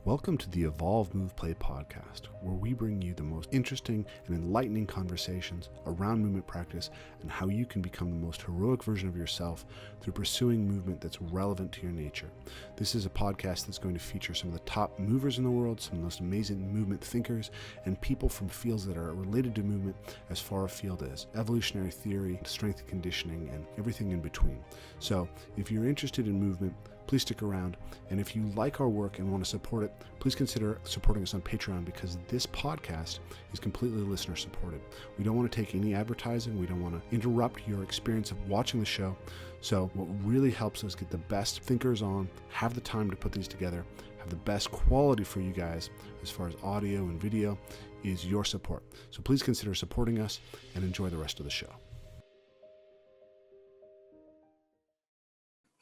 Welcome to the Evolve, Move, Play podcast, where we bring you the most interesting and enlightening conversations around movement practice and how you can become the most heroic version of yourself through pursuing movement that's relevant to your nature. This is a podcast that's going to feature some of the top movers in the world, some of the most amazing movement thinkers, and people from fields that are related to movement as far afield as evolutionary theory, strength and conditioning, and everything in between. So if you're interested in movement, please stick around. And if you like our work and want to support it, please consider supporting us on Patreon, because this podcast is completely listener supported. We don't want to take any advertising. We don't want to interrupt your experience of watching the show. So what really helps us get the best thinkers on, have the time to put these together, have the best quality for you guys as far as audio and video, is your support. So please consider supporting us and enjoy the rest of the show.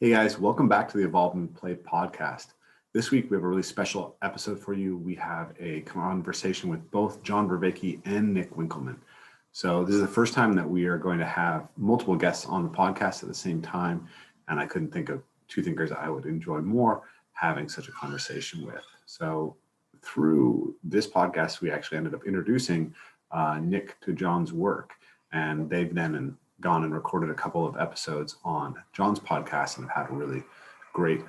Hey guys, welcome back to the Evolve and Play podcast. This week we have a really special episode for you. We have a conversation with both John Vervaeke and Nick Winkelman. So this is the first time that we are going to have multiple guests on the podcast at the same time, and I couldn't think of two thinkers I would enjoy more having such a conversation with. So through this podcast, we actually ended up introducing Nick to John's work, and they've then gone and recorded a couple of episodes on John's podcast and have had a really great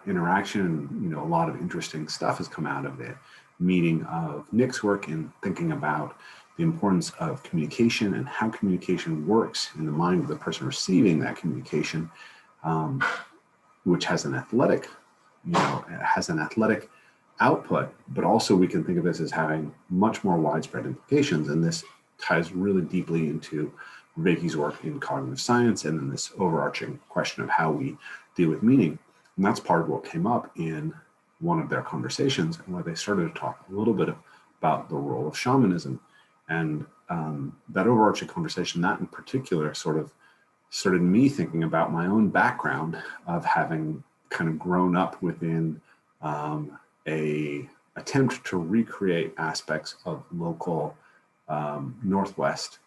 interaction. You know, a lot of interesting stuff has come out of the meeting of Nick's work in thinking about the importance of communication and how communication works in the mind of the person receiving that communication, which has an athletic, output, but also we can think of this as having much more widespread implications. And this ties really deeply into Vervaeke's work in cognitive science, and then this overarching question of how we deal with meaning. And that's part of what came up in one of their conversations, and where they started to talk a little bit about the role of shamanism. And that overarching conversation, that in particular, sort of started me thinking about my own background of having kind of grown up within a attempt to recreate aspects of local Northwest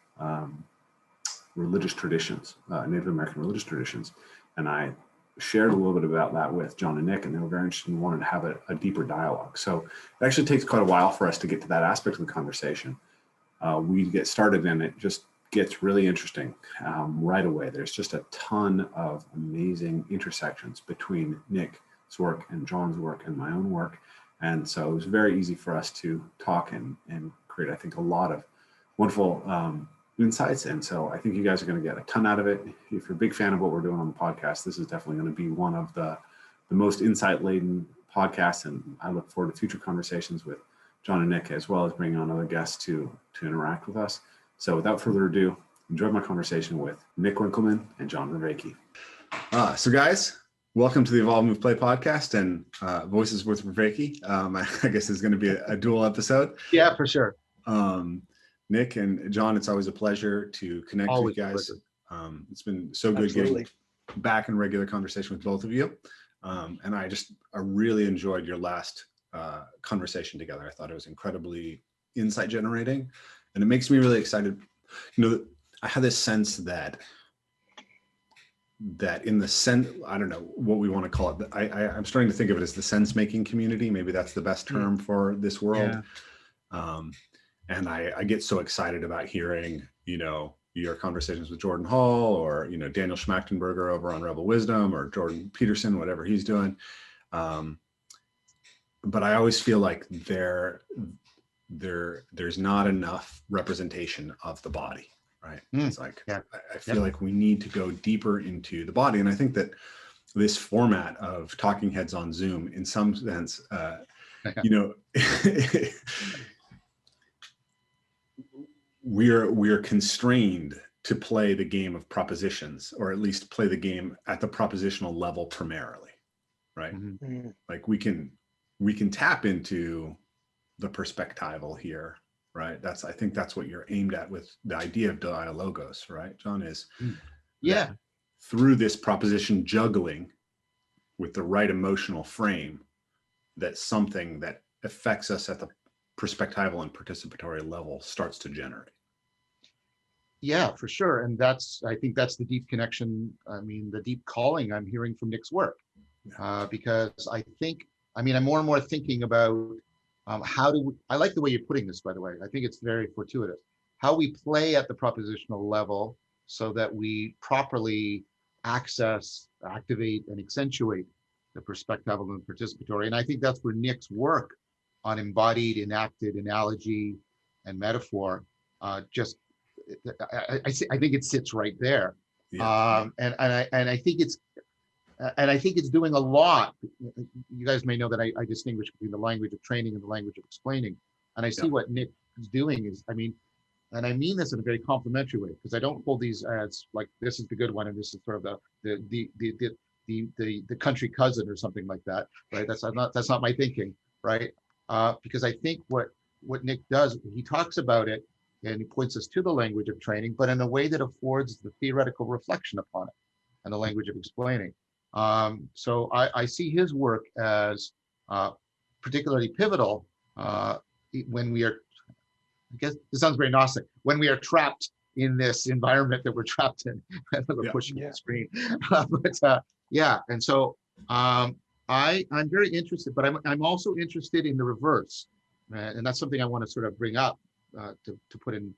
religious traditions, Native American religious traditions. And I shared a little bit about that with John and Nick, and they were very interested and wanted to have a deeper dialogue. So it actually takes quite a while for us to get to that aspect of the conversation. We get started and it just gets really interesting right away. There's just a ton of amazing intersections between Nick's work and John's work and my own work. And so it was very easy for us to talk and create, I think, a lot of wonderful insights. And so I think you guys are going to get a ton out of it. If you're a big fan of what we're doing on the podcast, this is definitely going to be one of the most insight-laden podcasts. And I look forward to future conversations with John and Nick, as well as bringing on other guests to interact with us. So without further ado, enjoy my conversation with Nick Winkelman and John Vervaeke. So guys, welcome to the Evolve, Move, Play podcast and Voices with Vervaeke. I guess it's going to be a dual episode. Yeah, for sure. Nick and John, it's always a pleasure to connect with you guys. It's been so good getting back in regular conversation with both of you. And I really enjoyed your last conversation together. I thought it was incredibly insight generating, and it makes me really excited. You know, I had this sense that in the sense, I don't know what we want to call it. I'm starting to think of it as the sense making community. Maybe that's the best term for this world. Yeah. And I get so excited about hearing, you know, your conversations with Jordan Hall, or, you know, Daniel Schmachtenberger over on Rebel Wisdom, or Jordan Peterson, whatever he's doing. But I always feel like there's not enough representation of the body, right? It's like, I feel like we need to go deeper into the body. And I think that this format of talking heads on Zoom, in some sense, you know, we're constrained to play the game of propositions, or at least play the game at the propositional level primarily, right? Mm-hmm. Like we can tap into the perspectival here, right? I think that's what you're aimed at with the idea of dialogos, right, John? Is through this proposition juggling with the right emotional frame, that something that affects us at the perspectival and participatory level starts to generate. Yeah, for sure. And I think that's the deep connection. I mean, the deep calling I'm hearing from Nick's work, because I think I mean, I'm more and more thinking about how do we, I like the way you're putting this, by the way. I think it's very fortuitous. How we play at the propositional level so that we properly access, activate, and accentuate the perspectival and participatory. And I think that's where Nick's work on embodied, enacted, analogy, and metaphor just, I think it sits right there. Yeah. And I think it's doing a lot. You guys may know that I distinguish between the language of training and the language of explaining. And I see what Nick is doing is, I mean, and I mean this in a very complimentary way, because I don't hold these as like, this is the good one and this is sort of the country cousin or something like that, right? That's not my thinking, right? Because I think what Nick does, he talks about it and he points us to the language of training, but in a way that affords the theoretical reflection upon it and the language of explaining. So I see his work as particularly pivotal when we are, I guess this sounds very Gnostic, when we are trapped in this environment that we're trapped in. We're pushing the screen. Yeah, and so I'm very interested, but I'm also interested in the reverse. And that's something I want to sort of bring up to put in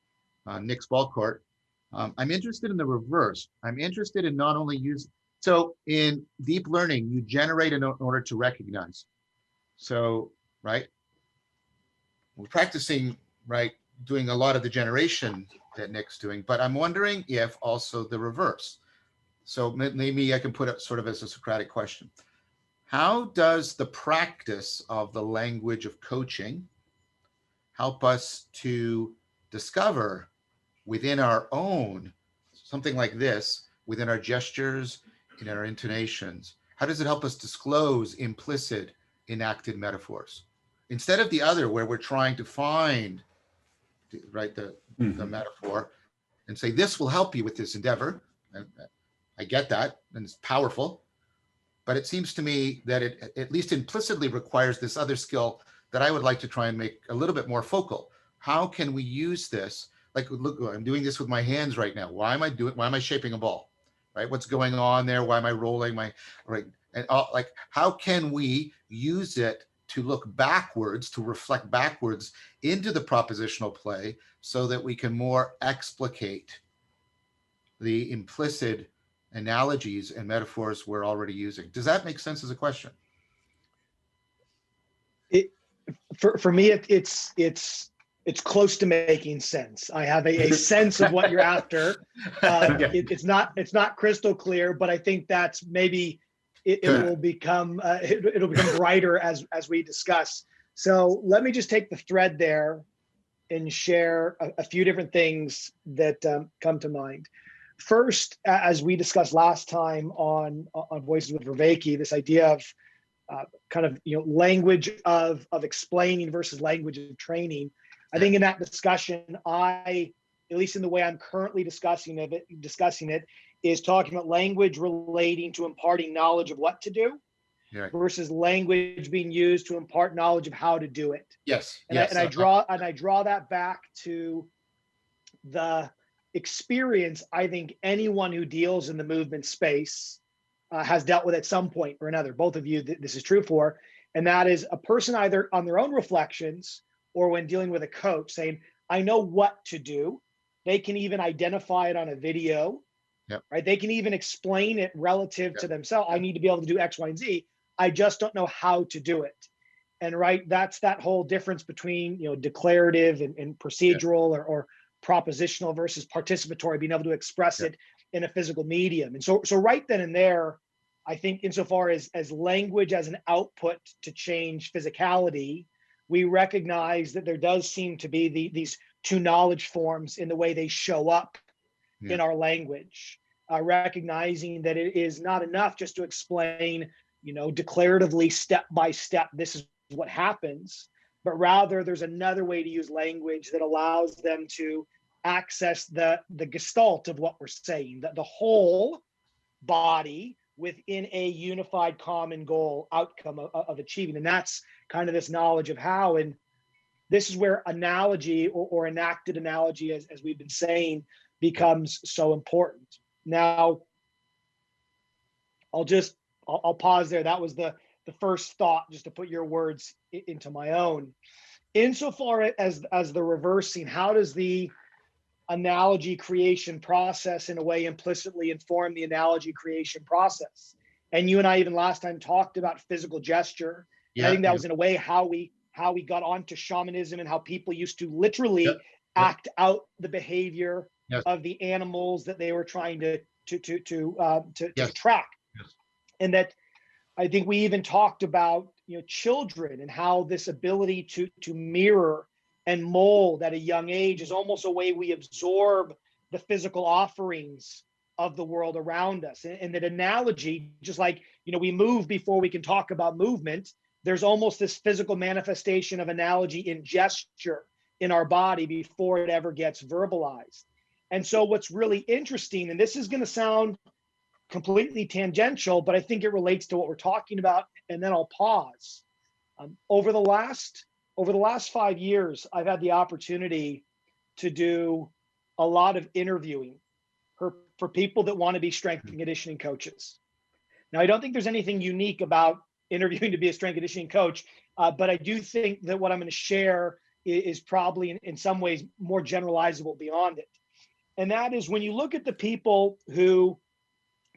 Nick's ball court. I'm interested in the reverse. I'm interested in not only so in deep learning, you generate in order to recognize. So, right, we're practicing, right, doing a lot of the generation that Nick's doing, but I'm wondering if also the reverse. So maybe I can put it sort of as a Socratic question. How does the practice of the language of coaching help us to discover within our own, something like this, within our gestures, in our intonations, how does it help us disclose implicit, enacted metaphors? Instead of the other, where we're trying to find, right, the metaphor and say, this will help you with this endeavor. And I get that, and it's powerful. But it seems to me that it at least implicitly requires this other skill that I would like to try and make a little bit more focal. How can we use this? Like, look, I'm doing this with my hands right now. Why am I shaping a ball? Right? What's going on there? Why am I rolling right? And like, how can we use it to look backwards, to reflect backwards into the propositional play so that we can more explicate the implicit analogies and metaphors we're already using? Does that make sense as a question? For me, it's close to making sense. I have a sense of what you're after. It's not crystal clear, but I think that's maybe it will become it'll become brighter as we discuss. So let me just take the thread there and share a few different things that come to mind. First, as we discussed last time on Voices with Vervaeke, this idea of kind of language of explaining versus language of training. I think in that discussion, at least in the way I'm currently discussing it, is talking about language relating to imparting knowledge of what to do, versus language being used to impart knowledge of how to do it. Yes. And I draw that back to the experience I think anyone who deals in the movement space has dealt with at some point or another. Both of you, this is true for, and that is a person either on their own reflections or when dealing with a coach saying, I know what to do. They can even identify it on a video, right? They can even explain it relative to themselves. I need to be able to do X, Y, and Z. I just don't know how to do it. And right, that's that whole difference between declarative and procedural or propositional versus participatory, being able to express it in a physical medium. And so right then and there, I think insofar as language as an output to change physicality, we recognize that there does seem to be these two knowledge forms in the way they show up in our language, recognizing that it is not enough just to explain, declaratively, step by step, this is what happens, but rather there's another way to use language that allows them to access the gestalt of what we're saying, the whole body within a unified common goal outcome of achieving. And that's kind of this knowledge of how, and this is where analogy or enacted analogy, as we've been saying, becomes so important. Now, I'll pause there. That was the the first thought, just to put your words into my own. Insofar as the reversing, how does the analogy creation process in a way implicitly inform the analogy creation process? And you and I even last time talked about physical gesture. And I think that was in a way how we got onto shamanism and how people used to literally act out the behavior of the animals that they were trying to track. And that I think we even talked about, children and how this ability to mirror and mold at a young age is almost a way we absorb the physical offerings of the world around us. And that analogy, just like, we move before we can talk about movement, there's almost this physical manifestation of analogy in gesture in our body before it ever gets verbalized. And so what's really interesting, and this is going to sound completely tangential, but I think it relates to what we're talking about, and then I'll pause. Over the last 5 years, I've had the opportunity to do a lot of interviewing for people that want to be strength and conditioning coaches. Now, I don't think there's anything unique about interviewing to be a strength conditioning coach, but I do think that what I'm going to share is probably in some ways more generalizable beyond it. And that is, when you look at the people who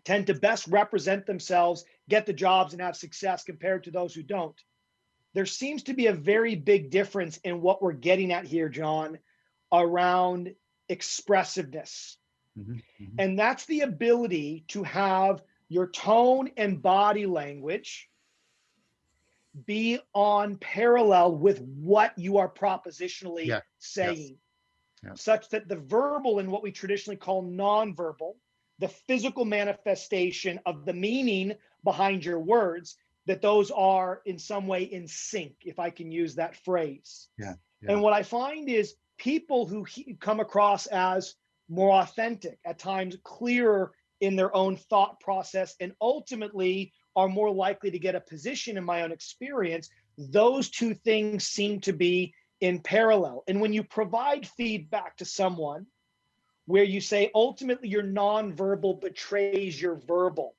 tend to best represent themselves, get the jobs, and have success compared to those who don't, there seems to be a very big difference in what we're getting at here, John, around expressiveness. And that's the ability to have your tone and body language be on parallel with what you are propositionally saying, such that the verbal and what we traditionally call nonverbal, the physical manifestation of the meaning behind your words, that those are in some way in sync, if I can use that phrase. And what I find is people who come across as more authentic, at times clearer in their own thought process, and ultimately are more likely to get a position, in my own experience, those two things seem to be in parallel. And when you provide feedback to someone where you say ultimately your nonverbal betrays your verbal,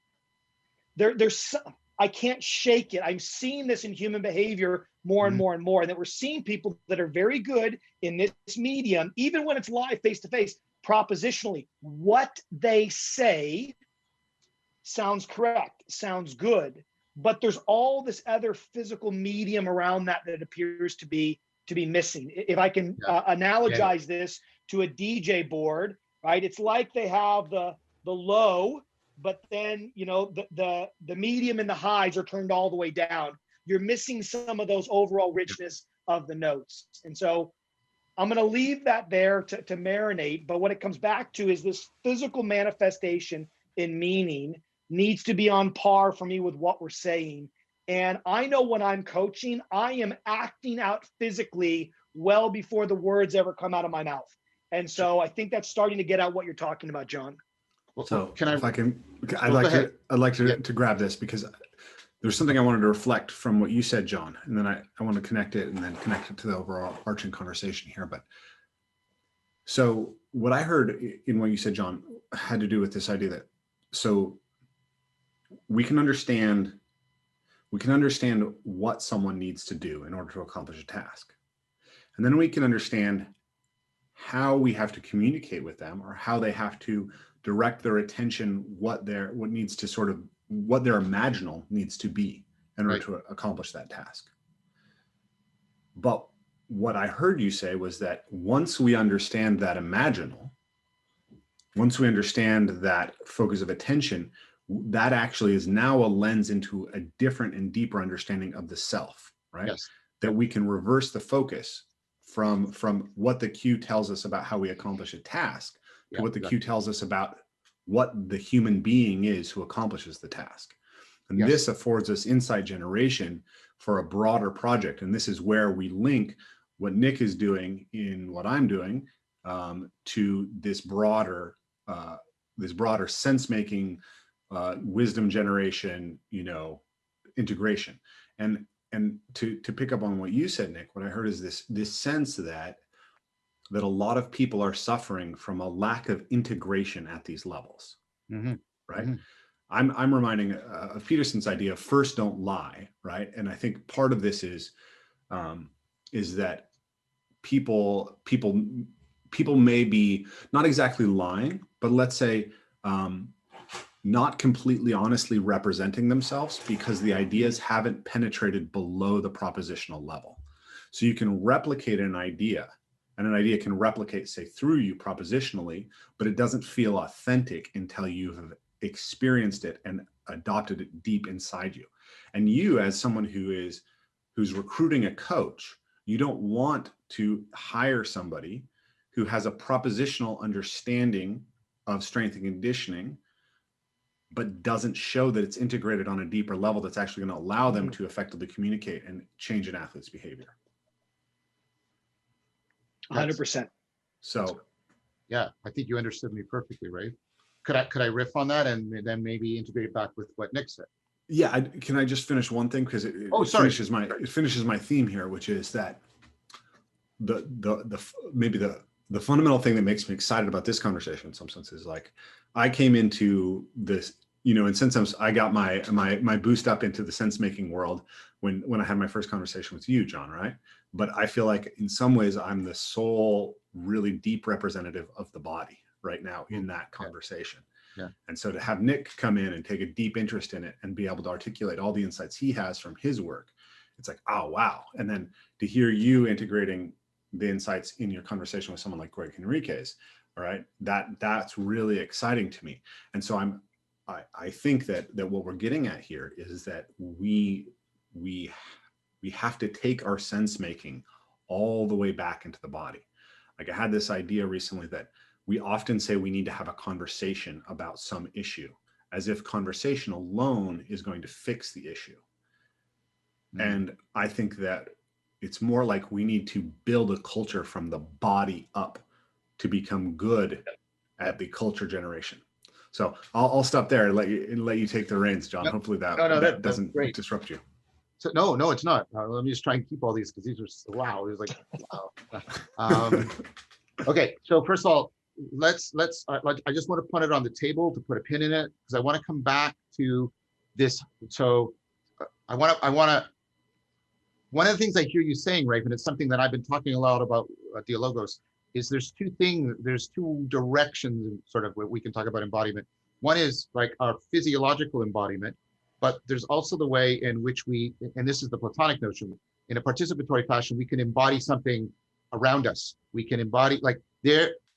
I can't shake it. I'm seeing this in human behavior more and more and more, and that we're seeing people that are very good in this medium, even when it's live face-to-face, propositionally. What they say sounds correct, sounds good, but there's all this other physical medium around that appears to be missing. If I can analogize this to a DJ board, right? It's like they have the low, but then the medium and the highs are turned all the way down. You're missing some of those overall richness of the notes. And so I'm going to leave that there to marinate. But what it comes back to is this physical manifestation in meaning needs to be on par for me with what we're saying. And I know when I'm coaching, I am acting out physically well before the words ever come out of my mouth. And so I think that's starting to get at what you're talking about, John. So I'd like to grab this, because there's something I wanted to reflect from what you said, John, and then I want to connect it to the overall arching conversation here. But so what I heard in what you said, John, had to do with this idea that, so we can understand what someone needs to do in order to accomplish a task. And then we can understand how we have to communicate with them, or how they have to direct their attention, what their imaginal needs to be in order to accomplish that task. But what I heard you say was that once we understand that imaginal, once we understand that focus of attention, that actually is now a lens into a different and deeper understanding of the self, right? Yes. That we can reverse the focus from what the cue tells us about how we accomplish a task to what the cue tells us about what the human being is who accomplishes the task. And this affords us insight generation for a broader project. And this is where we link what Nick is doing in what I'm doing to this broader sense-making, wisdom generation, integration. And to pick up on what you said, Nick, what I heard is this sense that a lot of people are suffering from a lack of integration at these levels, right? I'm reminding of Peterson's idea of first don't lie, right? And I think part of this is that people may be not exactly lying, but let's say not completely honestly representing themselves because the ideas haven't penetrated below the propositional level. So you can replicate an idea, and an idea can replicate, say, through you propositionally, but it doesn't feel authentic until you've experienced it and adopted it deep inside you. And you, as someone who's recruiting a coach, you don't want to hire somebody who has a propositional understanding of strength and conditioning, but doesn't show that it's integrated on a deeper level that's actually going to allow them to effectively communicate and change an athlete's behavior. 100%. So, yeah, I think you understood me perfectly, Ray. Could I riff on that and then maybe integrate back with what Nick said? Yeah, can I just finish one thing, because it finishes my theme here, which is that maybe the fundamental thing that makes me excited about this conversation in some sense is like I came into this, in sense I got my boost up into the sense making world when I had my first conversation with you, John, right? But I feel like in some ways I'm the sole really deep representative of the body right now in that conversation. Yeah. And so to have Nick come in and take a deep interest in it and be able to articulate all the insights he has from his work, it's like, oh, wow. And then to hear you integrating the insights in your conversation with someone like Greg Henriquez, all right, that's really exciting to me. And so I think that what we're getting at here is that we have to take our sense making all the way back into the body. Like I had this idea recently that we often say we need to have a conversation about some issue, as if conversation alone is going to fix the issue. And I think that it's more like we need to build a culture from the body up to become good at the culture generation. So I'll stop there and let you take the reins, John. Hopefully that doesn't disrupt you. So no, it's not. Let me just try and keep all these because these are wow. It was like wow. Okay, so first of all, let's. I just want to put it on the table to put a pin in it because I want to come back to this. So I want to. One of the things I hear you saying, Rafe, and it's something that I've been talking a lot about Dialogos, is there's two directions, sort of, where we can talk about embodiment. One is like our physiological embodiment, but there's also the way in which we, and this is the Platonic notion, in a participatory fashion, we can embody something around us. We can embody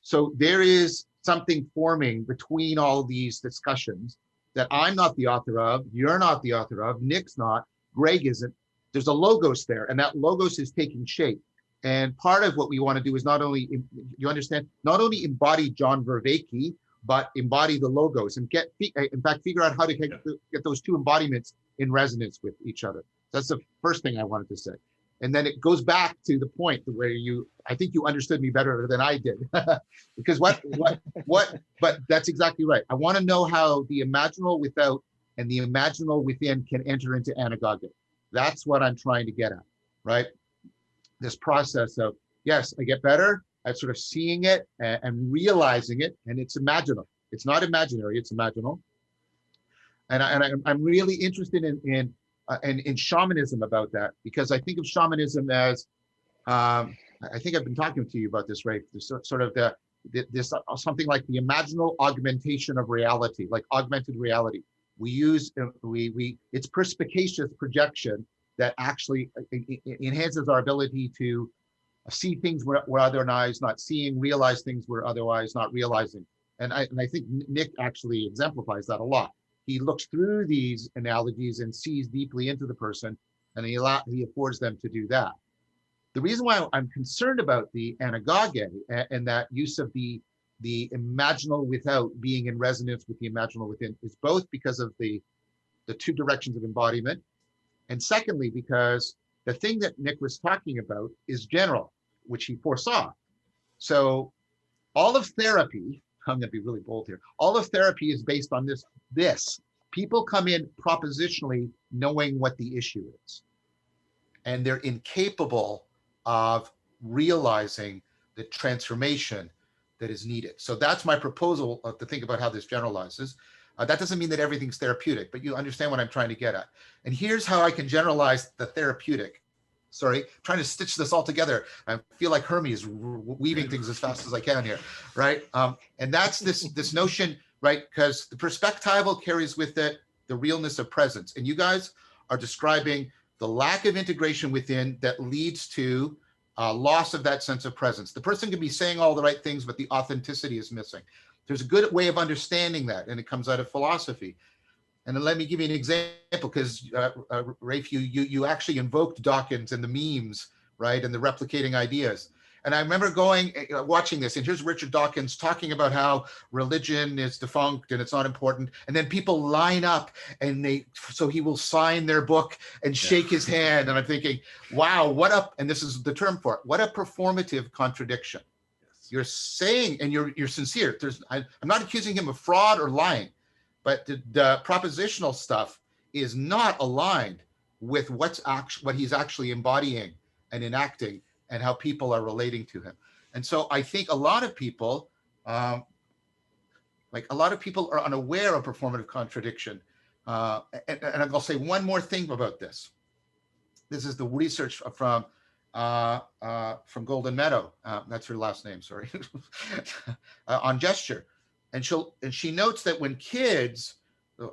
so there is something forming between all these discussions that I'm not the author of, you're not the author of, Nick's not, Greg isn't. There's a logos there, and that logos is taking shape. And part of what we want to do is not only embody John Vervaeke, but embody the logos and figure out how to get those two embodiments in resonance with each other. That's the first thing I wanted to say. And then it goes back to the point where I think you understood me better than I did. Because but that's exactly right. I want to know how the imaginal without and the imaginal within can enter into anagoge. That's what I'm trying to get at, right? This process of, yes, I get better at sort of seeing it and realizing it, and it's imaginal. It's not imaginary, it's imaginal. And I'm really interested in shamanism about that, because I think of shamanism as, I think I've been talking to you about this, right? This sort of this something like the imaginal augmentation of reality, like augmented reality. We use, it's perspicacious projection that actually enhances our ability to see things where other eyes not seeing, realize things where otherwise not realizing. And I think Nick actually exemplifies that a lot. He looks through these analogies and sees deeply into the person, and he affords them to do that. The reason why I'm concerned about the anagoge and that use of the imaginal without being in resonance with the imaginal within is both because of the two directions of embodiment, and secondly, because the thing that Nick was talking about is general, which he foresaw. So all of therapy, I'm going to be really bold here, all of therapy is based on this. People come in propositionally knowing what the issue is, and they're incapable of realizing the transformation that is needed. So that's my proposal to think about how this generalizes. That doesn't mean that everything's therapeutic, but you understand what I'm trying to get at. And here's how I can generalize the therapeutic. Sorry, trying to stitch this all together. I feel like Hermes weaving things as fast as I can here, right? And that's this notion, right? Because the perspectival carries with it the realness of presence. And you guys are describing the lack of integration within that leads to loss of that sense of presence. The person can be saying all the right things, but the authenticity is missing. There's a good way of understanding that, and it comes out of philosophy. And then let me give you an example, because Rafe, you actually invoked Dawkins and the memes, right, and the replicating ideas. And I remember watching this, and here's Richard Dawkins talking about how religion is defunct and it's not important. And then people line up, and so he will sign their book and shake his hand. And I'm thinking, wow, and this is the term for it, what a performative contradiction. Yes. You're saying, and you're sincere. I'm not accusing him of fraud or lying, but the propositional stuff is not aligned with what he's actually embodying and enacting, and how people are relating to him. And so I think a lot of people are unaware of performative contradiction. And I'll say one more thing about this. This is the research from Golden Meadow. That's her last name, sorry, on gesture. And she notes that when kids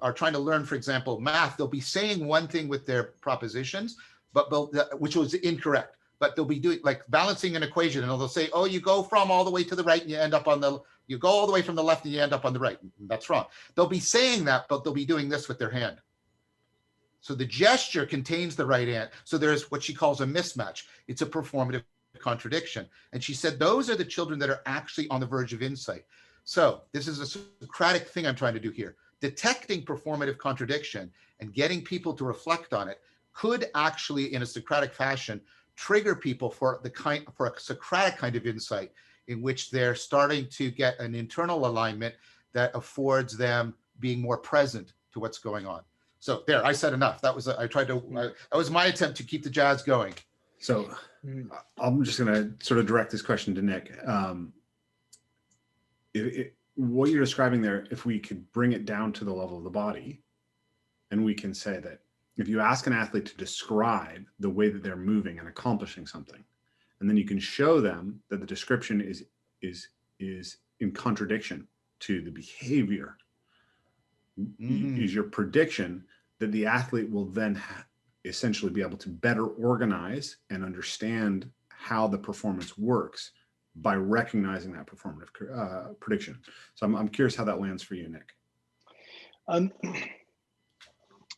are trying to learn, for example, math, they'll be saying one thing with their propositions, which was incorrect. But they'll be doing like balancing an equation, and they'll say, oh, you go from all the way to the right and you end up you go all the way from the left and you end up on the right. That's wrong. They'll be saying that, but they'll be doing this with their hand. So the gesture contains the right hand. So there's what she calls a mismatch. It's a performative contradiction. And she said, those are the children that are actually on the verge of insight. So this is a Socratic thing I'm trying to do here. Detecting performative contradiction and getting people to reflect on it could actually, in a Socratic fashion, trigger people for a Socratic kind of insight, in which they're starting to get an internal alignment that affords them being more present to what's going on. So there, I said enough. That was that was my attempt to keep the jazz going. So I'm just going to sort of direct this question to Nick. What you're describing there, if we could bring it down to the level of the body, and we can say that if you ask an athlete to describe the way that they're moving and accomplishing something, and then you can show them that the description is in contradiction to the behavior, is your prediction that the athlete will then essentially be able to better organize and understand how the performance works by recognizing that performative prediction. So I'm curious how that lands for you, Nick.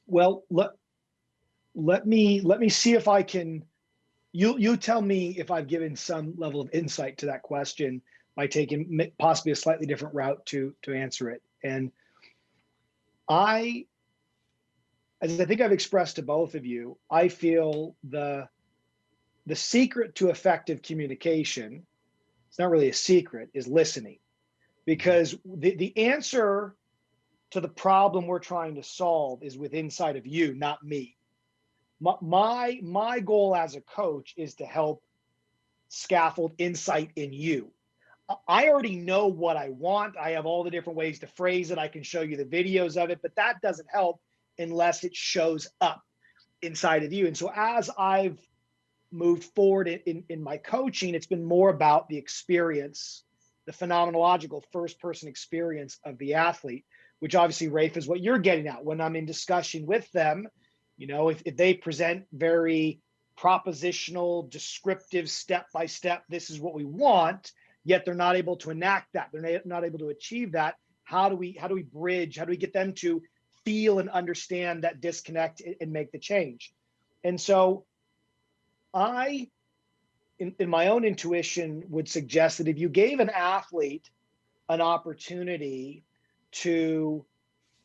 Well, let me see if I can. You tell me if I've given some level of insight to that question by taking possibly a slightly different route to answer it. And as I think I've expressed to both of you, I feel the secret to effective communication, it's not really a secret, is listening. Because the answer to the problem we're trying to solve is within inside of you, not me. My goal as a coach is to help scaffold insight in you. I already know what I want. I have all the different ways to phrase it. I can show you the videos of it, but that doesn't help unless it shows up inside of you. And so as I've moved forward in my coaching, it's been more about the experience, the phenomenological first-person experience of the athlete, which obviously, Rafe, is what you're getting at. When I'm in discussion with them, if they present very propositional, descriptive, step-by-step, this is what we want, yet they're not able to enact that, they're not able to achieve that, how do we bridge, how do we get them to feel and understand that disconnect and make the change? And so I, in my own intuition, would suggest that if you gave an athlete an opportunity to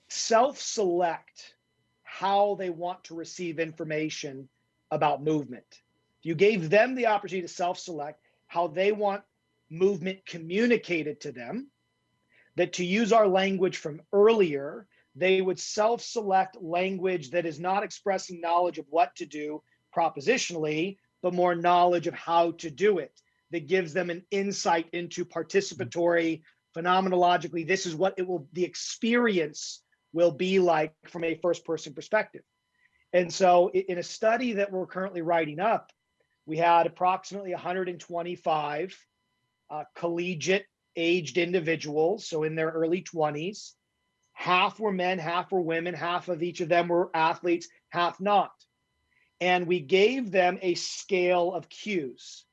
self-select how they want to receive information about movement, if you gave them the opportunity to self-select how they want movement communicated to them, that, to use our language from earlier, they would self-select language that is not expressing knowledge of what to do propositionally, but more knowledge of how to do it, that gives them an insight into participatory, phenomenologically, this is what it will, the experience will be like from a first person perspective. And so in a study that we're currently writing up, we had approximately 125 collegiate aged individuals, so in their early 20s. Half were men, half were women, half of each of them were athletes, half not. And we gave them a scale of cues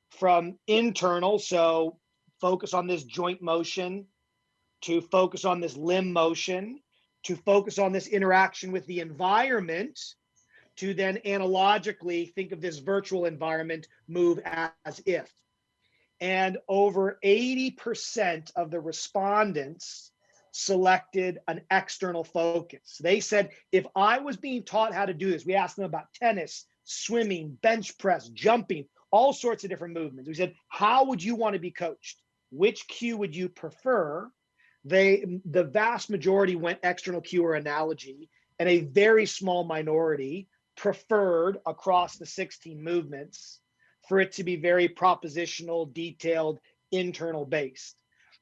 from internal, so focus on this joint motion, to focus on this limb motion, to focus on this interaction with the environment, to then analogically think of this virtual environment, move as if. And over 80% of the respondents selected an external focus. They said, if I was being taught how to do this, we asked them about tennis, swimming, bench press, jumping, all sorts of different movements. We said, how would you want to be coached? Which cue would you prefer? The vast majority went external cue or analogy, and a very small minority preferred across the 16 movements for it to be very propositional, detailed, internal based.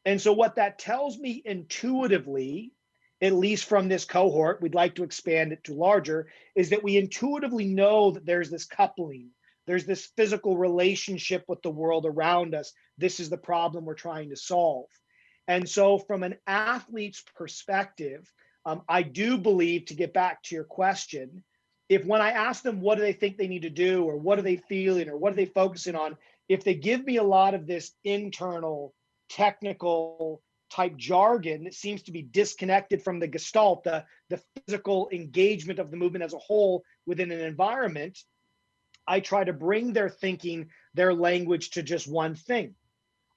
And so what that tells me intuitively, at least from this cohort, we'd like to expand it to larger, is that we intuitively know that there's this coupling, there's this physical relationship with the world around us. This is the problem we're trying to solve. And so from an athlete's perspective, I do believe, to get back to your question, if when I ask them what do they think they need to do, or what are they feeling, or what are they focusing on, if they give me a lot of this internal technical type jargon that seems to be disconnected from the gestalt, the physical engagement of the movement as a whole within an environment, I try to bring their thinking, their language to just one thing.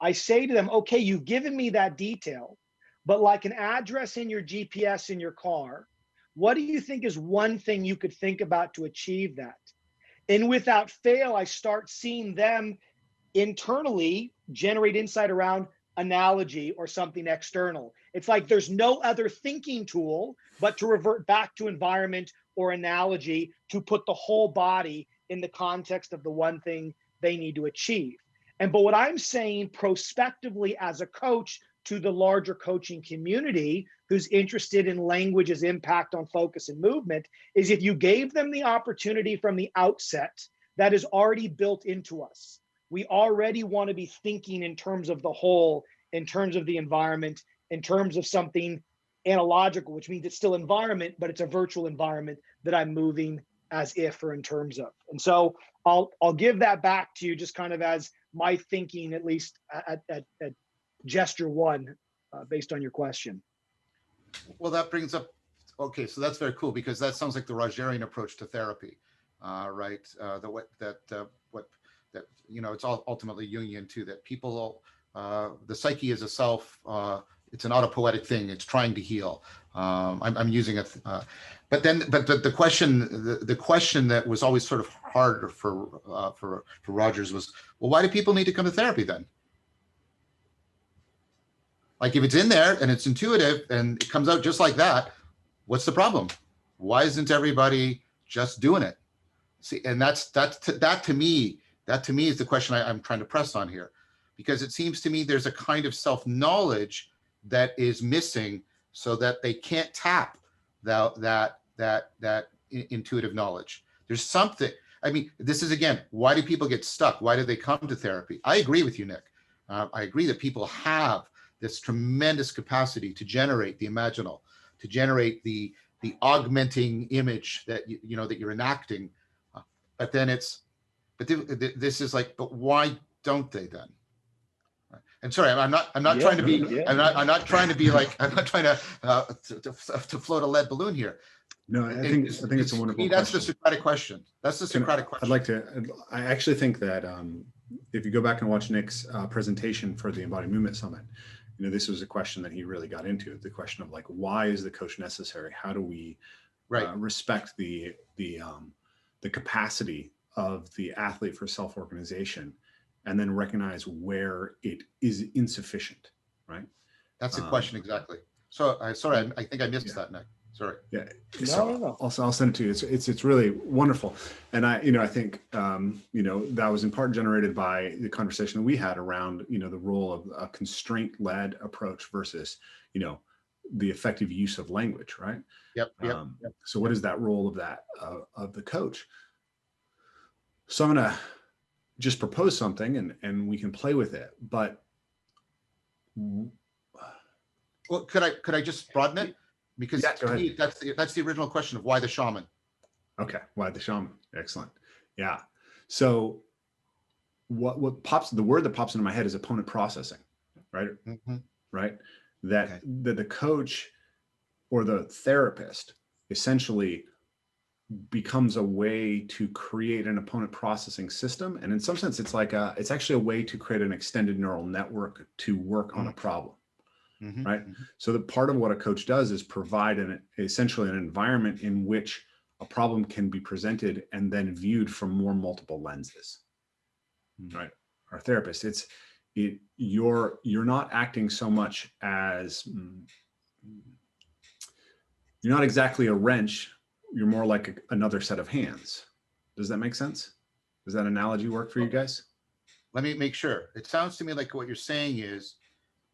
I say to them, okay, you've given me that detail, but like an address in your GPS in your car, what do you think is one thing you could think about to achieve that? And without fail, I start seeing them internally generate insight around analogy or something external. It's like there's no other thinking tool but to revert back to environment or analogy to put the whole body in the context of the one thing they need to achieve. But what I'm saying prospectively as a coach to the larger coaching community who's interested in language's impact on focus and movement is, if you gave them the opportunity from the outset, that is already built into us. We already want to be thinking in terms of the whole, in terms of the environment, in terms of something analogical, which means it's still environment, but it's a virtual environment that I'm moving as if or in terms of. And so I'll give that back to you just kind of as my thinking, at least at gesture one, based on your question. Well, that brings up, okay, so that's very cool, because that sounds like the Rogerian approach to therapy, right? It's all ultimately Jungian too, that people, the psyche is a self, it's an autopoietic thing. It's trying to heal. I'm using it, but the question that was always sort of harder for Rogers was, well, why do people need to come to therapy then? Like, if it's in there and it's intuitive and it comes out just like that, what's the problem? Why isn't everybody just doing it? See, and that to me is the question I'm trying to press on here, because it seems to me there's a kind of self-knowledge that is missing, so that they can't tap that intuitive knowledge. There's something. I mean, this is, again, why do people get stuck? Why do they come to therapy? I agree with you, Nick. I agree that people have this tremendous capacity to generate the imaginal, to generate the augmenting image that that you're enacting. But then this is like, but why don't they then? And sorry, I'm not trying to be, I'm not trying to be like, I'm not trying to float a lead balloon here. No, I think it's a wonderful question. That's the Socratic question. That's the Socratic question. I actually think that if you go back and watch Nick's presentation for the Embodied Movement Summit, this was a question that he really got into, the question of like, why is the coach necessary? How do we respect the capacity of the athlete for self-organization, and then recognize where it is insufficient, right? That's the question, exactly. So sorry, I think I missed that, Nick. Sorry. Yeah. No. I'll send it to you. It's really wonderful, and I think that was in part generated by the conversation that we had around the role of a constraint-led approach versus the effective use of language, right? Yep. So what is that role of that of the coach? So I'm going to just propose something and we can play with it. But well, could I just broaden it? Because to me, that's the original question of why the shaman. Okay, why the shaman? Excellent. Yeah. So what pops, the word that pops into my head is opponent processing, right? Mm-hmm. Right. That the coach or the therapist essentially becomes a way to create an opponent processing system. And in some sense, it's actually a way to create an extended neural network to work on a problem. Mm-hmm. Right. Mm-hmm. So the part of what a coach does is provide essentially an environment in which a problem can be presented and then viewed from more multiple lenses. Right. Our therapist, you're not acting so much as, you're not exactly a wrench. You're more like another set of hands. Does that make sense? Does that analogy work for you guys? Let me make sure. It sounds to me like what you're saying is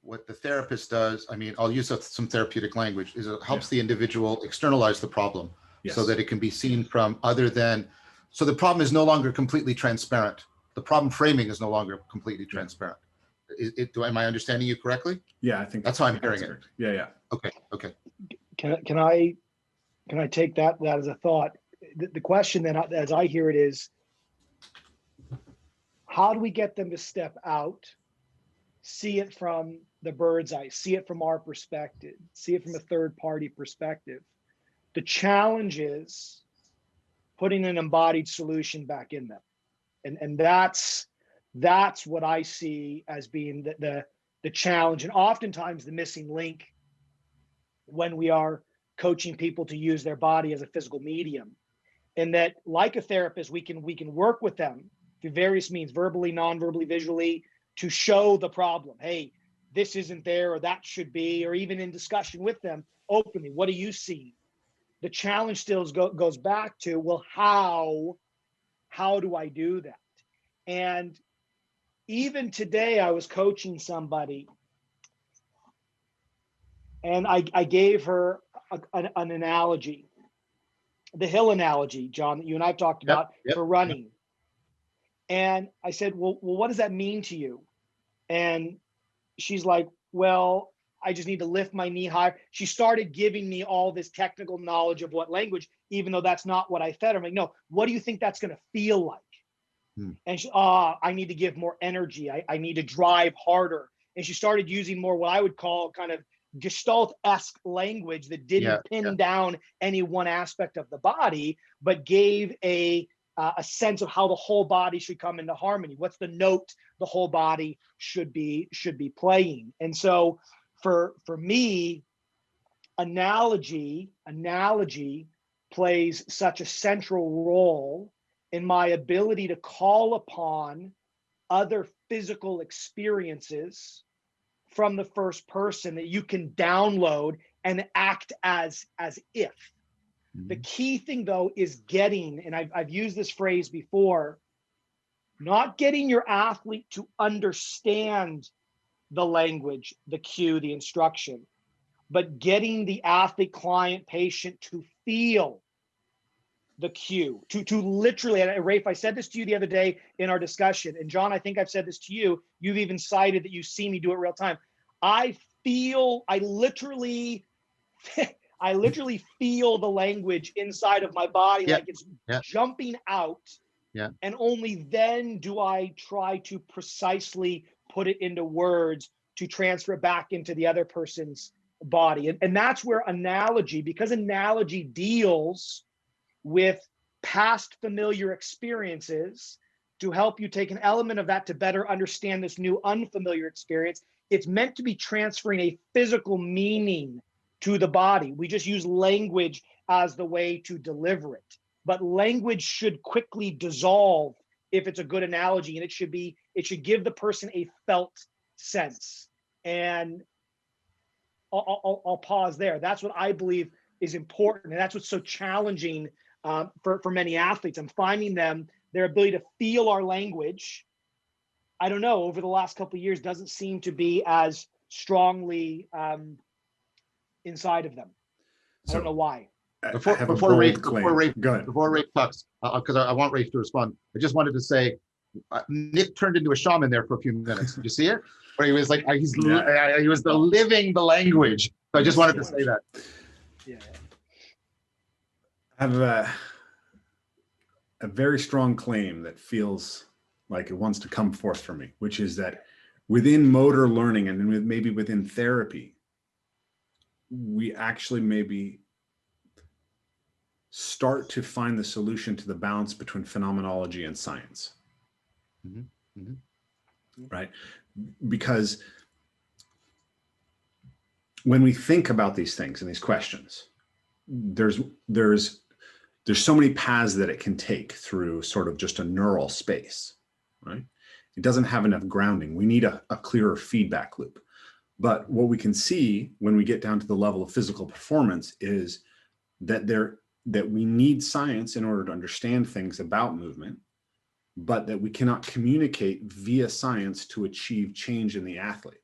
what the therapist does. I mean, I'll use some therapeutic language, is it helps the individual externalize the problem so that it can be seen from other than, so the problem is no longer completely transparent. The problem framing is no longer completely transparent. Am I understanding you correctly? Yeah, I think that's how I'm hearing it. Yeah. Okay. Can I take that as a thought? The question then, as I hear it, is how do we get them to step out, see it from the bird's eye, see it from our perspective, see it from a third party perspective? The challenge is putting an embodied solution back in them. And that's what I see as being the challenge, and oftentimes the missing link when we are coaching people to use their body as a physical medium. And that, like a therapist, we can work with them through various means, verbally, non-verbally, visually, to show the problem. Hey, this isn't there, or that should be, or even in discussion with them openly, what do you see? The challenge still goes back to, well, how do I do that? And even today, I was coaching somebody, and I gave her an analogy, the hill analogy, John, that you and I've talked about for running. And I said, well, what does that mean to you? And she's like, well, I just need to lift my knee higher. She started giving me all this technical knowledge of what language, even though that's not what I fed her. I'm like, no, what do you think that's going to feel like? And she, I need to give more energy. I need to drive harder. And she started using more what I would call kind of Gestalt-esque language that didn't pin down any one aspect of the body, but gave a sense of how the whole body should come into harmony. What's the note the whole body should be playing? And so for me, analogy plays such a central role in my ability to call upon other physical experiences from the first person that you can download and act as if. Mm-hmm. The key thing, though, is getting, and I've used this phrase before, not getting your athlete to understand the language, the cue, the instruction, but getting the athlete, client, patient to feel the cue, to literally, and Rafe, I said this to you the other day in our discussion, and John, I think I've said this to you. You've even cited that you see me do it real time. I literally feel the language inside of my body, like it's jumping out. And only then do I try to precisely put it into words to transfer it back into the other person's body. And that's where analogy, because analogy deals with past familiar experiences to help you take an element of that to better understand this new unfamiliar experience. It's meant to be transferring a physical meaning to the body. We just use language as the way to deliver it. But language should quickly dissolve if it's a good analogy, and it should give the person a felt sense. And I'll pause there. That's what I believe is important, and that's what's so challenging for many athletes. I'm finding their ability to feel our language, I don't know, over the last couple of years doesn't seem to be as strongly inside of them. I don't know why. Before Rafe talks, because I want Rafe to respond. I just wanted to say, Nick turned into a shaman there for a few minutes. Did you see it? Where he was like, he was living the language. So I just wanted to say that. Yeah. I have a very strong claim that feels like it wants to come forth from me, which is that within motor learning and maybe within therapy, we actually maybe start to find the solution to the balance between phenomenology and science. Mm-hmm. Mm-hmm. Right? Because when we think about these things and these questions, there's so many paths that it can take through sort of just a neural space, right? It doesn't have enough grounding. We need a clearer feedback loop. But what we can see when we get down to the level of physical performance is that we need science in order to understand things about movement, but that we cannot communicate via science to achieve change in the athlete.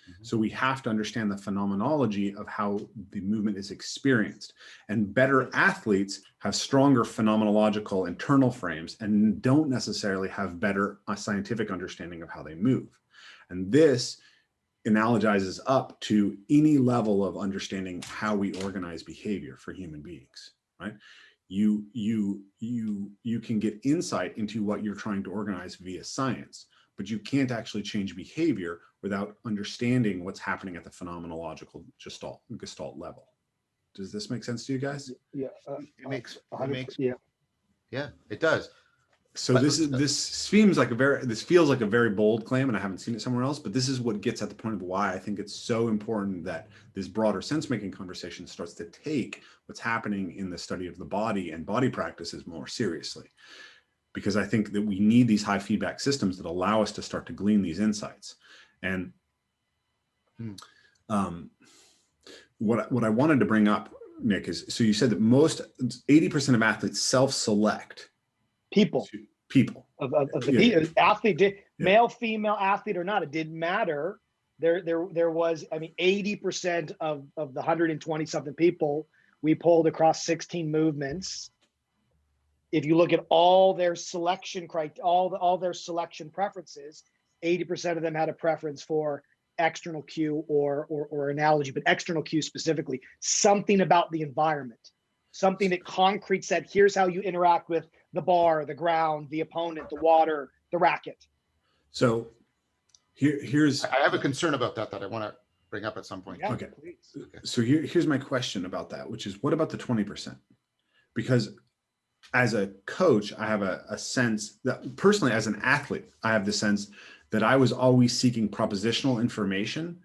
Mm-hmm. So we have to understand the phenomenology of how the movement is experienced. And better athletes have stronger phenomenological internal frames and don't necessarily have better scientific understanding of how they move. And this analogizes up to any level of understanding how we organize behavior for human beings, right? You can get insight into what you're trying to organize via science, but you can't actually change behavior without understanding what's happening at the phenomenological gestalt level. Does this make sense to you guys? Yeah, it makes yeah, it does. So this feels like a very bold claim, and I haven't seen it somewhere else, but this is what gets at the point of why I think it's so important that this broader sense-making conversation starts to take what's happening in the study of the body and body practices more seriously. Because I think that we need these high feedback systems that allow us to start to glean these insights. And what I wanted to bring up, Nick, is, so you said that 80% of athletes self-select. People of the athlete, male, female athlete or not, it didn't matter. There was, 80% of the 120 something people we pulled across 16 movements. If you look at all their selection all their selection preferences, 80% of them had a preference for external cue or analogy, but external cue specifically, something about the environment, something that concrete said, here's how you interact with the bar, the ground, the opponent, the water, the racket. So here's... I have a concern about that I want to bring up at some point. Yeah, okay. Please. So here's my question about that, which is, what about the 20%? Because as a coach, I have a sense that, personally, as an athlete, I have the sense that I was always seeking propositional information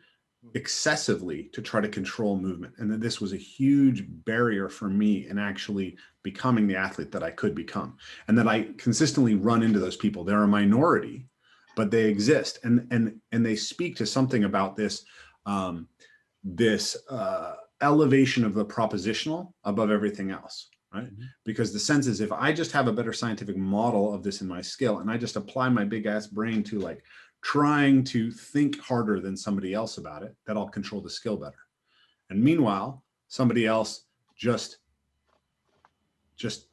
excessively to try to control movement. And that this was a huge barrier for me in actually becoming the athlete that I could become. And that I consistently run into those people. They're a minority, but they exist. And they speak to something about this, elevation of the propositional above everything else, right? Mm-hmm. Because the sense is, if I just have a better scientific model of this in my skill, and I just apply my big ass brain to like trying to think harder than somebody else about it, that I'll control the skill better. And meanwhile, somebody else just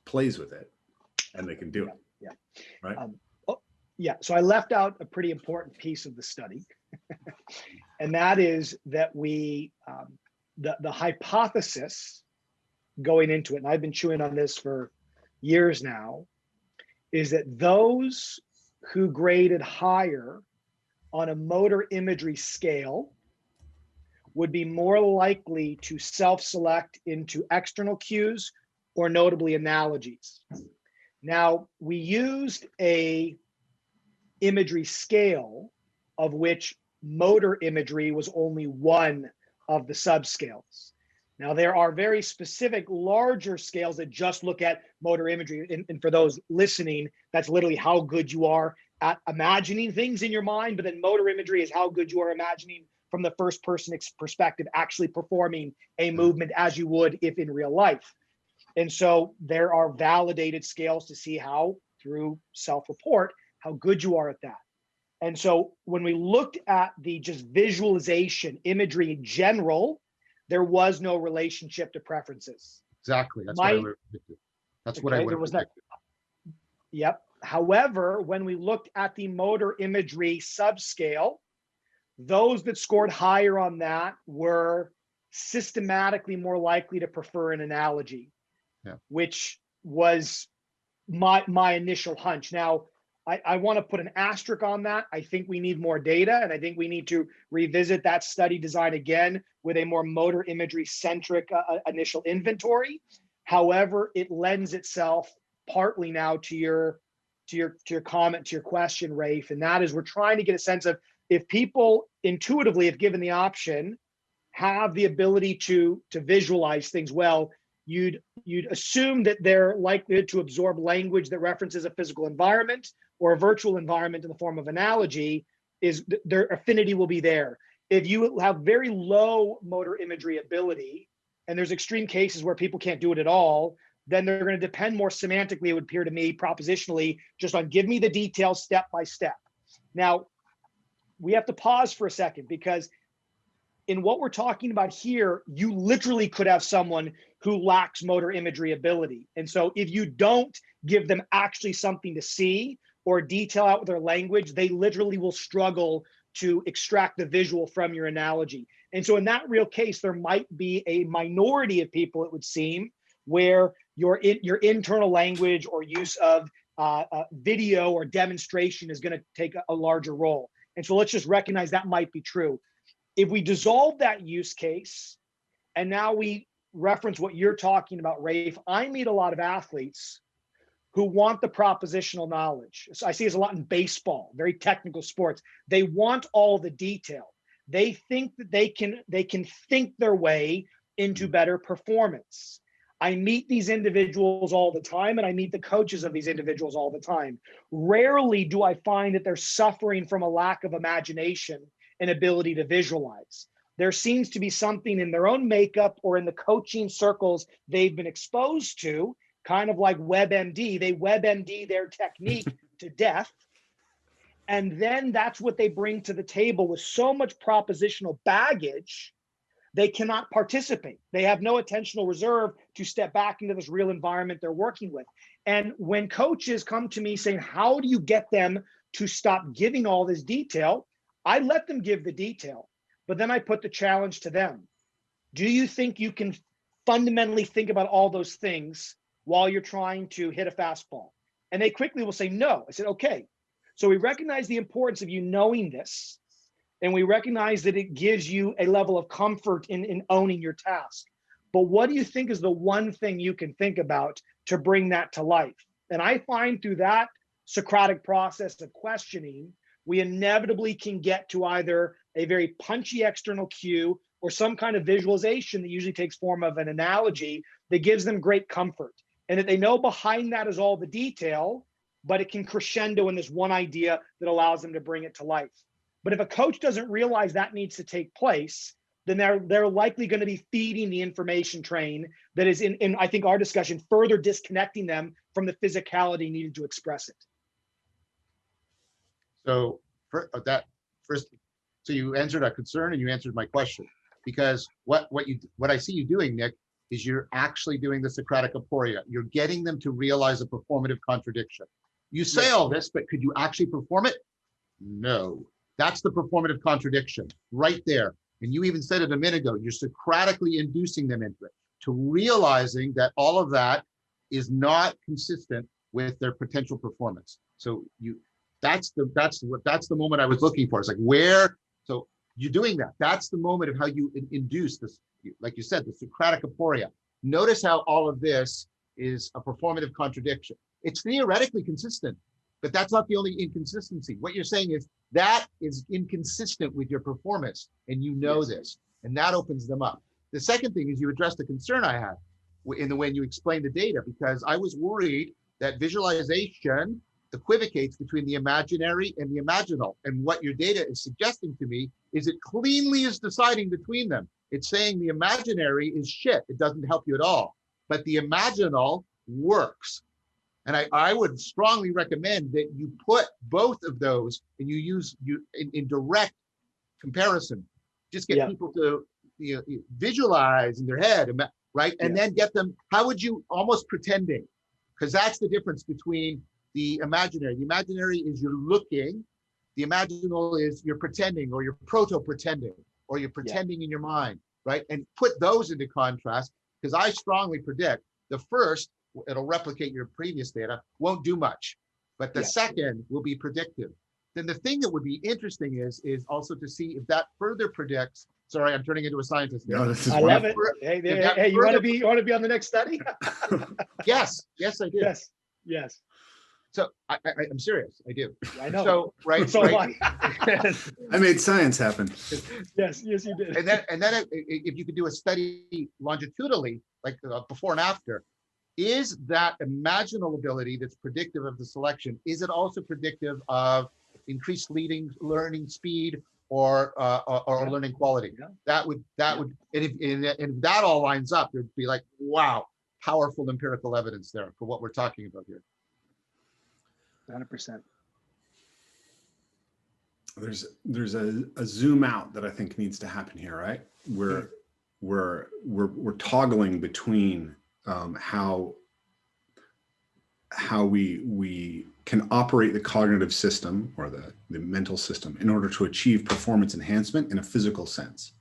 plays with it and they can do it. Yeah. Right. Yeah. So I left out a pretty important piece of the study. And that is that we, the hypothesis going into it, and I've been chewing on this for years now, is that those who graded higher on a motor imagery scale would be more likely to self-select into external cues or notably analogies. Now, we used a imagery scale of which motor imagery was only one of the subscales. Now, there are very specific larger scales that just look at motor imagery. And for those listening, that's literally how good you are at imagining things in your mind. But then motor imagery is how good you are imagining from the first person perspective, actually performing a movement as you would if in real life. And so there are validated scales to see how, through self-report, how good you are at that. And so when we looked at the just visualization imagery in general, there was no relationship to preferences. Exactly. That's what I would have predicted. That's what I would have predicted. Yep. However, when we looked at the motor imagery subscale, those that scored higher on that were systematically more likely to prefer an analogy, which was my initial hunch. Now, I want to put an asterisk on that. I think we need more data, and I think we need to revisit that study design again with a more motor imagery centric initial inventory. However, it lends itself partly now to your comment, to your question, Rafe, and that is we're trying to get a sense of if people intuitively, if given the option, have the ability to visualize things well, you'd assume that they're likely to absorb language that references a physical environment or a virtual environment in the form of analogy, is their affinity will be there. If you have very low motor imagery ability, and there's extreme cases where people can't do it at all, then they're going to depend more semantically, it would appear to me, propositionally, just on give me the details step by step. Now, we have to pause for a second, because in what we're talking about here, you literally could have someone who lacks motor imagery ability. And so if you don't give them actually something to see or detail out with their language, they literally will struggle to extract the visual from your analogy. And so in that real case, there might be a minority of people, it would seem, where your internal language or use of video or demonstration is going to take a larger role. And so let's just recognize that might be true. If we dissolve that use case, and now we reference what you're talking about, Rafe, I meet a lot of athletes who want the propositional knowledge. So I see this a lot in baseball, very technical sports. They want all the detail. They think that they can think their way into better performance. I meet these individuals all the time, and I meet the coaches of these individuals all the time. Rarely do I find that they're suffering from a lack of imagination and ability to visualize. There seems to be something in their own makeup or in the coaching circles they've been exposed to, kind of like WebMD. They WebMD their technique to death. And then that's what they bring to the table with so much propositional baggage, they cannot participate. They have no attentional reserve to step back into this real environment they're working with. And when coaches come to me saying, how do you get them to stop giving all this detail? I let them give the detail, but then I put the challenge to them. Do you think you can fundamentally think about all those things while you're trying to hit a fastball? And they quickly will say no. I said, okay. So we recognize the importance of you knowing this, and we recognize that it gives you a level of comfort in owning your task. But what do you think is the one thing you can think about to bring that to life? And I find through that Socratic process of questioning, we inevitably can get to either a very punchy external cue or some kind of visualization that usually takes form of an analogy that gives them great comfort. And that they know behind that is all the detail, but it can crescendo in this one idea that allows them to bring it to life. But if a coach doesn't realize that needs to take place, then they're likely going to be feeding the information train that is in I think our discussion, further disconnecting them from the physicality needed to express it. So so you answered a concern and you answered my question, because what I see you doing, Nick, is you're actually doing the Socratic aporia. You're getting them to realize a performative contradiction. You say all this, but could you actually perform it? No. That's the performative contradiction right there. And you even said it a minute ago, you're Socratically inducing them into it, to realizing that all of that is not consistent with their potential performance. So that's the moment I was looking for. It's like so you're doing that. That's the moment of how you induce this, like you said, the Socratic aporia. Notice how all of this is a performative contradiction. It's theoretically consistent, but that's not the only inconsistency. What you're saying is that is inconsistent with your performance, and you know this, and that opens them up. The second thing is you addressed the concern I had in the way you explained the data, because I was worried that visualization equivocates between the imaginary and the imaginal. And what your data is suggesting to me is it cleanly is deciding between them. It's saying the imaginary is shit. It doesn't help you at all. But the imaginal works. And I would strongly recommend that you put both of those and you use in direct comparison. Just get people to visualize in their head, right? And then get them, how would you, almost pretending, because that's the difference between the imaginary. The imaginary is you're looking, the imaginal is you're pretending, or you're proto-pretending, or you're pretending in your mind, right? And put those into contrast, because I strongly predict the first, it'll replicate your previous data, won't do much, but the second will be predictive. Then the thing that would be interesting is also to see if that further predicts. Sorry, I'm turning into a scientist here. No, this is I love it. Hey, you want to be on the next study? Yes, I do. Yes. So I'm serious. I do. I know. So right. So right. I made science happen. Yes, you did. And then if you could do a study longitudinally, like before and after, is that imaginal ability that's predictive of the selection? Is it also predictive of increased learning speed or learning quality? That would, and if that all lines up, it'd be like, wow, powerful empirical evidence there for what we're talking about here. 100%. There's a zoom out that I think needs to happen here, right? We're toggling between how we can operate the cognitive system or the mental system in order to achieve performance enhancement in a physical sense,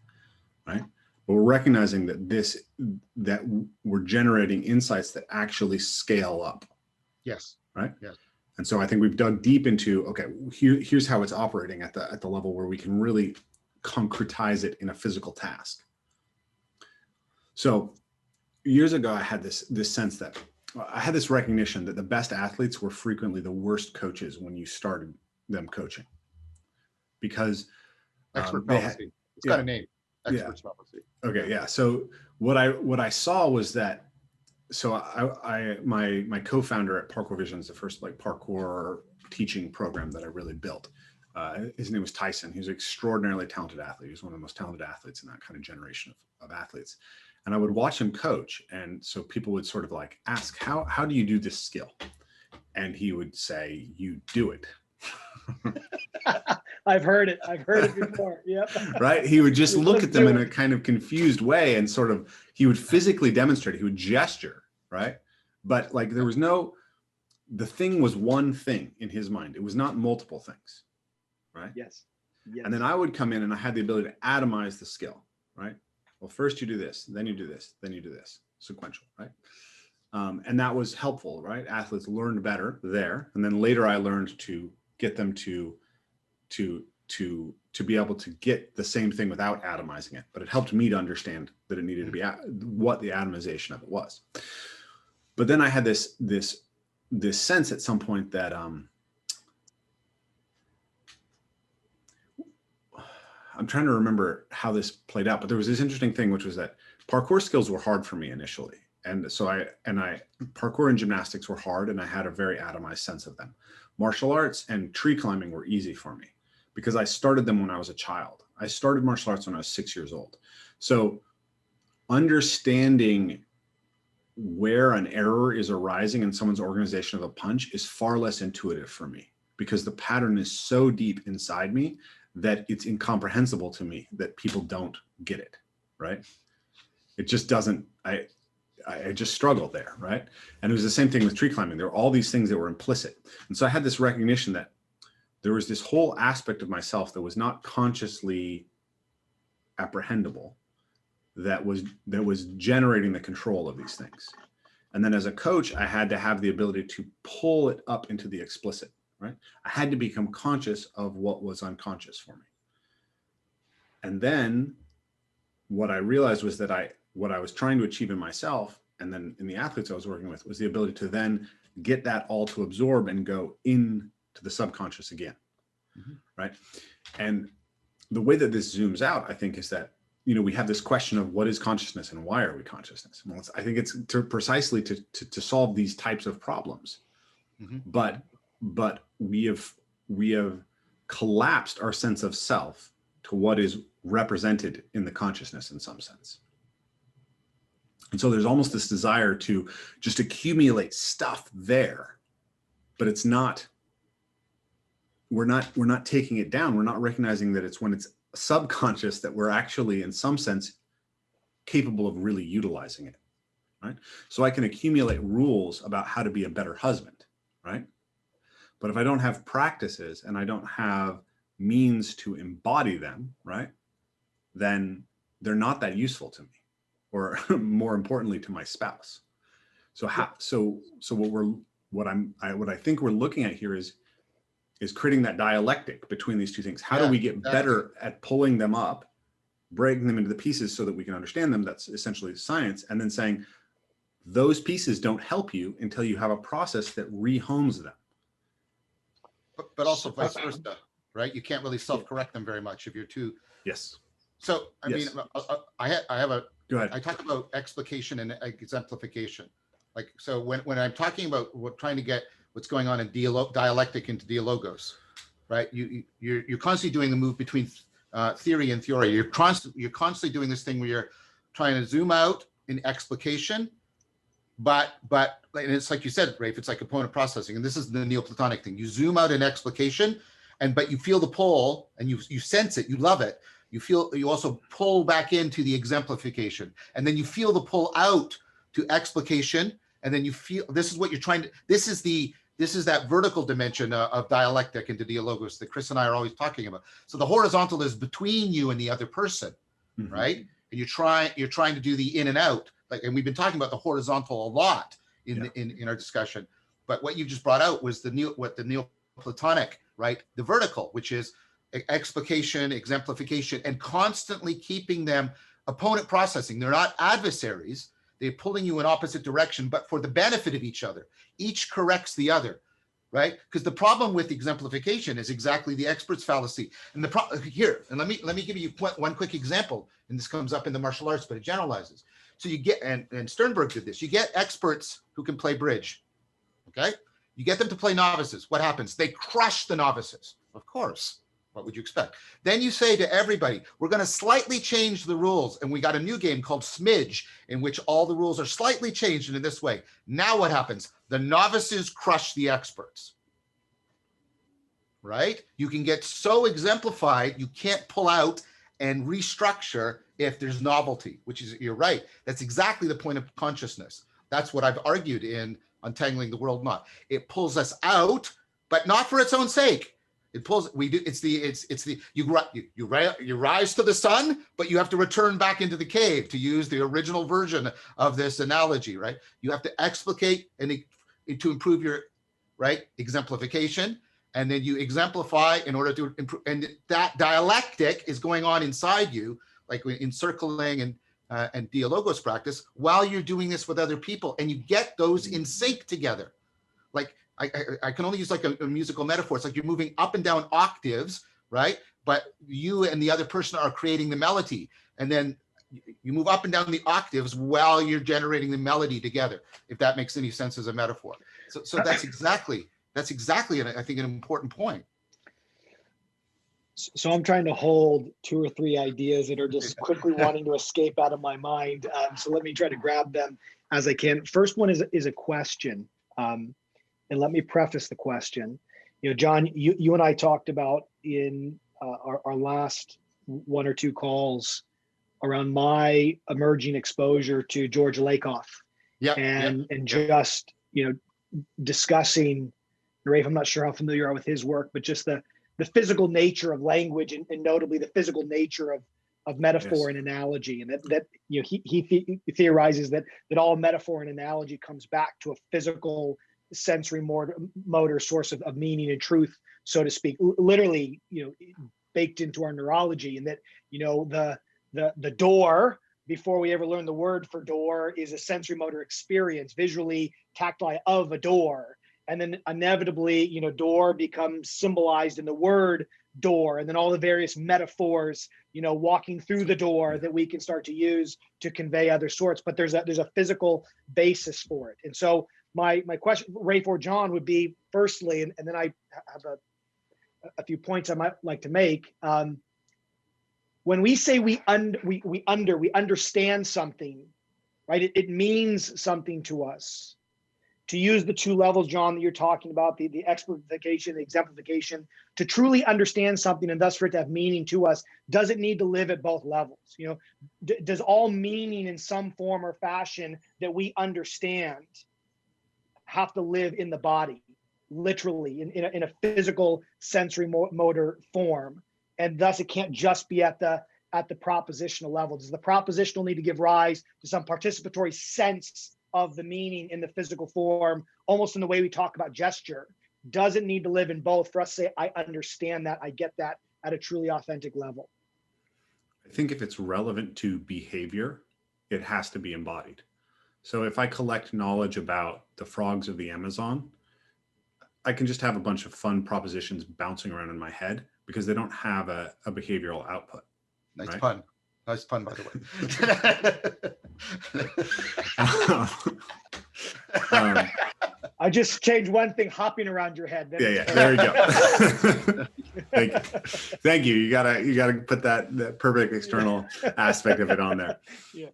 right? But we're recognizing that we're generating insights that actually scale up. Yes. Right. Yes. And so I think we've dug deep into, okay, here's how it's operating at the level where we can really concretize it in a physical task. So years ago, I had this sense that I had this recognition that the best athletes were frequently the worst coaches when you started them coaching, because expert fallacy. It's got a name. Expert fallacy. Okay, yeah. So what I saw was that. So my co-founder at Parkour Vision is the first like parkour teaching program that I really built. His name was Tyson. He was an extraordinarily talented athlete. He was one of the most talented athletes in that kind of generation of athletes. And I would watch him coach. And so people would sort of like ask, how do you do this skill? And he would say, you do it. I've heard it before. Yep. Right. He would just look at them in a kind of confused way and sort of, he would physically demonstrate, he would gesture, right? But like there was the thing was one thing in his mind. It was not multiple things, right? Yes. And then I would come in and I had the ability to atomize the skill, right? Well, first you do this, then you do this, then you do this, sequential, right? And that was helpful, right? Athletes learned better there. And then later I learned to get them to be able to get the same thing without atomizing it. But it helped me to understand that it needed to be what the atomization of it was. But then I had this sense at some point that I'm trying to remember how this played out, but there was this interesting thing, which was that parkour skills were hard for me initially. And so parkour and gymnastics were hard, and I had a very atomized sense of them. Martial arts and tree climbing were easy for me because I started them when I was a child. I started martial arts when I was 6 years old. So understanding where an error is arising in someone's organization of a punch is far less intuitive for me because the pattern is so deep inside me that it's incomprehensible to me that people don't get it, right? It just doesn't, I just struggled there, right? And it was the same thing with tree climbing. There were all these things that were implicit. And so I had this recognition that there was this whole aspect of myself that was not consciously apprehendable, that was generating the control of these things. And then as a coach, I had to have the ability to pull it up into the explicit, right? I had to become conscious of what was unconscious for me. And then what I realized was that what I was trying to achieve in myself and then in the athletes I was working with was the ability to then get that all to absorb and go into the subconscious again, right? And the way that this zooms out, I think, is that, we have this question of what is consciousness and why are we consciousness? Well, I think it's precisely to solve these types of problems. But we have collapsed our sense of self to what is represented in the consciousness in some sense. And so there's almost this desire to just accumulate stuff there, but it's not, we're not taking it down. We're not recognizing that it's when it's subconscious that we're actually in some sense capable of really utilizing it, right? So I can accumulate rules about how to be a better husband, right? But if I don't have practices and I don't have means to embody them, right, then they're not that useful to me, or more importantly, to my spouse. So what I think we're looking at here is creating that dialectic between these two things. How do we get better at pulling them up, breaking them into the pieces so that we can understand them? That's essentially science. And then saying those pieces don't help you until you have a process that rehomes them. But also vice versa, right? You can't really self-correct them very much if you're too. Yes. So, I mean, I have a, go ahead. I talk about explication and exemplification. Like, so when I'm talking about trying to get what's going on in dialectic into dialogos, right? You're constantly doing the move between theory and theory. You're constantly doing this thing where you're trying to zoom out in explication, but and it's like you said, Rafe, it's like component processing, and this is the Neoplatonic thing. You zoom out in explication, but you feel the pull, and you sense it, you love it. You also pull back into the exemplification, and then you feel the pull out to explication, and then you feel this is what you're trying to. This is that vertical dimension of dialectic into dialogos that Chris and I are always talking about. So the horizontal is between you and the other person, right? And you're trying to do the in and out, and we've been talking about the horizontal a lot in our discussion. But what you just brought out was the Neoplatonic, right? The vertical, which is explication, exemplification, and constantly keeping them opponent processing. They're not adversaries. They're pulling you in opposite direction, but for the benefit of each other. Each corrects the other, right? Because the problem with exemplification is exactly the expert's fallacy. And the here, and let me give you one quick example, and this comes up in the martial arts, but it generalizes. So you get, and Sternberg did this, you get experts who can play bridge, okay? You get them to play novices. What happens? They crush the novices, of course. What would you expect? Then you say to everybody, we're going to slightly change the rules. And we got a new game called Smidge, in which all the rules are slightly changed in this way. Now what happens? The novices crush the experts, right? You can get so exemplified, you can't pull out and restructure if there's novelty, which is, you're right. That's exactly the point of consciousness. That's what I've argued in Untangling the World Knot. It pulls us out, but not for its own sake. It pulls. You rise to the sun, but you have to return back into the cave, to use the original version of this analogy, right? You have to explicate and to improve your exemplification, and then you exemplify in order to improve. And that dialectic is going on inside you, like in circling and dialogos practice, while you're doing this with other people, and you get those in sync together. Like, I can only use like a musical metaphor. It's like you're moving up and down octaves, right? But you and the other person are creating the melody. And then you move up and down the octaves while you're generating the melody together, if that makes any sense as a metaphor. So that's exactly, I think, an important point. So I'm trying to hold 2 or 3 ideas that are just quickly wanting to escape out of my mind. So let me try to grab them as I can. First one is a question. And let me preface the question. You know, John, you and I talked about in our last 1 or 2 calls around my emerging exposure to George Lakoff. And just, discussing, Rafe, I'm not sure how familiar you are with his work, but just the physical nature of language, and notably the physical nature of metaphor and analogy, and that he theorizes that all metaphor and analogy comes back to a physical sensory motor source of meaning and truth, so to speak, literally, baked into our neurology. And that, the door, before we ever learn the word for door, is a sensory motor experience, visually tactile, of a door. And then inevitably, door becomes symbolized in the word door, and then all the various metaphors, walking through the door that we can start to use to convey other sorts. But there's a physical basis for it. And so my question, Rafe or John, would be, firstly, and then I have a few points I might like to make. When we say we understand something, right? It means something to us. to use the two levels, John, that you're talking about, the explication, the exemplification, to truly understand something and thus for it to have meaning to us, does it need to live at both levels? You know, does all meaning in some form or fashion that we understand have to live in the body, literally in a physical sensory motor form? And thus it can't just be at the propositional level. Does the propositional need to give rise to some participatory sense of the meaning in the physical form, almost in the way we talk about gesture? Does it need to live in both for us to say, I understand that, I get that at a truly authentic level? I think if it's relevant to behavior, it has to be embodied. So if I collect knowledge about the frogs of the Amazon, I can just have a bunch of fun propositions bouncing around in my head because they don't have a behavioral output. Nice right? pun. Nice pun, by the way. I just changed one thing, hopping around your head. Yeah, there you go. Thank you. You gotta put that perfect external aspect of it on there. Yeah.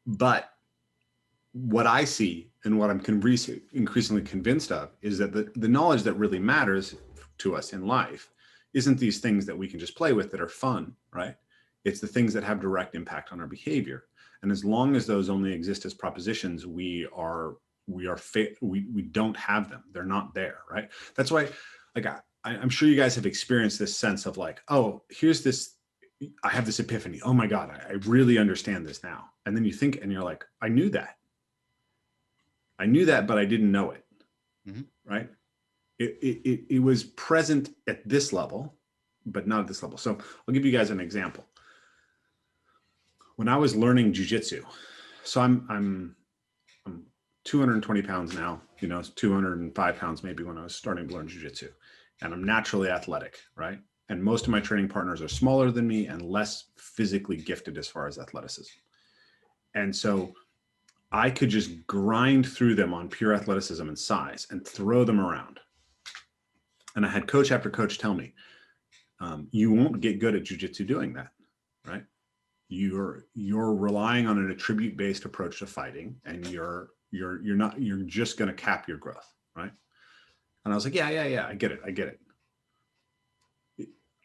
But what I see and what I'm increasingly convinced of is that the knowledge that really matters to us in life isn't these things that we can just play with that are fun, right? It's the things that have direct impact on our behavior. And as long as those only exist as propositions, we don't have them. They're not there, right? That's why, like, I'm sure you guys have experienced this sense of like, oh, here's this, I have this epiphany. Oh my God, I really understand this now. And then you think, and you're like, I knew that, but I didn't know it, right? It was present at this level, but not at this level. So I'll give you guys an example. When I was learning jujitsu, so I'm 220 pounds now, 205 pounds maybe when I was starting to learn jujitsu, and I'm naturally athletic, right? And most of my training partners are smaller than me and less physically gifted as far as athleticism. And so I could just grind through them on pure athleticism and size and throw them around. And I had coach after coach tell me, you won't get good at jujitsu doing that, right? You're relying on an attribute-based approach to fighting, and you're just going to cap your growth, right? And I was like, yeah, I get it.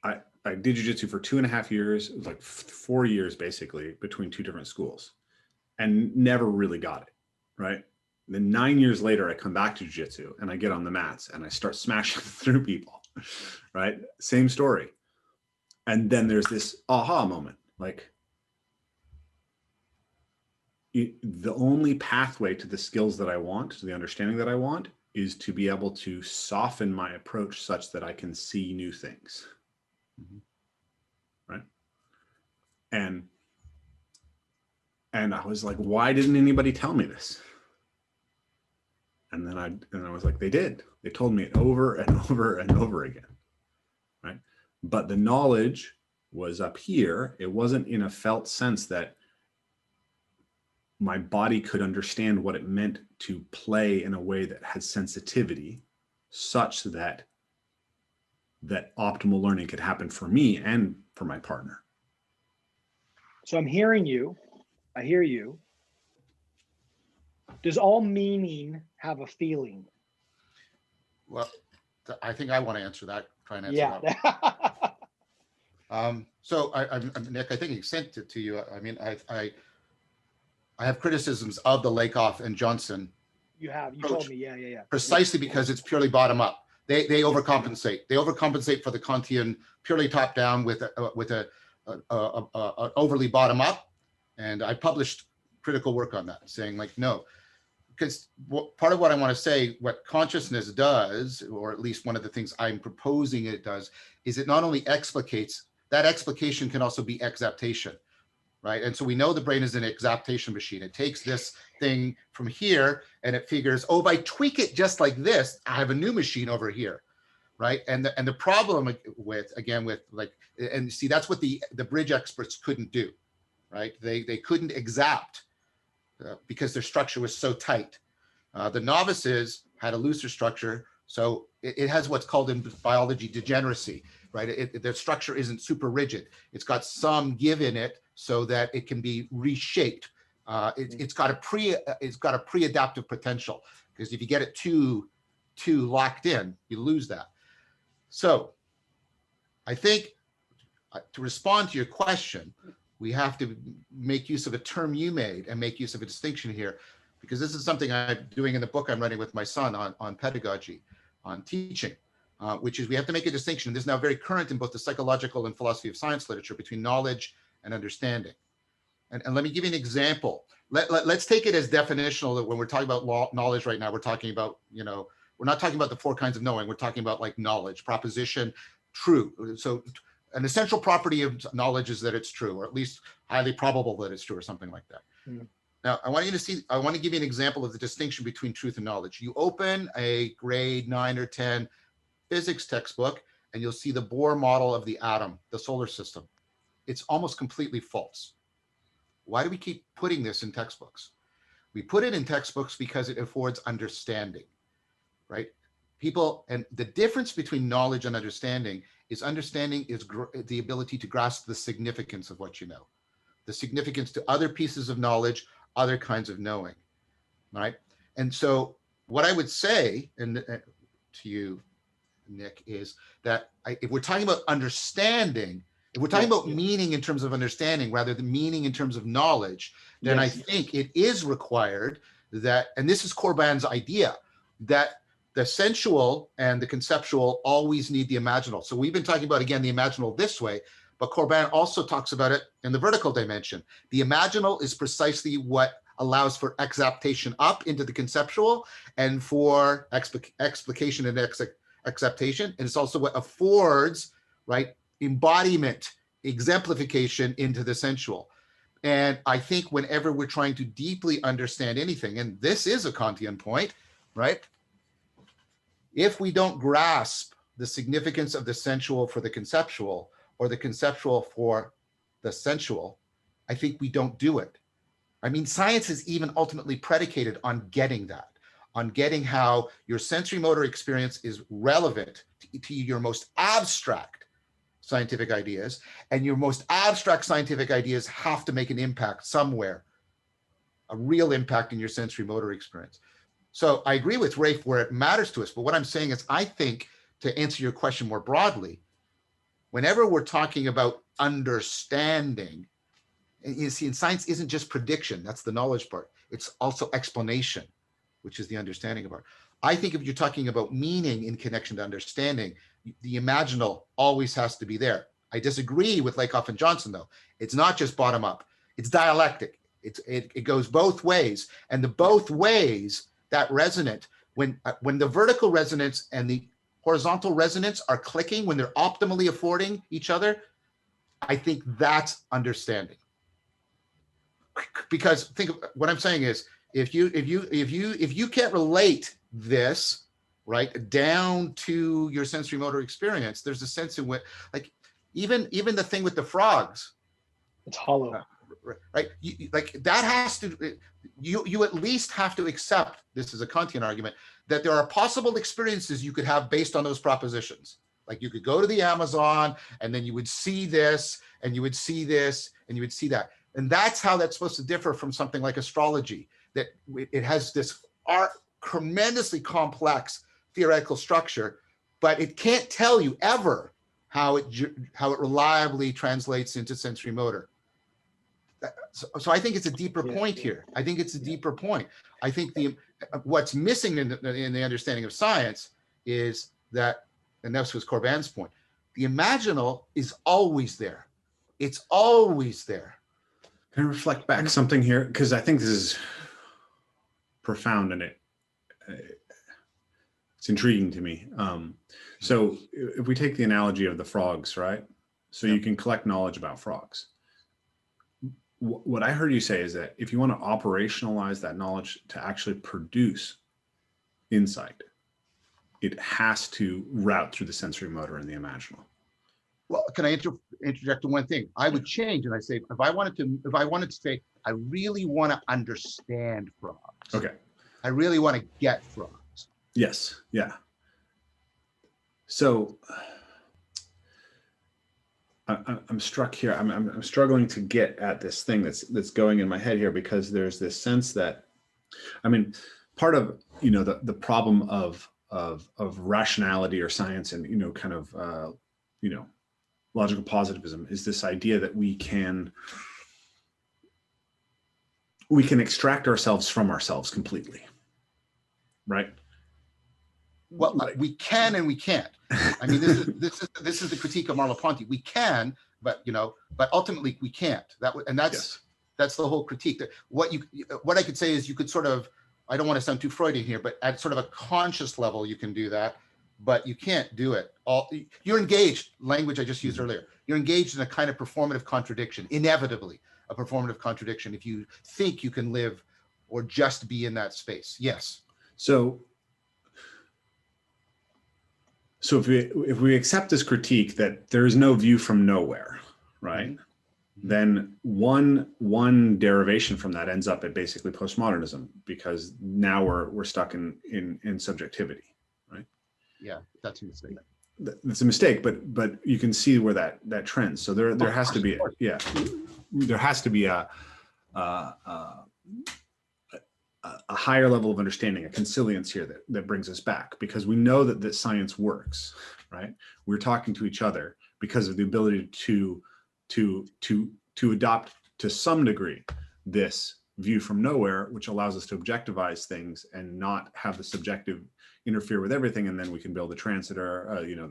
I did jujitsu for 2.5 years. It was like 4 years basically between two different schools, and never really got it, right? Then 9 years later, I come back to jiu-jitsu and I get on the mats and I start smashing through people, right? Same story. And then there's this aha moment, like the only pathway to the skills that I want, to the understanding that I want, is to be able to soften my approach such that I can see new things, right? And I was like, why didn't anybody tell me this? And then I was like, they did. They told me it over and over and over again, right? But the knowledge was up here. It wasn't in a felt sense that my body could understand what it meant to play in a way that had sensitivity, such that optimal learning could happen for me and for my partner. So I'm hearing you. I hear you. Does all meaning have a feeling? Well, I think I want to answer that. Try and answer that. So Nick, I think he sent it to you. I mean, I have criticisms of the Lakoff and Johnson. You told me, yeah. Precisely because it's purely bottom up. They overcompensate. They overcompensate for the Kantian purely top down with a overly bottom up. And I published critical work on that, saying like, no, because part of what I want to say, what consciousness does, or at least one of the things I'm proposing it does, is it not only explicates, that explication can also be exaptation, right? And so we know the brain is an exaptation machine. It takes this thing from here and it figures, oh, if I tweak it just like this, I have a new machine over here, right? And the problem with and see, that's what the bridge experts couldn't do, right? They couldn't exact because their structure was so tight. The novices had a looser structure, so it has what's called in biology degeneracy, right? Their structure isn't super rigid. It's got some give in it so that it can be reshaped. It's got a pre-adaptive potential. because if you get it too locked in, you lose that. So I think to respond to your question, we have to make use of a term you made and make use of a distinction here, because this is something I'm doing in the book I'm writing with my son on pedagogy, on teaching, which is we have to make a distinction. And this is now very current in both the psychological and philosophy of science literature between knowledge and understanding. And let me give you an example. Let's take it as definitional that when we're talking about knowledge right now, we're talking about, we're not talking about the 4 kinds of knowing. We're talking about like knowledge, proposition, true. So an essential property of knowledge is that it's true, or at least highly probable that it's true, or something like that. Mm. Now, I want to give you an example of the distinction between truth and knowledge. You open a grade 9 or 10 physics textbook, and you'll see the Bohr model of the atom, the solar system. It's almost completely false. Why do we keep putting this in textbooks? We put it in textbooks because it affords understanding, right? People, and the difference between knowledge and understanding is the ability to grasp the significance of what you know, the significance to other pieces of knowledge, other kinds of knowing, right? And so what I would say to you, Nick, is that if we're talking about understanding, if we're talking about meaning in terms of understanding rather than meaning in terms of knowledge, then I think it is required that, and this is Corbin's idea, that the sensual and the conceptual always need the imaginal. So we've been talking about, again, the imaginal this way, but Corbin also talks about it in the vertical dimension. The imaginal is precisely what allows for exaptation up into the conceptual and for explication and acceptation. And it's also what affords, right, embodiment, exemplification into the sensual. And I think whenever we're trying to deeply understand anything, and this is a Kantian point, right? If we don't grasp the significance of the sensual for the conceptual, or the conceptual for the sensual, I think we don't do it. I mean, science is even ultimately predicated on getting that, on getting how your sensory motor experience is relevant to your most abstract scientific ideas, and your most abstract scientific ideas have to make an impact somewhere, a real impact in your sensory motor experience. So I agree with Rafe where it matters to us, but what I'm saying is I think, to answer your question more broadly, whenever we're talking about understanding, and you see, in science isn't just prediction, that's the knowledge part. It's also explanation, which is the understanding part. I think if you're talking about meaning in connection to understanding, the imaginal always has to be there. I disagree with Lakoff and Johnson, though. It's not just bottom up. It's dialectic. It goes both ways. And the both ways, that resonant, when the vertical resonance and the horizontal resonance are clicking, when they're optimally affording each other, I think that's understanding. Because think of what I'm saying is, if you can't relate this right down to your sensory motor experience, there's a sense in which, like, even the thing with the frogs, it's hollow, right? Like that has to, you at least have to accept, this is a Kantian argument, that there are possible experiences you could have based on those propositions. Like you could go to the Amazon and then you would see this and you would see this and you would see that. And that's how that's supposed to differ from something like astrology, that it has this tremendously complex theoretical structure, but it can't tell you ever how it reliably translates into sensory motor. So I think it's a deeper point here. I think it's a deeper point. I think what's missing in the understanding of science is that, and that was Corbin's point, the imaginal is always there. It's always there. Can I reflect back something here? Because I think this is profound and it's intriguing to me. So if we take the analogy of the frogs, right? So you can collect knowledge about frogs. What I heard you say is that if you want to operationalize that knowledge to actually produce insight, it has to route through the sensory motor and the imaginal. Well, can I interject to one thing? I would change and I say, if I wanted to say, I really want to understand frogs. Okay. I really want to get frogs. Yes. Yeah. So I'm struck here. I'm struggling to get at this thing that's going in my head here, because there's this sense that, I mean, part of, you know, the problem of rationality or science and, you know, kind of, you know, logical positivism is this idea that we can extract ourselves from ourselves completely, right? Well, we can and we can't. I mean, this is the critique of Merleau-Ponty. We can, but you know, but ultimately we can't. That's the whole critique. That what I could say is you could sort of, I don't want to sound too Freudian here, but at sort of a conscious level you can do that, but you can't do it. You're engaged, language I just used earlier. You're engaged in a kind of performative contradiction, inevitably a performative contradiction if you think you can live or just be in that space. Yes. So if we accept this critique that there is no view from nowhere, right? Mm-hmm. Then one derivation from that ends up at basically postmodernism, because now we're stuck in subjectivity, right? Yeah, that's a mistake. That's a mistake, but you can see where that trends. So there has to be there has to be a higher level of understanding, a consilience here that brings us back, because we know that science works, right? We're talking to each other because of the ability to adopt to some degree this view from nowhere, which allows us to objectivize things and not have the subjective interfere with everything, and then we can build a transitor, you know,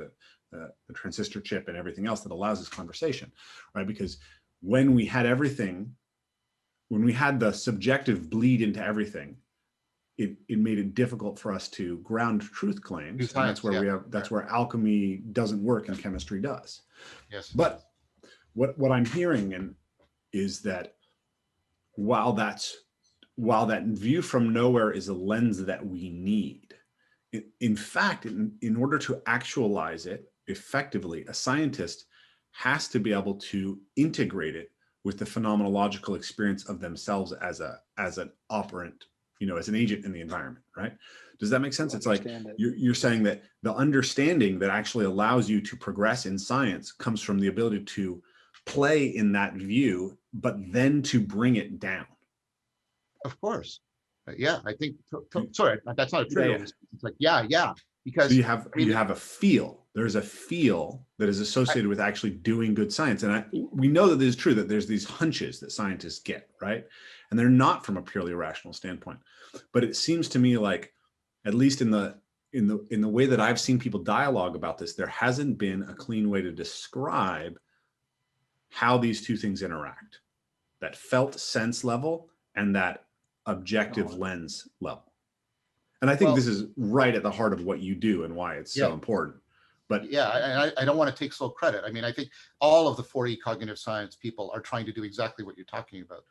the transistor chip and everything else that allows this conversation, right? Because when we had the subjective bleed into everything, it made it difficult for us to ground truth claims. And that's where that's where alchemy doesn't work and chemistry does. Yes. But what I'm hearing is that while that view from nowhere is a lens that we need, in fact, in order to actualize it effectively, a scientist has to be able to integrate it with the phenomenological experience of themselves as an operant, you know, as an agent in the environment, right? Does that make sense? It's like you're saying that the understanding that actually allows you to progress in science comes from the ability to play in that view, but then to bring it down. Of course. Yeah, I think, sorry, that's not a trivial. Yeah. It's like, yeah, because so you have a feel. There's a feel that is associated with actually doing good science. And we know that it is true that there's these hunches that scientists get, right? And they're not from a purely rational standpoint. But it seems to me like, at least in the way that I've seen people dialogue about this, there hasn't been a clean way to describe how these two things interact, that felt sense level and that objective lens level. And I think this is right at the heart of what you do and why it's so important. But yeah, I don't want to take sole credit. I mean, I think all of the 4E cognitive science people are trying to do exactly what you're talking about.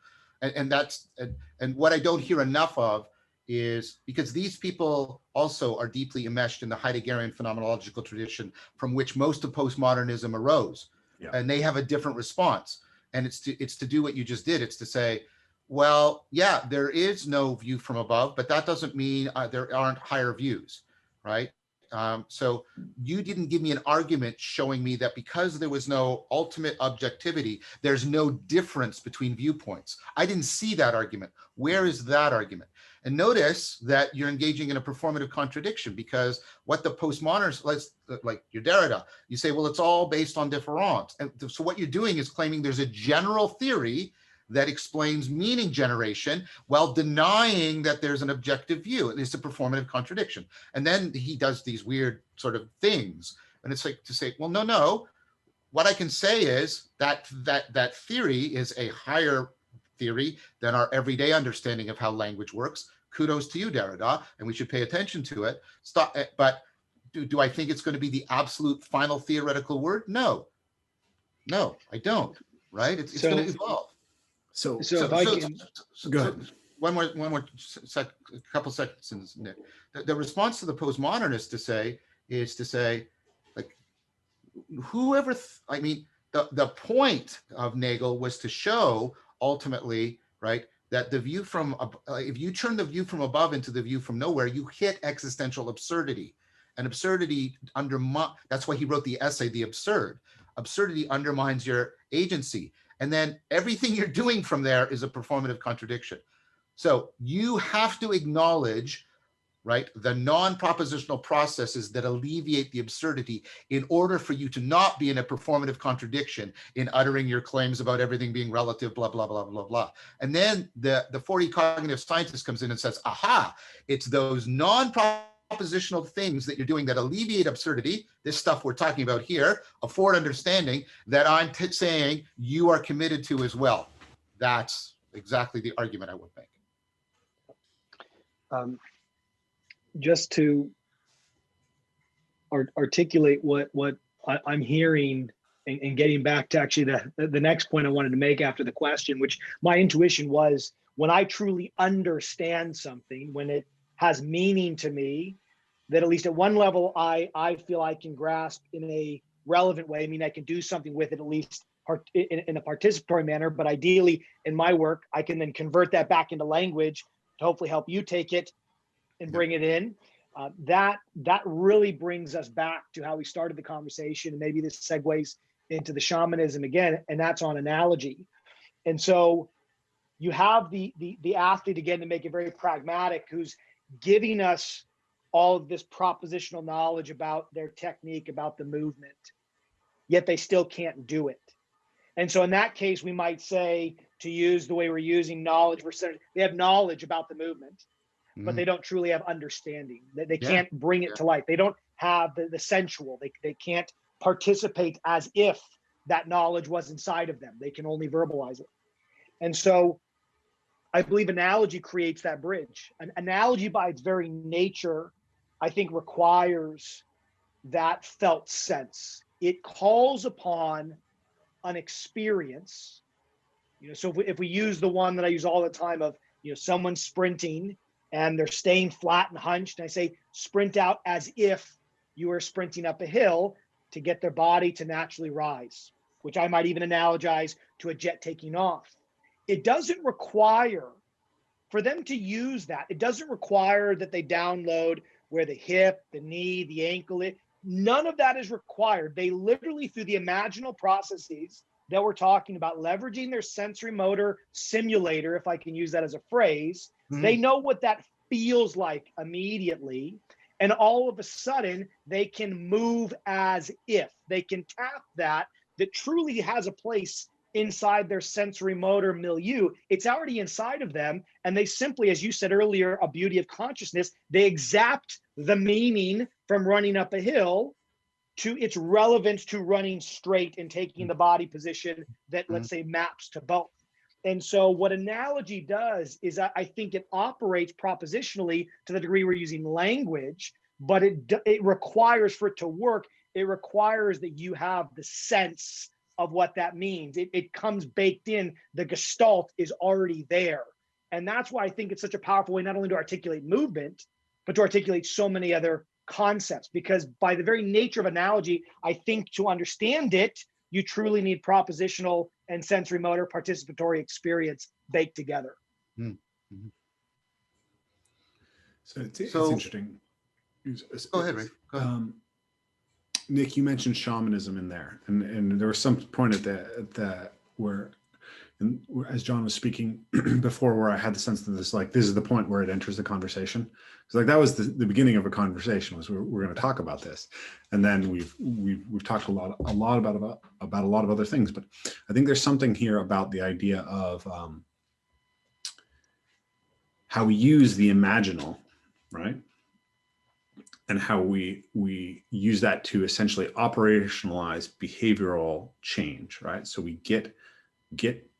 And what I don't hear enough of is, because these people also are deeply enmeshed in the Heideggerian phenomenological tradition from which most of postmodernism arose. Yeah. And they have a different response. And it's to do what you just did. It's to say, well, yeah, there is no view from above, but that doesn't mean there aren't higher views, right? So you didn't give me an argument showing me that because there was no ultimate objectivity, there's no difference between viewpoints. I didn't see that argument. Where is that argument? And notice that you're engaging in a performative contradiction, because what the postmodernists, like your Derrida, you say, well, it's all based on difference. And so what you're doing is claiming there's a general theory that explains meaning generation while denying that there's an objective view. And it's a performative contradiction. And then he does these weird sort of things. And it's like to say, well, no. What I can say is that theory is a higher theory than our everyday understanding of how language works. Kudos to you, Derrida, and we should pay attention to it. But do I think it's going to be the absolute final theoretical word? No, I don't. Right? It's going to evolve. So if I can go ahead. One more couple seconds, Nick. The response to the postmodernists is to say, like, whoever, I mean, the point of Nagel was to show ultimately, right, that the view from, if you turn the view from above into the view from nowhere, you hit existential absurdity. And absurdity that's why he wrote the essay, The Absurd. Absurdity undermines your agency. And then everything you're doing from there is a performative contradiction. So you have to acknowledge right? The non-propositional processes that alleviate the absurdity in order for you to not be in a performative contradiction in uttering your claims about everything being relative, blah, blah, blah, blah, blah. And then the 4E cognitive scientist comes in and says, aha, it's those non-propositional things that you're doing that alleviate absurdity, this stuff we're talking about here, a forward understanding that I'm saying you are committed to as well. That's exactly the argument I would make. Just to articulate what I'm hearing and getting back to actually the next point I wanted to make after the question, which my intuition was when I truly understand something, when it has meaning to me, that at least at one level, I feel I can grasp in a relevant way. I mean, I can do something with it, at least in a participatory manner, but ideally in my work, I can then convert that back into language to hopefully help you take it and bring it in. That really brings us back to how we started the conversation, and maybe this segues into the shamanism again, and that's on analogy. And so you have the athlete, again, to make it very pragmatic, who's giving us all of this propositional knowledge about their technique, about the movement, yet they still can't do it. And so in that case, we might say, to use the way we're using knowledge, they have knowledge about the movement, but they don't truly have understanding. They can't bring it to life. They don't have the sensual. They can't participate as if that knowledge was inside of them. They can only verbalize it. And so I believe analogy creates that bridge. An analogy by its very nature, I think, requires that felt sense. It calls upon an experience. So if we use the one that I use all the time of, someone sprinting and they're staying flat and hunched, and I say, sprint out as if you were sprinting up a hill to get their body to naturally rise, which I might even analogize to a jet taking off. It doesn't require, for them to use that, it doesn't require that they download where the hip, the knee, the ankle is. None of that is required. They literally, through the imaginal processes that we're talking about, leveraging their sensory motor simulator, if I can use that as a phrase, they know what that feels like immediately. And all of a sudden, they can move as if. They can tap that truly has a place inside their sensory motor milieu. It's already inside of them. And they simply, as you said earlier, a beauty of consciousness, they exact the meaning from running up a hill to its relevance to running straight and taking the body position that, let's say, maps to both. And so what analogy does is I think it operates propositionally to the degree we're using language, but it requires, for it to work, it requires that you have the sense of what that means. It comes baked in. The gestalt is already there. And that's why I think it's such a powerful way not only to articulate movement, but to articulate so many other concepts. Because by the very nature of analogy, I think to understand it, you truly need propositional and sensory motor participatory experience baked together. So it's interesting. Go ahead, Ray. Go ahead. Nick, you mentioned shamanism in there, and there was some point at that where, as John was speaking before, where I had the sense that this is the point where it enters the conversation. So that was the beginning of a conversation, was we're going to talk about this, and then we've talked a lot about a lot of other things. But I think there's something here about the idea of how we use the imaginal, right? And how we use that to essentially operationalize behavioral change, right? So we get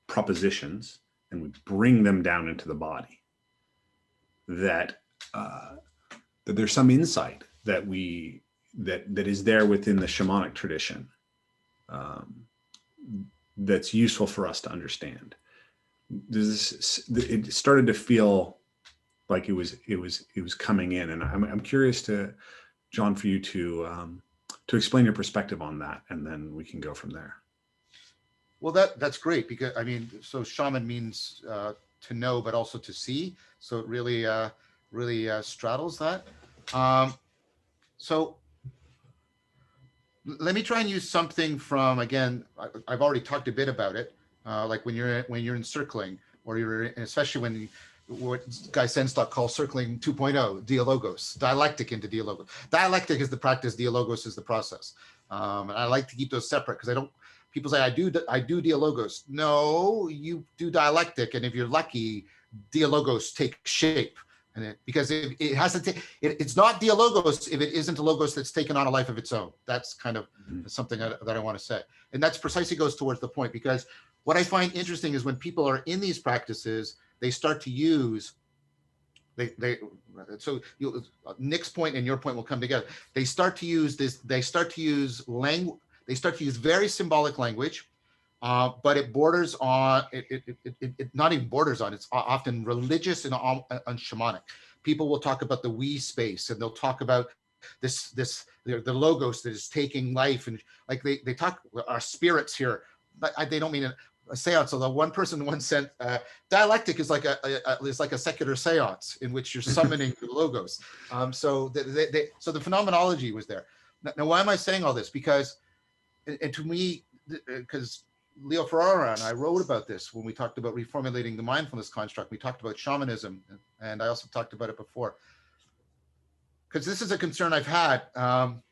propositions and we bring them down into the body. That there's some insight that is there within the shamanic tradition that's useful for us to understand. It started to feel like it was coming in, and I'm curious to, John, for you to explain your perspective on that, and then we can go from there. Well, that's great, because so shaman means to know, but also to see. So it really straddles that. So let me try and use something from, again, I've already talked a bit about it, like when you're encircling, or especially when what Guy Senstock calls circling 2.0, dialogos, dialectic into dialogos. Dialectic is the practice, dialogos is the process. And I like to keep those separate because people say, I do dialogos. No, you do dialectic. And if you're lucky, dialogos take shape. And because it has to take, it's not dialogos if it isn't a logos that's taken on a life of its own. That's kind of something that I want to say. And that's precisely goes towards the point, because what I find interesting is when people are in these practices, they start to use, Nick's point and your point will come together. They start to use this, they start to use language, they start to use very symbolic language, but it borders on, it not even borders on, it's often religious and shamanic. People will talk about the we space, and they'll talk about the logos that is taking life, and like they talk, our spirits here, but they don't mean a seance. Although one person once said, dialectic is like a secular seance in which you're summoning the logos. So the phenomenology was there. Now, why am I saying all this? Because, and to me, because Leo Ferrara and I wrote about this when we talked about reformulating the mindfulness construct. We talked about shamanism, and I also talked about it before. Because this is a concern I've had, and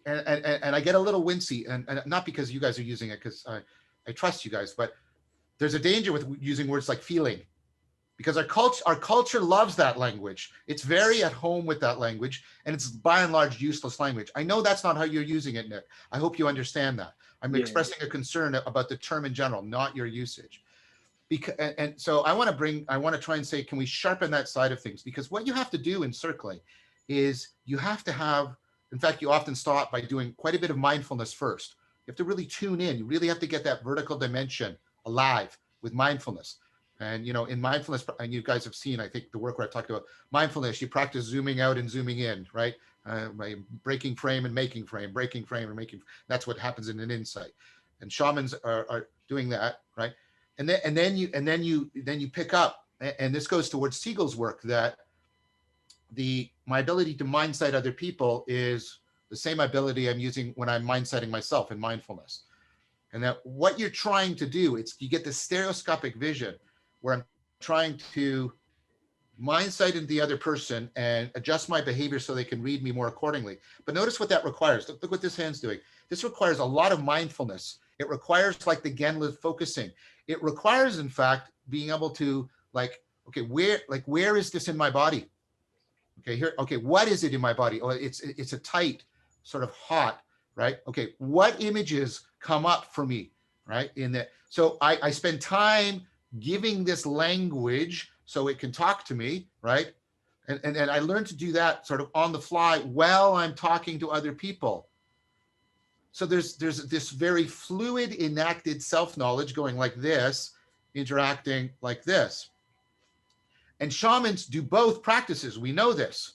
I get a little wincy, and not because you guys are using it, because I trust you guys, but there's a danger with using words like feeling, because our culture loves that language. It's very at home with that language, and it's by and large useless language. I know that's not how you're using it, Nick. I hope you understand that. I'm expressing a concern about the term in general, not your usage. And so I want to try and say, can we sharpen that side of things? Because what you have to do in circling is you have to have, in fact, you often start by doing quite a bit of mindfulness first. You have to really tune in. You really have to get that vertical dimension alive with mindfulness. And, in mindfulness, and you guys have seen, I think, the work where I talked about mindfulness, you practice zooming out and zooming in, right? By breaking frame and making frame, breaking frame and making, that's what happens in an insight. And shamans are doing that, right? And then you pick up, and this goes towards Siegel's work, that my ability to mind sight other people is the same ability I'm using when I'm mind sighting myself in mindfulness. And that what you're trying to do, you get this stereoscopic vision where I'm trying to mind sight into the other person and adjust my behavior so they can read me more accordingly. But notice what that requires. Look what this hand's doing. This requires a lot of mindfulness. It requires like the Genlith focusing. It requires, in fact, being able to okay, where is this in my body? Okay, here, okay, what is it in my body? Oh, it's a tight, sort of hot, right? Okay, what images come up for me, right? So I spend time giving this language so it can talk to me, right? And I learned to do that sort of on the fly while I'm talking to other people. So there's this very fluid, enacted self-knowledge going like this, interacting like this. And shamans do both practices. We know this.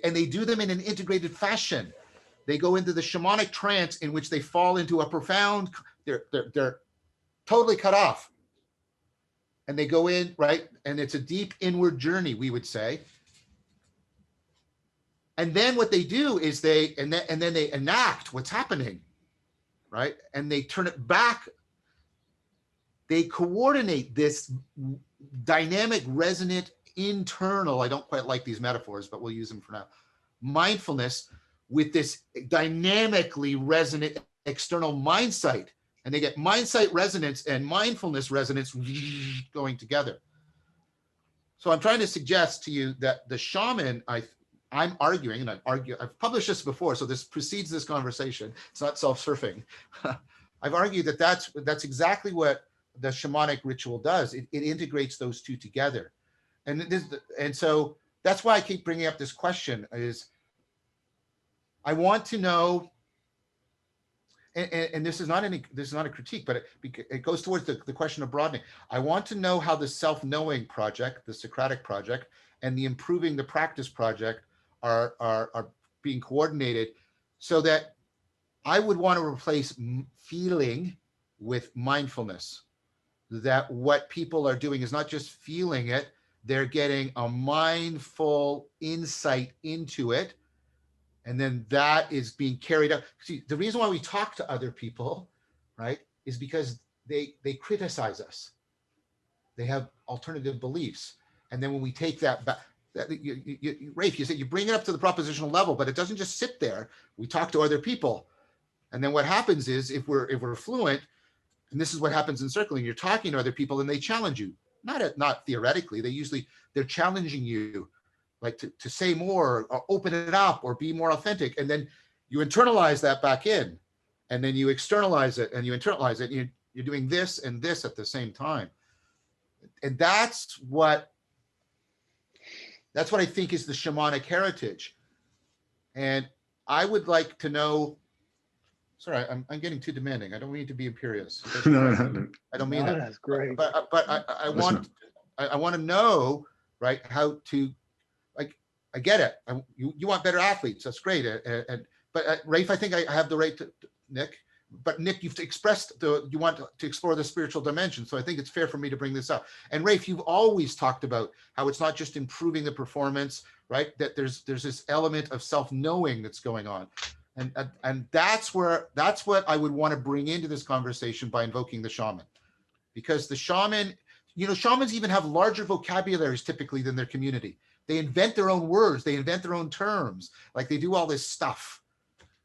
And they do them in an integrated fashion. They go into the shamanic trance in which they fall into a profound, they're totally cut off. And they go in, right? And it's a deep inward journey, we would say. And then what they do is then they enact what's happening, right? And they turn it back. They coordinate this dynamic, resonant, internal, I don't quite like these metaphors, but we'll use them for now, mindfulness with this dynamically resonant external mind sight. And they get mind sight resonance and mindfulness resonance going together. So I'm trying to suggest to you that the shaman, I'm arguing, and I've published this before, so this precedes this conversation. It's not self-surfing. I've argued that that's exactly what the shamanic ritual does. It integrates those two together. And so that's why I keep bringing up this question is, I want to know, and this is not a critique, but it goes towards the question of broadening. I want to know how the self-knowing project, the Socratic project, and the improving the practice project are being coordinated, so that I would want to replace feeling with mindfulness. That what people are doing is not just feeling it, they're getting a mindful insight into it. And then that is being carried out. See, the reason why we talk to other people, right, is because they criticize us. They have alternative beliefs. And then when we take that back, Rafe, you said you bring it up to the propositional level, but it doesn't just sit there. We talk to other people. And then what happens is if we're fluent, and this is what happens in circling, you're talking to other people and they challenge you. Not theoretically, they're challenging you, like to say more or open it up or be more authentic. And then you internalize that back in, and then you externalize it and you internalize it. And you're doing this and this at the same time. And that's what I think is the shamanic heritage. And I would like to know, sorry, I'm getting too demanding. I don't mean to be imperious. No. I don't mean that. That's great. But I want to know, right, how to, like, I get it. You want better athletes. That's great. But Rafe, I think I have the right to Nick. But Nick, you've expressed you want to explore the spiritual dimension. So I think it's fair for me to bring this up. And Rafe, you've always talked about how it's not just improving the performance, right? That there's this element of self-knowing that's going on. And that's what I would want to bring into this conversation by invoking the shaman. Because the shaman, shamans even have larger vocabularies typically than their community. They invent their own words, they invent their own terms, like they do all this stuff.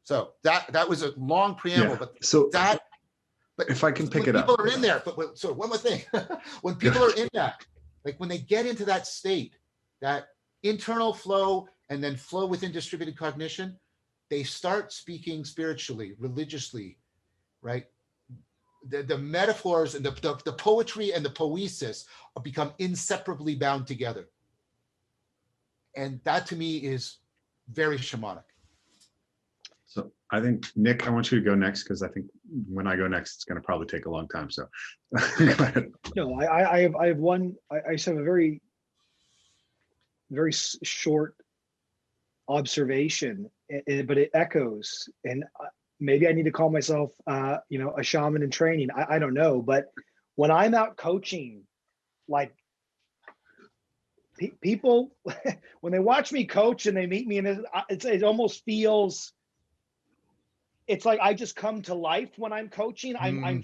So that was a long preamble, yeah. But if I can pick it up. People are in there, but so one more thing. When people are in that, like when they get into that state, that internal flow and then flow within distributed cognition, they start speaking spiritually, religiously, right? The metaphors and the poetry and the poesis become inseparably bound together. And that to me is very shamanic. So I think, Nick, I want you to go next, because I think when I go next, it's going to probably take a long time. So go ahead. No, I have one, I just have a very, very short observation, but it echoes. And maybe I need to call myself, a shaman in training. I don't know. But when I'm out coaching, like people, when they watch me coach and they meet me, and it almost feels, it's like I just come to life when I'm coaching. I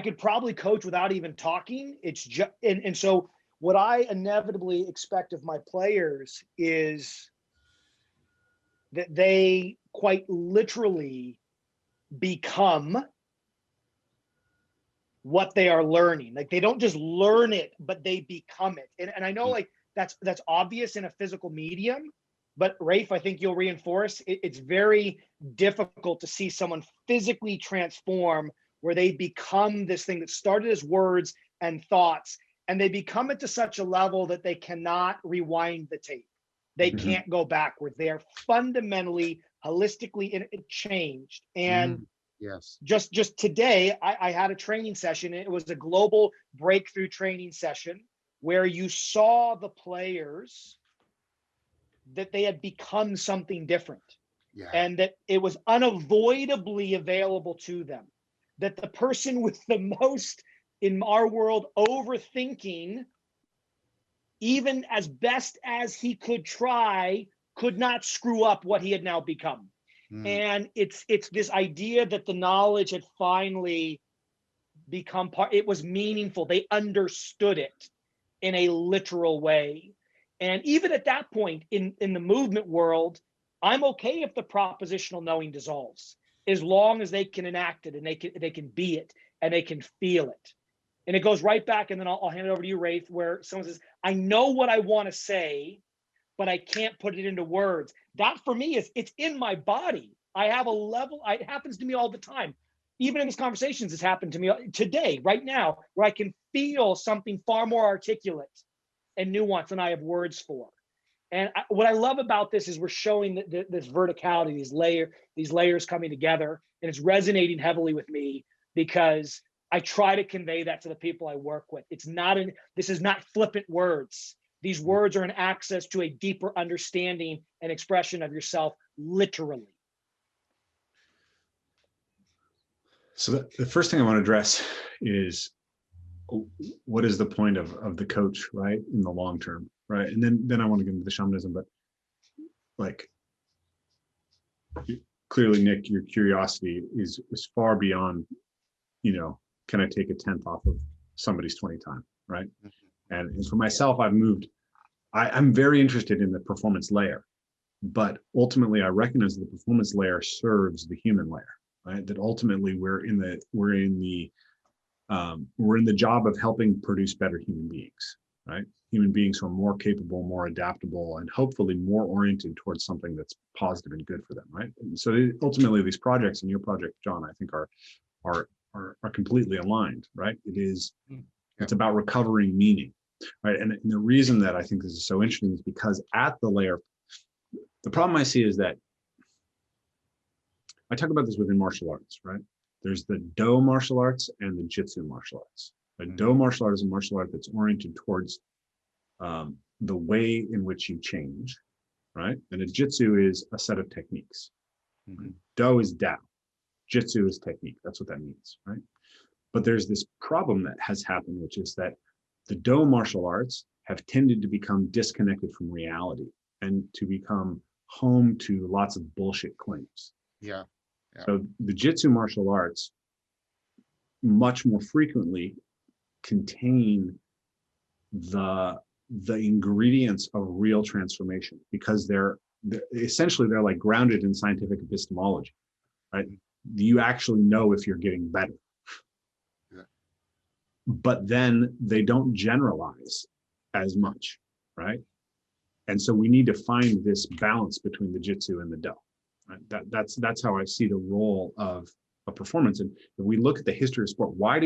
could probably coach without even talking. It's just, and so what I inevitably expect of my players is that they quite literally become what they are learning. Like they don't just learn it, but they become it. And I know like that's obvious in a physical medium. But Rafe, I think you'll reinforce, it's very difficult to see someone physically transform where they become this thing that started as words and thoughts, and they become it to such a level that they cannot rewind the tape. They can't go backward. They are fundamentally, holistically changed. And yes, just today, I had a training session. It was a global breakthrough training session where you saw the players that they had become something different, and that it was unavoidably available to them, that the person with the most, in our world, overthinking, even as best as he could try, could not screw up what he had now become. And it's this idea that the knowledge had finally become part, it was meaningful. They understood it in a literal way. And even at that point in the movement world, I'm okay if the propositional knowing dissolves, as long as they can enact it and they can be it and they can feel it. And it goes right back, and then I'll hand it over to you, Rafe, where someone says, I know what I want to say, but I can't put it into words. That for me it's in my body. I have a level, it happens to me all the time. Even in these conversations, it's happened to me today, right now, where I can feel something far more articulate and nuance than I have words for. And what I love about this is we're showing this verticality, these layers coming together, and it's resonating heavily with me because I try to convey that to the people I work with. This is not flippant words. These words are an access to a deeper understanding and expression of yourself, literally. So the first thing I want to address is, what is the point of the coach, right, in the long term, right? And then I want to get into the shamanism, but like clearly, Nick, your curiosity is far beyond, can I take a 10th off of somebody's 20 time, right? Mhm. And for myself, I'm very interested in the performance layer, but ultimately I recognize the performance layer serves the human layer, right? That ultimately we're in the job of helping produce better human beings, right? Human beings who are more capable, more adaptable, and hopefully more oriented towards something that's positive and good for them, right? And so ultimately, these projects and your project, John, I think are completely aligned, right? It's about recovering meaning, right? And the reason that I think this is so interesting is because at the layer, the problem I see is that I talk about this within martial arts, right? There's the Do martial arts and the Jitsu martial arts. A Do martial art is a martial art that's oriented towards the way in which you change, right? And a Jitsu is a set of techniques. Mhm. Do is Tao. Jitsu is technique. That's what that means, right? But there's this problem that has happened, which is that the Do martial arts have tended to become disconnected from reality and to become home to lots of bullshit claims. Yeah. So the Jitsu martial arts much more frequently contain the ingredients of real transformation because they're essentially like grounded in scientific epistemology, right? You actually know if you're getting better. Yeah. But then they don't generalize as much, right? And so we need to find this balance between the Jitsu and the Do. Right? That's how I see the role of a performance. And if we look at the history of sport, why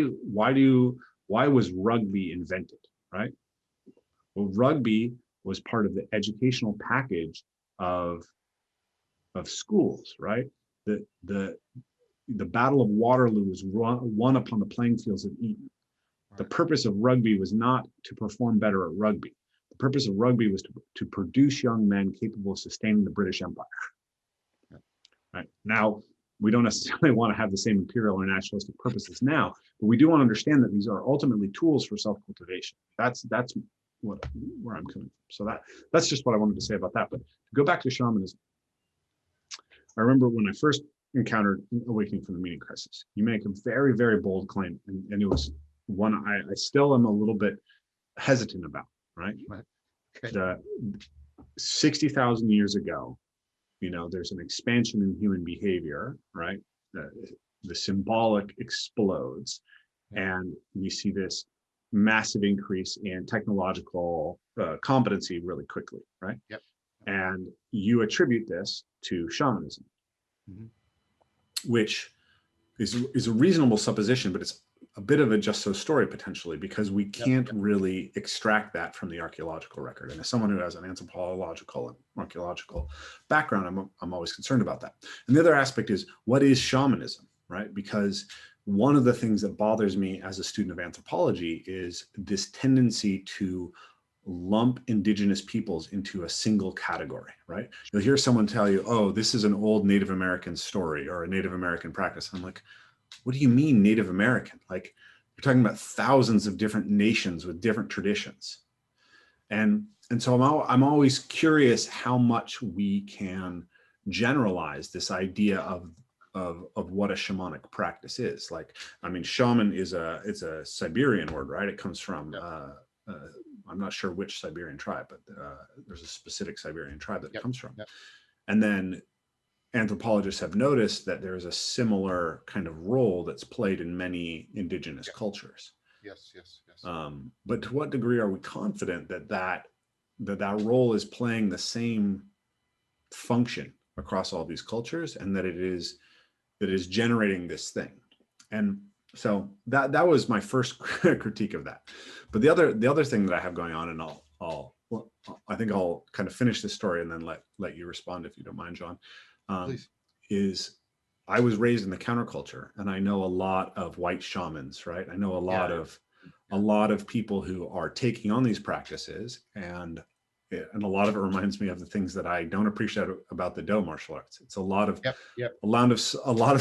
was rugby invented, right? Well, rugby was part of the educational package of schools, right? The Battle of Waterloo was won upon the playing fields of Eton. The purpose of rugby was not to perform better at rugby. The purpose of rugby was to produce young men capable of sustaining the British Empire. Right now, we don't necessarily want to have the same imperial or nationalistic purposes now, but we do want to understand that these are ultimately tools for self-cultivation. That's where I'm coming from. So that's just what I wanted to say about that. But to go back to shamanism, I remember when I first encountered Awakening from the Meaning Crisis, you make a very, very bold claim, and it was one I still am a little bit hesitant about, right? Okay. The 60,000 years ago, there's an expansion in human behavior, right? The symbolic explodes, and we see this massive increase in technological competency really quickly, right? Yep. And you attribute this to shamanism, which is a reasonable supposition, but it's a bit of a just so story potentially, because we can't really extract that from the archaeological record. And as someone who has an anthropological and archaeological background, I'm always concerned about that. And the other aspect is, what is shamanism, right? Because one of the things that bothers me as a student of anthropology is this tendency to lump indigenous peoples into a single category, right? You'll hear someone tell you, oh, this is an old Native American story or a Native American practice. I'm like, what do you mean Native American? Like, you're talking about thousands of different nations with different traditions. And so I'm always curious how much we can generalize this idea of what a shamanic practice is. Like, I mean, shaman it's a Siberian word, right? It comes from I'm not sure which Siberian tribe, but there's a specific Siberian tribe that it comes from. And then anthropologists have noticed that there is a similar kind of role that's played in many indigenous cultures. Yes. But to what degree are we confident that role is playing the same function across all these cultures, and that it is generating this thing? And so that was my first critique of that. But the other thing that I have going on, and I think I'll kind of finish this story and then let you respond if you don't mind, John. Is I was raised in the counterculture, and I know a lot of white shamans, right? I know a lot of people who are taking on these practices, and a lot of it reminds me of the things that I don't appreciate about the Do martial arts. It's a lot of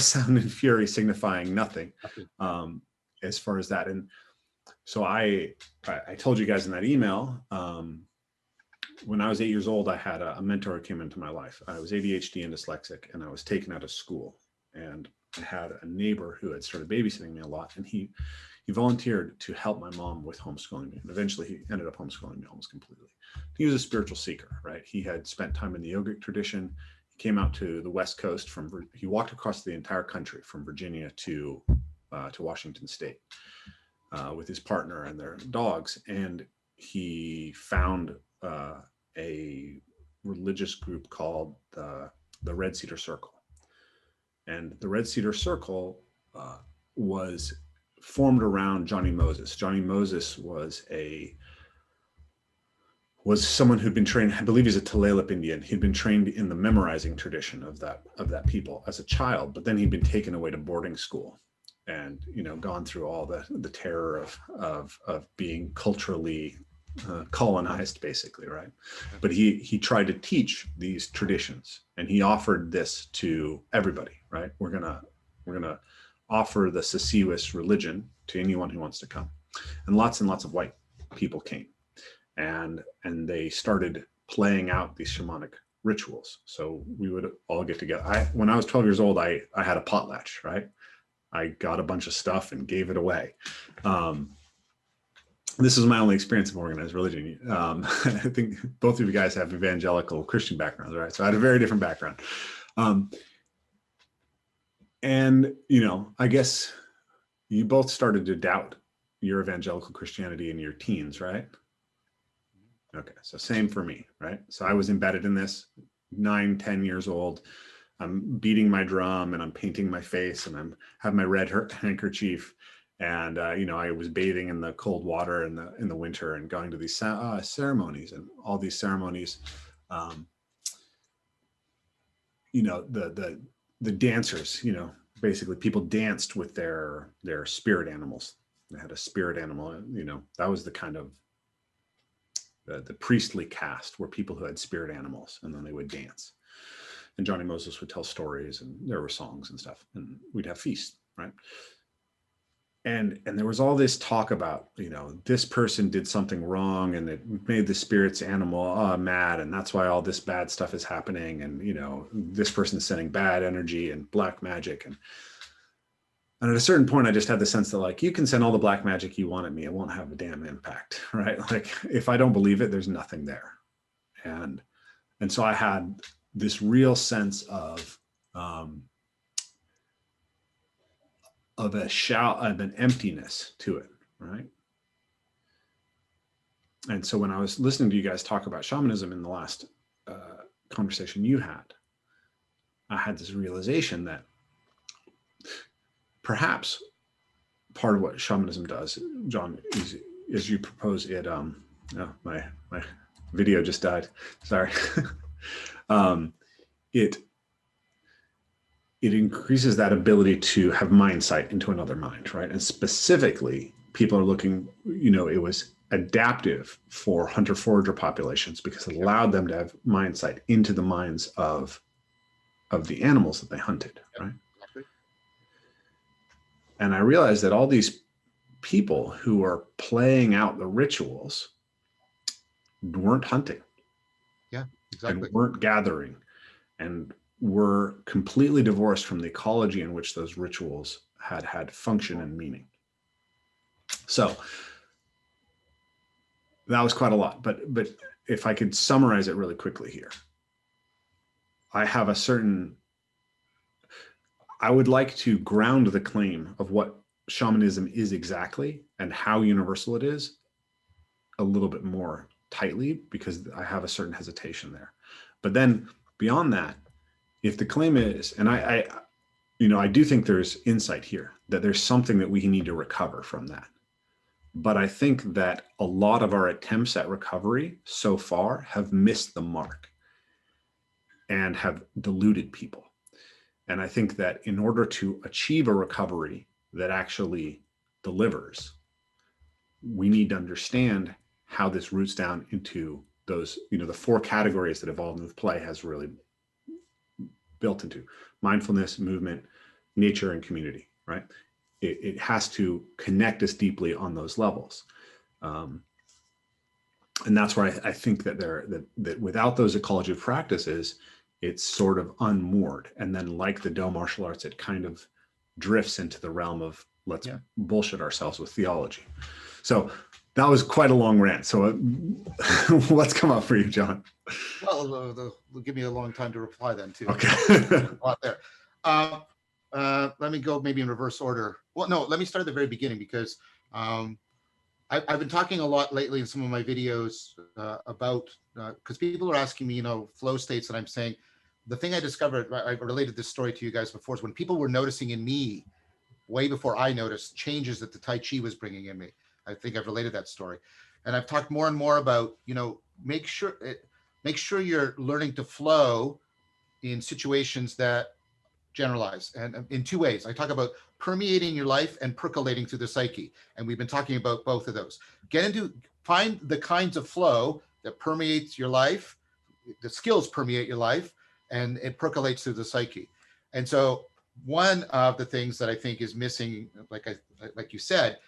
sound and fury signifying nothing, as far as that. And so I told you guys in that email, when I was 8 years old, I had a mentor who came into my life. I was ADHD and dyslexic, and I was taken out of school. and I had a neighbor who had started babysitting me a lot, and he volunteered to help my mom with homeschooling me. And eventually he ended up homeschooling me almost completely. He was a spiritual seeker, right? He had spent time in the yogic tradition. He came out to the West Coast he walked across the entire country from Virginia to Washington State with his partner and their dogs. And he found a religious group called the Red Cedar Circle. And the Red Cedar Circle was formed around Johnny Moses. Johnny Moses was someone who'd been trained, I believe he's a Tulalip Indian. He'd been trained in the memorizing tradition of that people as a child, but then he'd been taken away to boarding school and, you know, gone through all the terror of being culturally colonized, basically, right? But he tried to teach these traditions, and he offered this to everybody, right? We're gonna offer the Sasiwis religion to anyone who wants to come. And lots of white people came, and they started playing out these shamanic rituals. So we would all get together. When I was 12 years old, I had a potlatch, right? I got a bunch of stuff and gave it away. This is my only experience of organized religion. I think both of you guys have evangelical Christian backgrounds, right? So I had a very different background. And, you know, I guess you both started to doubt your evangelical Christianity in your teens, right? Okay, so same for me, right? So I was embedded in this, 9, 10 years old. I'm beating my drum and I'm painting my face and I'm have my red handkerchief. And, you know, I was bathing in the cold water in the winter and going to these ceremonies, and all these ceremonies, you know, the dancers, you know, basically people danced with their spirit animals. They had a spirit animal, you know, that was the kind of the priestly caste, were people who had spirit animals, and then they would dance. And Johnny Moses would tell stories, and there were songs and stuff, and we'd have feasts, right? And there was all this talk about, you know, this person did something wrong and it made the spirit's animal mad, and that's why all this bad stuff is happening. And, you know, this person's sending bad energy and black magic. And at a certain point, I just had the sense that, like, you can send all the black magic you want at me, it won't have a damn impact, right? Like, if I don't believe it, there's nothing there. And so I had this real sense of an emptiness to it, right? And so when I was listening to you guys talk about shamanism in the last conversation you had, I had this realization that perhaps part of what shamanism does, John, is you propose it. Oh, my video just died. Sorry. It increases that ability to have mind sight into another mind, right? And specifically, people are looking, you know, it was adaptive for hunter-forager populations because it allowed them to have mind sight into the minds of the animals that they hunted, right? Exactly. And I realized that all these people who are playing out the rituals weren't hunting. Yeah, exactly. And weren't gathering, and were completely divorced from the ecology in which those rituals had function and meaning. So that was quite a lot, but if I could summarize it really quickly here, I would like to ground the claim of what shamanism is exactly and how universal it is a little bit more tightly, because I have a certain hesitation there. But then beyond that, if the claim is, and I do think there's insight here, that there's something that we need to recover from that. But I think that a lot of our attempts at recovery so far have missed the mark and have deluded people. And I think that in order to achieve a recovery that actually delivers, we need to understand how this roots down into those, you know, the 4 categories that Evolve Move Play has really built into: mindfulness, movement, nature, and community, right? It has to connect us deeply on those levels. And that's where I think that that without those ecology of practices, it's sort of unmoored. And then like the Do martial arts, it kind of drifts into the realm of let's bullshit ourselves with theology. So that was quite a long rant. So what's come up for you, John? Well, they'll give me a long time to reply then too. Okay. A lot there. Let me go maybe in reverse order. Well, no, let me start at the very beginning because I've been talking a lot lately in some of my videos about, because people are asking me, flow states, and I'm saying, the thing I discovered, I related this story to you guys before, is when people were noticing in me, way before I noticed, changes that the Tai Chi was bringing in me. I think I've related that story. And I've talked more and more about, make sure you're learning to flow in situations that generalize, and in two ways. I talk about permeating your life and percolating through the psyche. And we've been talking about both of those. Find the kinds of flow that permeates your life, the skills permeate your life, and it percolates through the psyche. And so one of the things that I think is missing, like you said,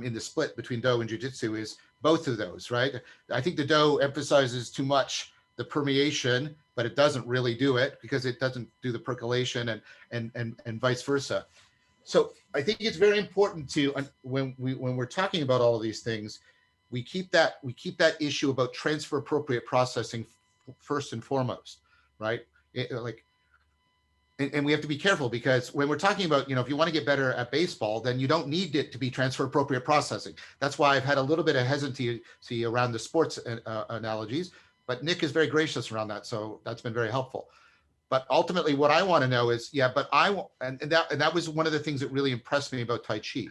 in the split between Do and Jiu-Jitsu is both of those, right? I think the Do emphasizes too much the permeation, but it doesn't really do it because it doesn't do the percolation and vice versa. So I think it's very important to, when we're talking about all of these things, we keep that issue about transfer appropriate processing first and foremost, right? And we have to be careful because when we're talking about, if you want to get better at baseball, then you don't need it to be transfer appropriate processing. That's why I've had a little bit of hesitancy around the sports analogies, but Nick is very gracious around that. So that's been very helpful. But ultimately what I want to know is, and that was one of the things that really impressed me about Tai Chi.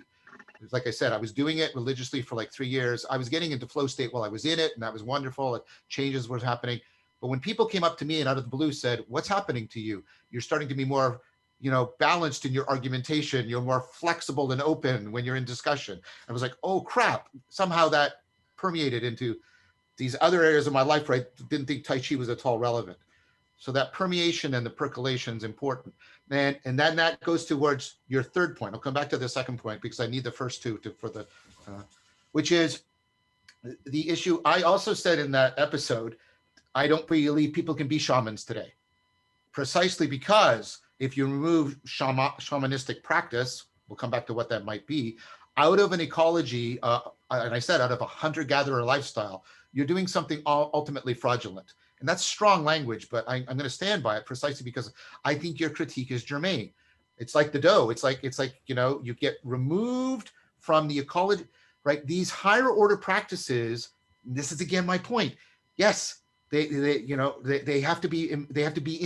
Like I said, I was doing it religiously for like 3 years. I was getting into flow state while I was in it, and that was wonderful. And changes were happening. But when people came up to me and out of the blue said, what's happening to you? You're starting to be more, balanced in your argumentation. You're more flexible and open when you're in discussion. I was like, oh crap. Somehow that permeated into these other areas of my life where I didn't think Tai Chi was at all relevant. So that permeation and the percolation is important. And then that goes towards your third point. I'll come back to the second point because I need the first two which is the issue. I also said in that episode, I don't believe people can be shamans today, precisely because if you remove shamanistic practice, we'll come back to what that might be, out of an ecology, and I said out of a hunter-gatherer lifestyle, you're doing something ultimately fraudulent. And that's strong language, but I'm going to stand by it precisely because I think your critique is germane. It's like the Do. It's like you get removed from the ecology, right? These higher order practices. This is again my point. Yes, they have to be in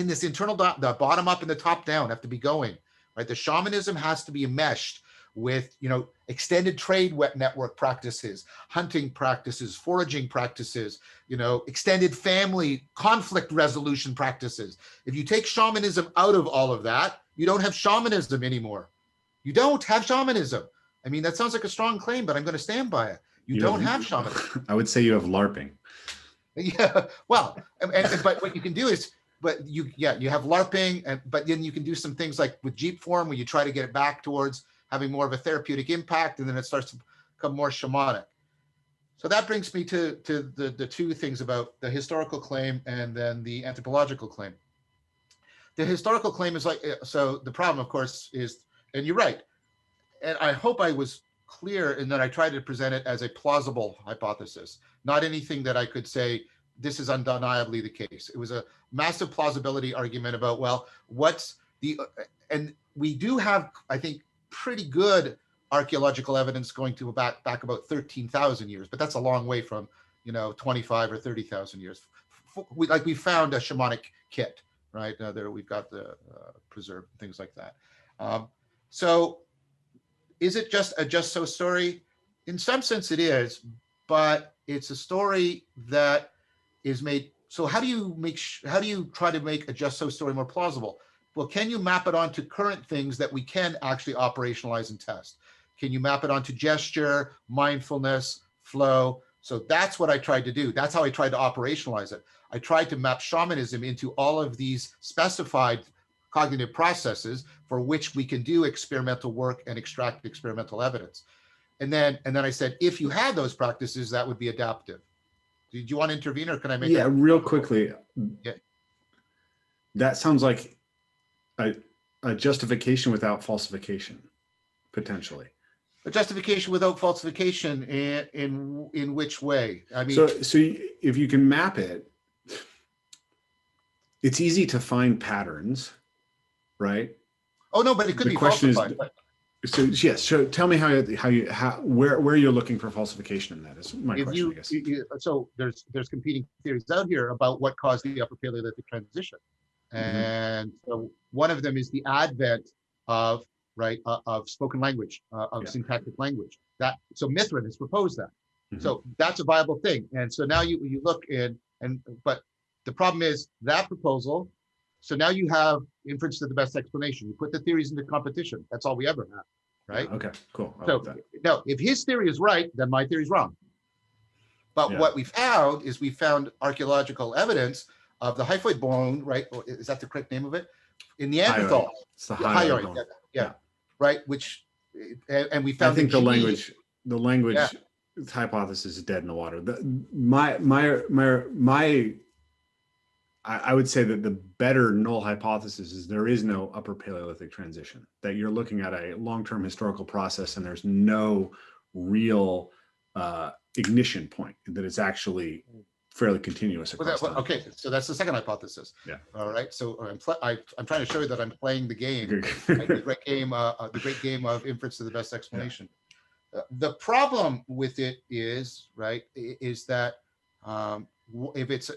this internal, the bottom up and the top down have to be going, right? The shamanism has to be enmeshed with, extended trade network practices, hunting practices, foraging practices, extended family conflict resolution practices. If you take shamanism out of all of that, you don't have shamanism anymore. You don't have shamanism. I mean, that sounds like a strong claim, but I'm going to stand by it. You don't have shamanism. I would say you have LARPing. Yeah, well, but what you can do is, you have LARPing, but then you can do some things like with Jeep form where you try to get it back towards having more of a therapeutic impact, and then it starts to become more shamanic. So that brings me to the two things about the historical claim and then the anthropological claim. The historical claim is so the problem, of course, is, and you're right, and I hope I was clear in that I tried to present it as a plausible hypothesis, not anything that I could say this is undeniably the case. It was a massive plausibility argument about, well, and we do have, I think, pretty good archaeological evidence going to back about 13,000 years, but that's a long way from 25 or 30,000 years. We found a shamanic kit, right? There we've got the preserved things like that. So is it just a just so story? In some sense it is, but it's a story that is made. So how do you try to make a just so story more plausible? Well, can you map it onto current things that we can actually operationalize and test? Can you map it onto gesture, mindfulness, flow? So that's what I tried to do. That's how I tried to operationalize it. I tried to map shamanism into all of these specified cognitive processes for which we can do experimental work and extract experimental evidence. And then I said, if you had those practices, that would be adaptive. Did you want to intervene, or can I make real quickly? Yeah. That sounds like a justification without falsification, potentially. A justification without falsification in which way? I mean, so if you can map it, it's easy to find patterns, right? oh no, but it could be falsified. So yes, so tell me where you're looking for falsification in that is my question, I guess. So there's competing theories out here about what caused the Upper Paleolithic transition, and so one of them is the advent of of spoken language, of syntactic language. So Mithrin has proposed that, so that's a viable thing. And so now you look but the problem is that proposal. So now you have inference to the best explanation. You put the theories into competition. That's all we ever have, right? Yeah, okay, cool. So no, if his theory is right, then my theory is wrong. But what we found is we found archaeological evidence of the hyphoid bone, right? Or is that the correct name of it? In Neanderthal. It's the hyoid bone. Yeah. Right. Which, and we found. I think the language hypothesis is dead in the water. I would say that the better null hypothesis is there is no Upper Paleolithic transition, that you're looking at a long-term historical process and there's no real ignition point, that it's actually fairly continuous across time. Okay, so that's the second hypothesis. Yeah. All right. So I'm trying to show you that I'm playing the game, the great game of inference to the best explanation. Yeah. The problem with it is that if it's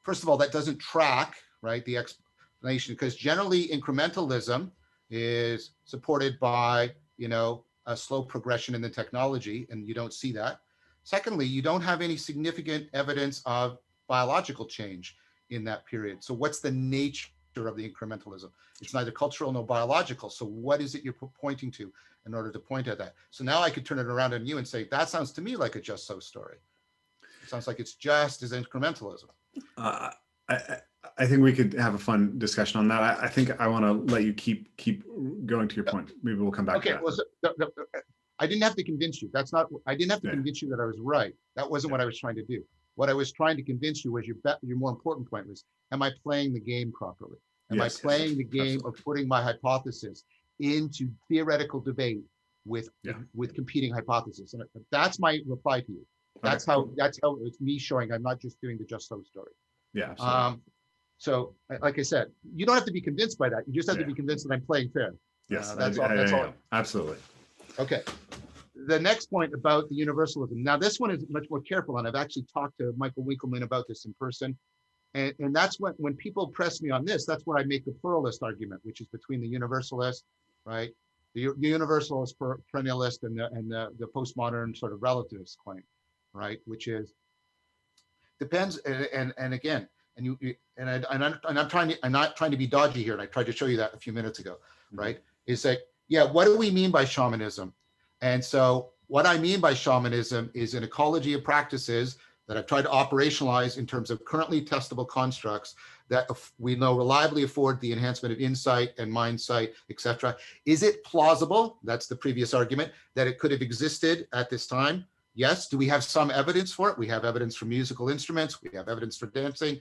first of all, that doesn't track, the explanation, because generally incrementalism is supported by, a slow progression in the technology, and you don't see that. Secondly, you don't have any significant evidence of biological change in that period. So what's the nature of the incrementalism? It's neither cultural nor biological. So what is it you're pointing to in order to point at that? So now I could turn it around on you and say, that sounds to me like a just so story. It sounds like it's just as incrementalism. I think we could have a fun discussion on that. I think I want to let you keep going to your point. Maybe we'll come back to that. Well, I didn't have to convince you. I didn't have to convince you that I was right. That wasn't what I was trying to do. What I was trying to convince you was your more important point was, am I playing the game properly? Am I playing the game of putting my hypothesis into theoretical debate with competing hypotheses? And that's my reply to you. That's how it's me showing I'm not just doing the just so story. Yeah. Absolutely. So like I said, you don't have to be convinced by that. You just have to be convinced that I'm playing fair. Yes, that's all. Absolutely. Okay. The next point about the universalism. Now, this one is much more careful, and I've actually talked to Michael Winkelman about this in person. And that's when people press me on this, that's where I make the pluralist argument, which is between the universalist, right? The universalist perennialist and the postmodern sort of relativist claim, right? Which is depends, and again, I'm not trying to be dodgy here, and I tried to show you that a few minutes ago, right? Is that what do we mean by shamanism? And so what I mean by shamanism is an ecology of practices that I've tried to operationalize in terms of currently testable constructs that we know reliably afford the enhancement of insight and mind sight, etc. Is it plausible? That's the previous argument, that it could have existed at this time. Yes. Do we have some evidence for it? We have evidence for musical instruments. We have evidence for dancing.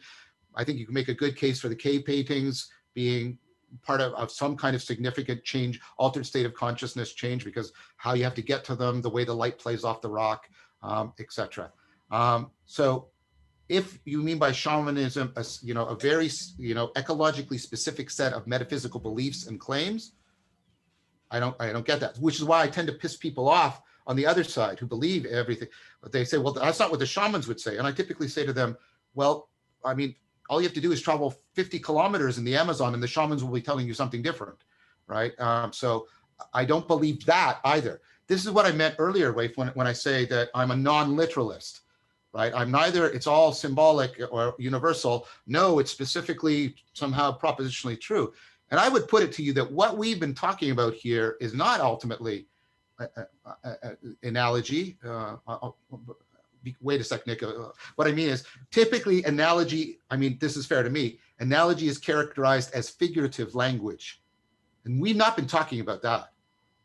I think you can make a good case for the cave paintings being part of some kind of significant change, altered state of consciousness change, because how you have to get to them, the way the light plays off the rock, etc. So if you mean by shamanism, a very, ecologically specific set of metaphysical beliefs and claims, I don't get that, which is why I tend to piss people off on the other side who believe everything. But they say, well, that's not what the shamans would say. And I typically say to them, well, I mean, all you have to do is travel 50 kilometers in the Amazon and the shamans will be telling you something different, right? So I don't believe that either. This is what I meant earlier, Rafe, when I say that I'm a non-literalist, right? I'm neither, it's all symbolic or universal. No, it's specifically somehow propositionally true. And I would put it to you that what we've been talking about here is not ultimately analogy. Wait a sec, Nick. What I mean is typically analogy, this is fair to me, analogy is characterized as figurative language. And we've not been talking about that.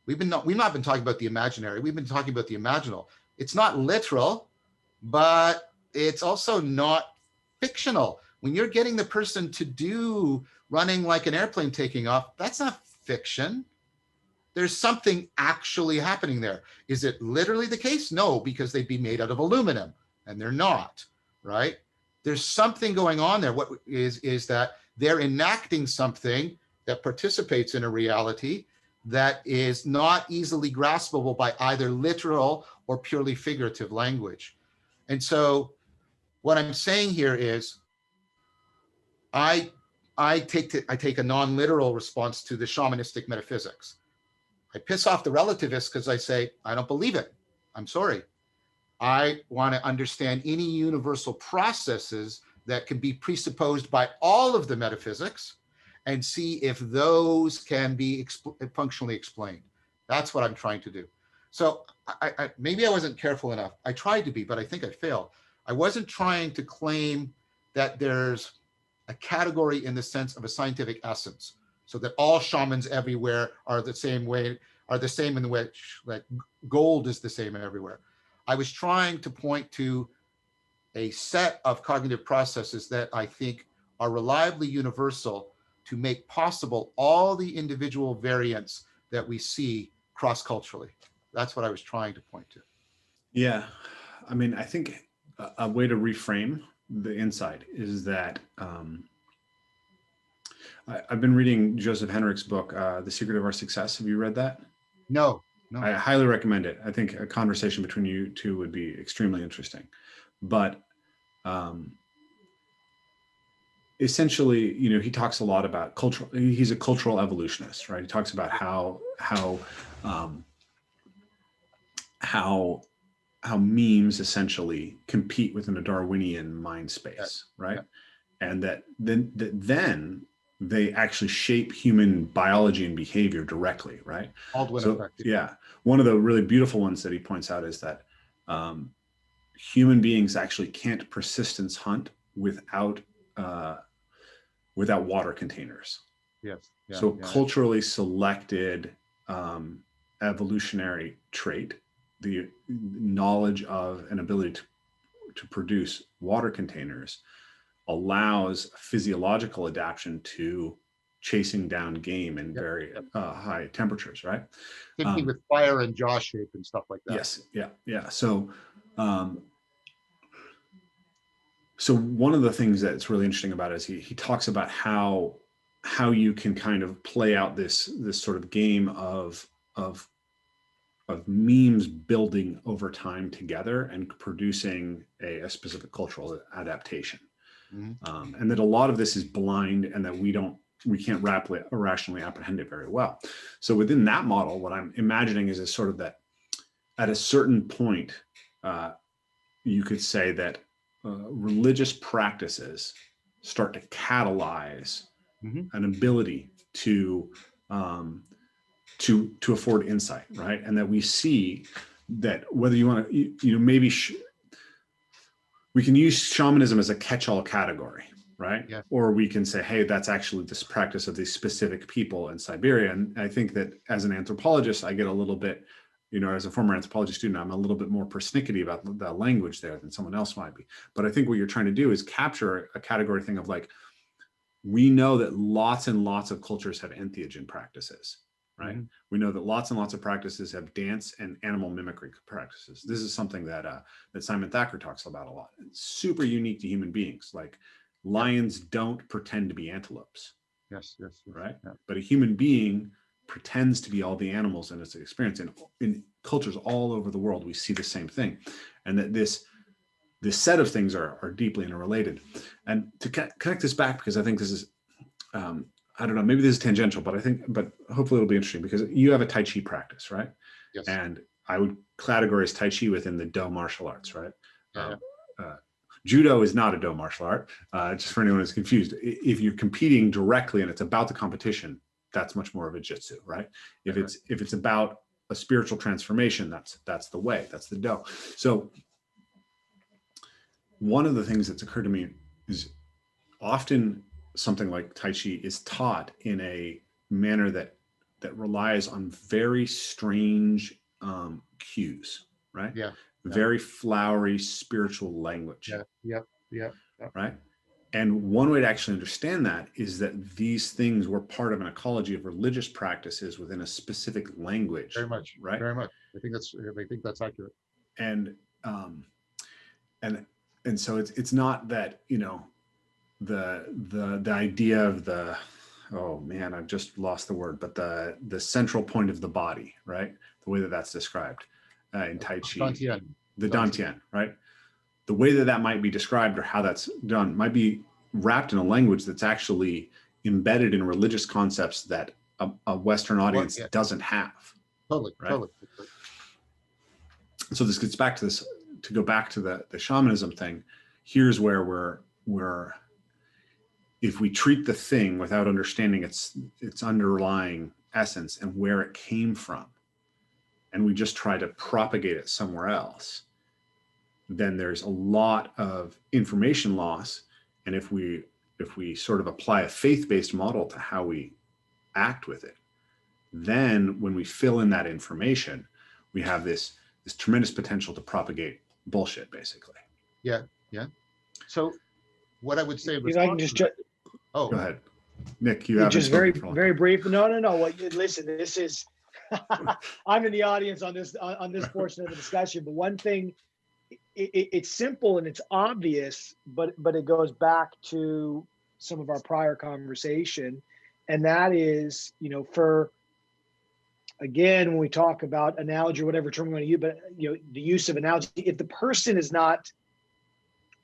We've not been talking about the imaginary. We've been talking about the imaginal. It's not literal, but it's also not fictional. when you're getting the person to do running like an airplane taking off, that's not fiction. There's something actually happening there. Is it literally the case? No, because they'd be made out of aluminum, and they're not, right? There's something going on there. What is that they're enacting something that participates in a reality that is not easily graspable by either literal or purely figurative language. And so what I'm saying here is I take a non-literal response to the shamanistic metaphysics. I piss off the relativists because I say, I don't believe it. I'm sorry. I want to understand any universal processes that can be presupposed by all of the metaphysics and see if those can be functionally explained. That's what I'm trying to do. So maybe I wasn't careful enough. I tried to be, but I think I failed. I wasn't trying to claim that there's a category in the sense of a scientific essence, so that all shamans everywhere are the same way, are the same in the way like gold is the same everywhere. I was trying to point to a set of cognitive processes that I think are reliably universal to make possible all the individual variants that we see cross-culturally. That's what I was trying to point to. Yeah, I mean, I think a way to reframe the insight is that I've been reading Joseph Henrich's book, The Secret of Our Success. Have you read that? No. I highly recommend it. I think a conversation between you two would be extremely interesting. But essentially, you know, he talks a lot about cultural. He's a cultural evolutionist, right? He talks about how memes essentially compete within a Darwinian mind space, right? And that then they actually shape human biology and behavior directly, right? Yeah, one of the really beautiful ones that he points out is that human beings actually can't persistence hunt without water containers. Yes. Yeah, so culturally selected evolutionary trait, the knowledge of an ability to produce water containers, allows physiological adaptation to chasing down game in very high temperatures, right? Same thing with fire and jaw shape and stuff like that. Yes, yeah. So one of the things that's really interesting about it is he talks about how you can kind of play out this sort of game of memes building over time together and producing a specific cultural adaptation. Mm-hmm. And that a lot of this is blind and that we can't rationally apprehend it very well. So within that model, what I'm imagining is a sort of that at a certain point, you could say that religious practices start to catalyze an ability to afford insight, right? And that we see that whether you want to, maybe we can use shamanism as a catch-all category, right? Yeah. Or we can say, hey, that's actually this practice of these specific people in Siberia. And I think that as an anthropologist, I get a little bit, as a former anthropology student, I'm a little bit more persnickety about the language there than someone else might be. But I think what you're trying to do is capture a category thing of like, we know that lots and lots of cultures have entheogen practices, right? Mm-hmm. We know that lots and lots of practices have dance and animal mimicry practices. This is something that Simon Thacker talks about a lot. It's super unique to human beings. Like lions don't pretend to be antelopes. Yes. Right? Yeah. But a human being pretends to be all the animals in its experience. And in cultures all over the world, we see the same thing. And that this set of things are deeply interrelated. And to connect this back, because I think this is, I don't know, maybe this is tangential, but hopefully it'll be interesting because you have a Tai Chi practice, right? Yes. And I would categorize Tai Chi within the Do martial arts, right? Yeah. Judo is not a Do martial art, just for anyone who's confused. If you're competing directly and it's about the competition, that's much more of a jitsu, right? If it's about a spiritual transformation, that's the way, that's the Do. So one of the things that's occurred to me is often something like Tai Chi is taught in a manner that relies on very strange cues, right? Yeah. Very flowery spiritual language. Yeah. Right. And one way to actually understand that is that these things were part of an ecology of religious practices within a specific language. Very much, right? Very much. I think that's accurate. And and so it's not that, you know, the idea of the, oh man, I've just lost the word, but the central point of the body, right? The way that that's described in Tai Chi, the Dantian, right? The way that that might be described or how that's done might be wrapped in a language that's actually embedded in religious concepts that a Western audience doesn't have. Totally, right? Totally. So this gets back to this, to go back to the shamanism thing. Here's where we're if we treat the thing without understanding its underlying essence and where it came from, and we just try to propagate it somewhere else, then there's a lot of information loss. And if we sort of apply a faith-based model to how we act with it, then when we fill in that information, we have this tremendous potential to propagate bullshit, basically. Yeah. So what I would say was, I can just go ahead, Nick. You have just very brief. No. Listen, this is I'm in the audience on this portion of the discussion. But one thing, it's simple and it's obvious, but it goes back to some of our prior conversation, and that is, you know, for again, when we talk about analogy or whatever term we're going to use, but you know, the use of analogy, if the person is not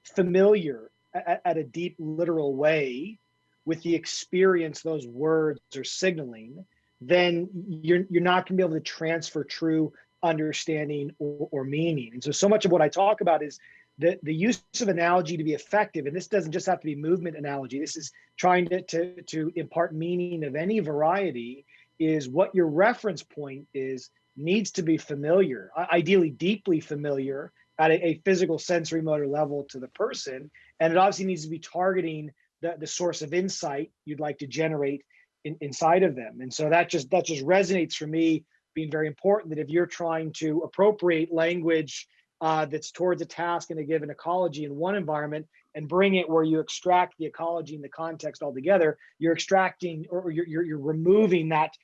familiar at a deep literal way with the experience those words are signaling, then you're not going to be able to transfer true understanding or meaning. And so much of what I talk about is the use of analogy to be effective. And this doesn't just have to be movement analogy. This is trying to impart meaning of any variety, is what your reference point is needs to be familiar, ideally deeply familiar at a physical sensory motor level to the person. And it obviously needs to be targeting the source of insight you'd like to generate inside of them. And so that just resonates for me, being very important, that if you're trying to appropriate language that's towards a task in a given ecology in one environment and bring it where you extract the ecology and the context altogether, you're extracting or you're removing that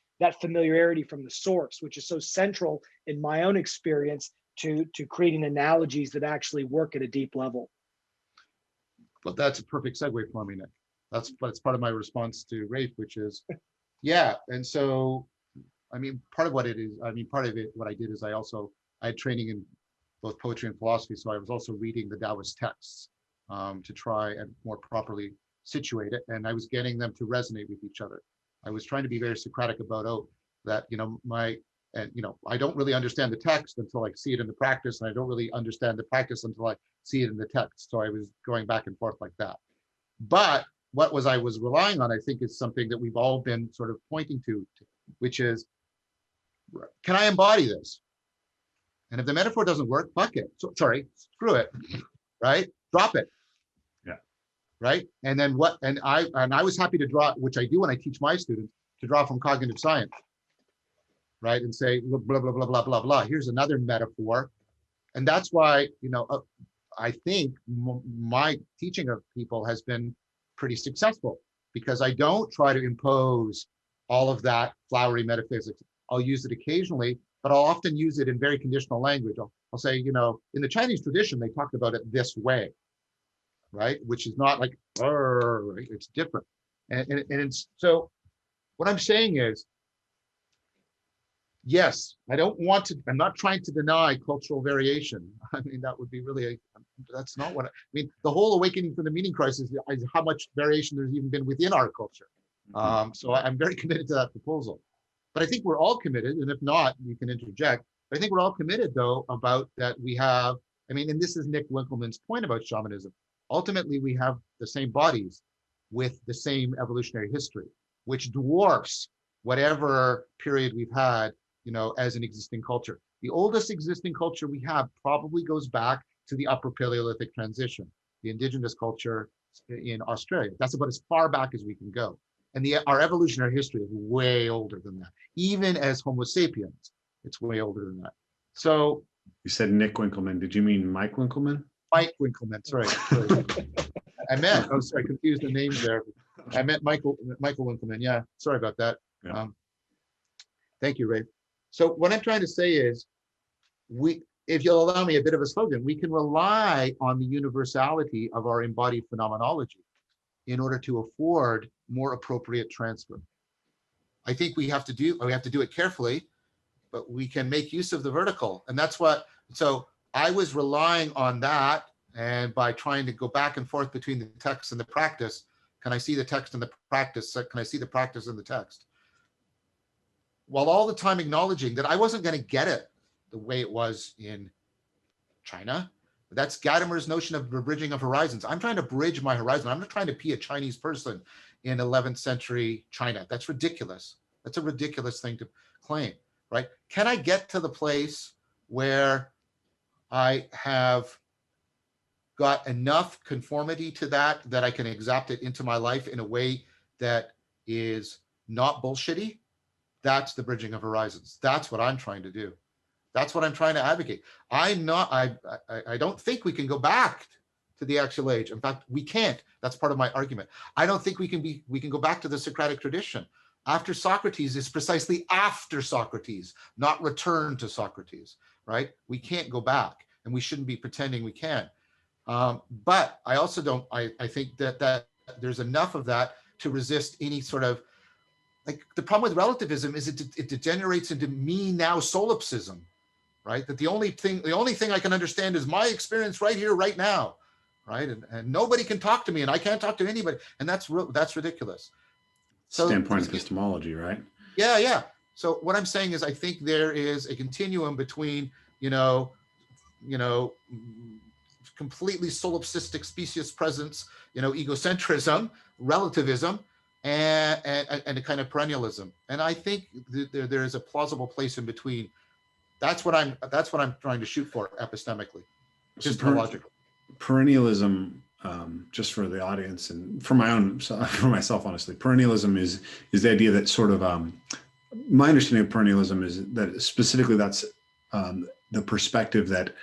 familiarity from the source, which is so central in my own experience to creating analogies that actually work at a deep level. Well, that's a perfect segue for me, Nick. That's part of my response to Rafe, which is, yeah. And so, I mean, part of what I did is I had training in both poetry and philosophy. So I was also reading the Taoist texts to try and more properly situate it. And I was getting them to resonate with each other. I was trying to be very Socratic about, that, you know, I don't really understand the text until I see it in the practice. And I don't really understand the practice until I see it in the text. So I was going back and forth like that. But what I was relying on, I think, is something that we've all been sort of pointing to, which is, can I embody this? And if the metaphor doesn't work, fuck it. Screw it, right? Drop it. Yeah. Right. And then I was happy to draw, which I do when I teach my students, to draw from cognitive science, right? And say, blah, blah, blah, blah, blah, blah. Here's another metaphor. And that's why, you know, I think my teaching of people has been pretty successful, because I don't try to impose all of that flowery metaphysics. I'll use it occasionally, but I'll often use it in very conditional language. I'll say, you know, in the Chinese tradition, they talked about it this way, right? Which is not like, right? It's different. And it's, so what I'm saying is, yes, I'm not trying to deny cultural variation. I mean, that would be really, that's not what I mean. The whole awakening from the meaning crisis is how much variation there's even been within our culture. So I'm very committed to that proposal. But I think we're all committed, and if not, you can interject. But I think we're all committed, though, about that we have, I mean, and this is Nick Winkelman's point about shamanism. Ultimately, we have the same bodies with the same evolutionary history, which dwarfs whatever period we've had, you know, as an existing culture. The oldest existing culture we have probably goes back to the Upper Paleolithic transition, the indigenous culture in Australia. That's about as far back as we can go. And our evolutionary history is way older than that. Even as Homo sapiens, it's way older than that. So you said Nick Winkelman. Did you mean Mike Winkelman? Mike Winkelman, sorry. I meant, oh, sorry, confused the names there. I meant Michael Winkelman. Yeah, sorry about that. Yeah. Thank you, Ray. So what I'm trying to say is, if you'll allow me a bit of a slogan, we can rely on the universality of our embodied phenomenology in order to afford more appropriate transfer. I think we have to do it carefully, but we can make use of the vertical. And that's what, so I was relying on that, and by trying to go back and forth between the text and the practice, can I see the text and the practice? Can I see the practice and the text? While all the time acknowledging that I wasn't going to get it the way it was in China. That's Gadamer's notion of the bridging of horizons. I'm trying to bridge my horizon. I'm not trying to be a Chinese person in 11th century China. That's ridiculous. That's a ridiculous thing to claim, right? Can I get to the place where I have got enough conformity to that I can exact it into my life in a way that is not bullshitty? That's the bridging of horizons. That's what I'm trying to do. That's what I'm trying to advocate. I don't think we can go back to the actual age. In fact, we can't. That's part of my argument. I don't think we can go back to the Socratic tradition. After Socrates is precisely after Socrates, not return to Socrates, right? We can't go back, and we shouldn't be pretending we can. But I also don't, I think that there's enough of that to resist any sort of, like, the problem with relativism is it degenerates into me now solipsism, right? That the only thing I can understand is my experience right here, right now, right? And nobody can talk to me, and I can't talk to anybody, and that's ridiculous. So, standpoint epistemology, right? Yeah, yeah. So what I'm saying is, I think there is a continuum between, completely solipsistic specious presence, egocentrism, relativism, and a kind of perennialism. And I think there is a plausible place in between. That's what I'm trying to shoot for epistemically, epistemologically. Perennialism, just for the audience and for myself, honestly, perennialism is the idea that sort of, my understanding of perennialism is that specifically that's the perspective that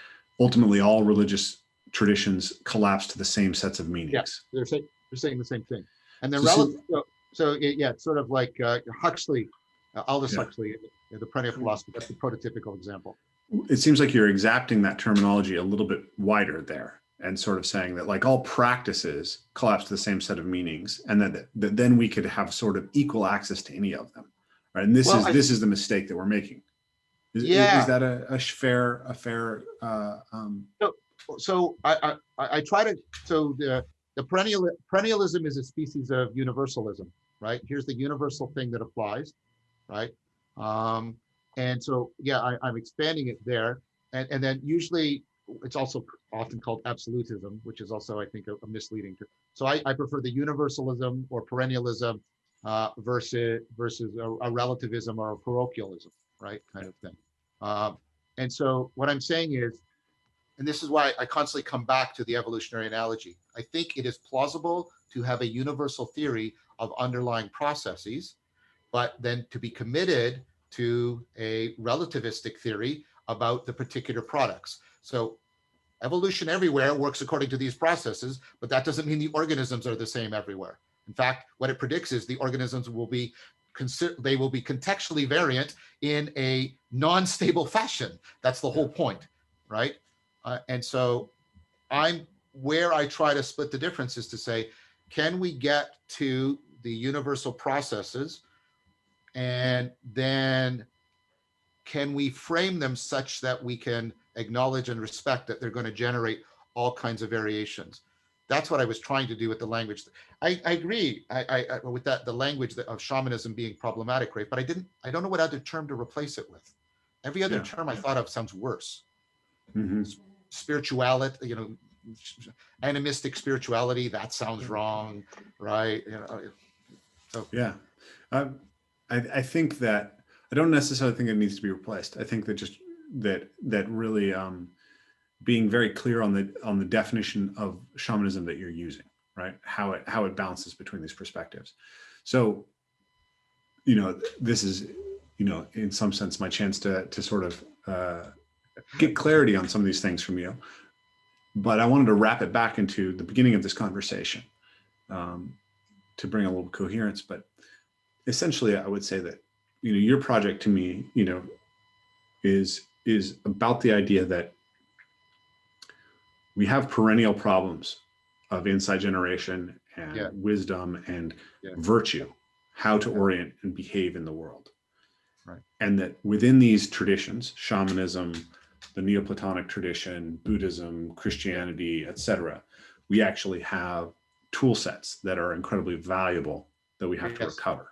ultimately all religious traditions collapse to the same sets of meanings. Yeah, they're saying the same thing. And then it's sort of like Huxley, Aldous Huxley, the perennial philosophy. That's the prototypical example. It seems like you're exacting that terminology a little bit wider there, and sort of saying that, like, all practices collapse to the same set of meanings, and that then we could have sort of equal access to any of them, right? And this is the mistake that we're making. Is that a fair? So I try to. So the perennialism is a species of universalism, right? Here's the universal thing that applies, right? And so, I'm expanding it there. And then usually it's also often called absolutism, which is also, I think, a misleading term. So I prefer the universalism or perennialism versus a relativism or a parochialism, right? Kind of thing. And so what I'm saying is, and this is why I constantly come back to the evolutionary analogy. I think it is plausible to have a universal theory of underlying processes, but then to be committed to a relativistic theory about the particular products. So evolution everywhere works according to these processes, but that doesn't mean the organisms are the same everywhere. In fact, what it predicts is the organisms will be contextually variant in a non-stable fashion. That's the whole point, right? And so where I try to split the difference is to say, can we get to the universal processes, and then can we frame them such that we can acknowledge and respect that they're going to generate all kinds of variations? That's what I was trying to do with the language. I agree with that, the language of shamanism being problematic, right? But I don't know what other term to replace it with. Every other term I thought of sounds worse. Mm-hmm. Spirituality, animistic spirituality, that sounds wrong, right? So yeah. I think that I don't necessarily think it needs to be replaced. I think that just that really being very clear on the definition of shamanism that you're using, right? How it balances between these perspectives. So, this is, in some sense, my chance to sort of get clarity on some of these things from you. but I wanted to wrap it back into the beginning of this conversation to bring a little coherence. But essentially, I would say that, your project to me, is about the idea that we have perennial problems of insight generation and wisdom and virtue, how to orient and behave in the world. Right. And that within these traditions, shamanism, the Neoplatonic tradition, Buddhism, Christianity, etc., we actually have tool sets that are incredibly valuable that we have to recover.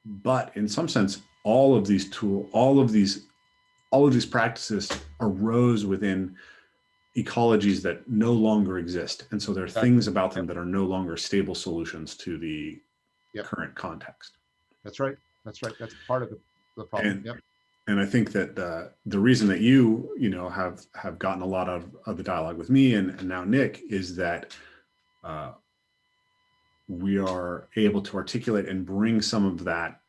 But in some sense, all of these practices arose within ecologies that no longer exist. And so there are things about them that are no longer stable solutions to the current context. That's right. That's part of the problem. And I think that the reason that you have gotten a lot of the dialogue with me and now Nick is that we are able to articulate and bring some of that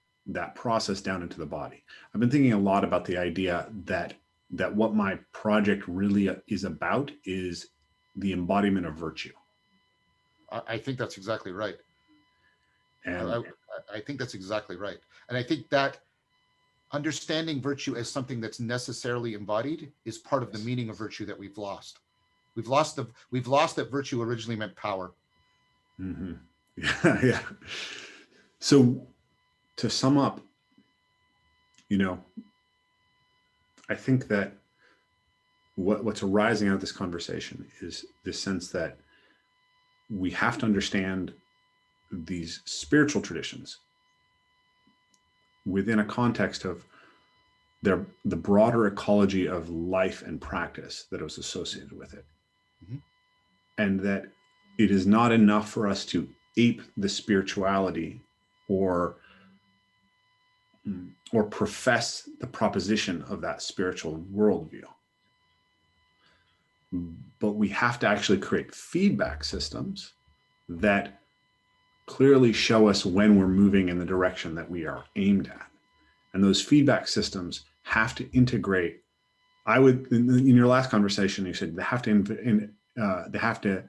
process down into the body. I've been thinking a lot about the idea that what my project really is about is the embodiment of virtue. I think that's exactly right. And I think that's exactly right. And I think that understanding virtue as something that's necessarily embodied is part of the meaning of virtue that we've lost. We've lost that virtue originally meant power. Mm-hmm. Yeah. So to sum up, I think that what's arising out of this conversation is this sense that we have to understand these spiritual traditions within a context of the broader ecology of life and practice that was associated with it. Mm-hmm. And that it is not enough for us to ape the spirituality or profess the proposition of that spiritual worldview. But we have to actually create feedback systems that clearly show us when we're moving in the direction that we are aimed at. And those feedback systems have to integrate. In your last conversation, you said they have to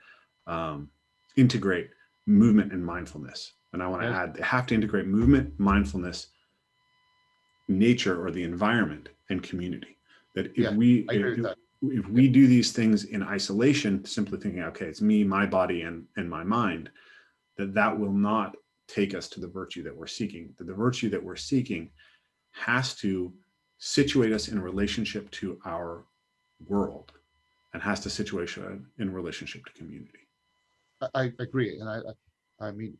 integrate movement and mindfulness. And I want to add, they have to integrate movement, mindfulness, nature or the environment, and community. That if we do these things in isolation, simply thinking, okay, it's me, my body, and my mind, that will not take us to the virtue that we're seeking. That the virtue that we're seeking has to situate us in relationship to our world and has to situate us in relationship to community. I agree. And I mean,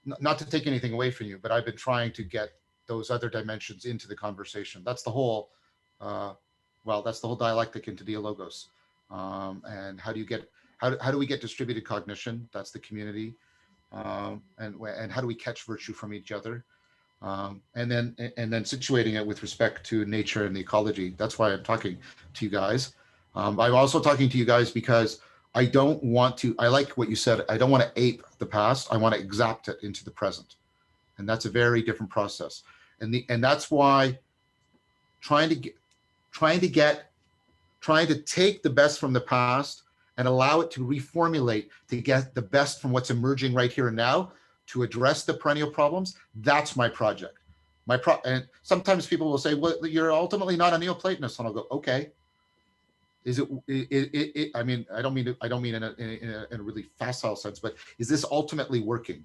not to take anything away from you, but I've been trying to get those other dimensions into the conversation. That's the whole, that's the whole dialectic into dialogos. And how do we get distributed cognition? That's the community. And how do we catch virtue from each other? And then situating it with respect to nature and the ecology. That's why I'm talking to you guys. I'm also talking to you guys because I like what you said. I don't want to ape the past. I want to exact it into the present. And that's a very different process. And that's why trying to take the best from the past and allow it to reformulate to get the best from what's emerging right here and now to address the perennial problems. That's my project. And sometimes people will say, well, you're ultimately not a Neoplatonist. And I'll go, okay. Is it, I mean, I don't mean in a really facile sense, but is this ultimately working?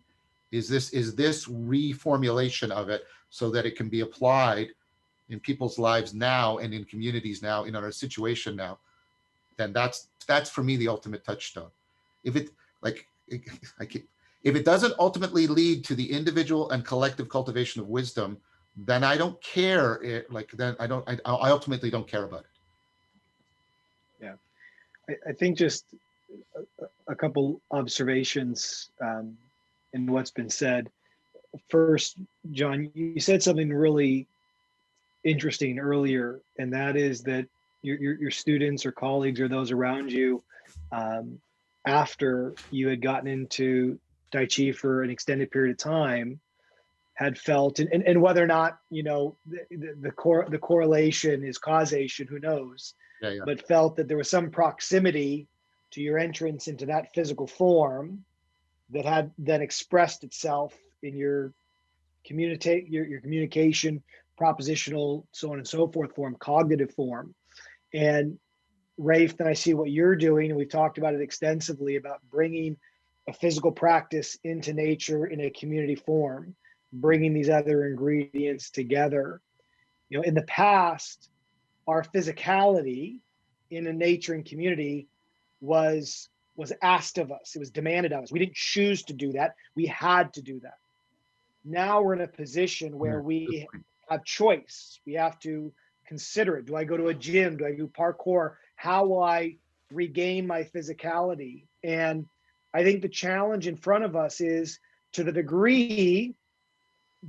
Is this reformulation of it so that it can be applied in people's lives now and in communities now, in our situation now? Then that's for me the ultimate touchstone. If it doesn't ultimately lead to the individual and collective cultivation of wisdom, then I don't care. I ultimately don't care about it. Yeah, I think just a couple observations in what's been said. First, John, you said something really interesting earlier, and that is that your students or colleagues or those around you, after you had gotten into Tai Chi for an extended period of time, had felt, and whether or not the correlation is causation, who knows, Yeah. but felt that there was some proximity to your entrance into that physical form that had then expressed itself in your communication, propositional, so on and so forth form, cognitive form. And Rafe, then I see what you're doing, and we've talked about it extensively about bringing a physical practice into nature in a community form, bringing these other ingredients together. You know, in the past, our physicality in a nature and community was asked of us. It was demanded of us. We didn't choose to do that. We had to do that. Now we're in a position where we have choice. We have to consider it. Do I go to a gym? Do I do parkour? How will I regain my physicality? And I think the challenge in front of us is, to the degree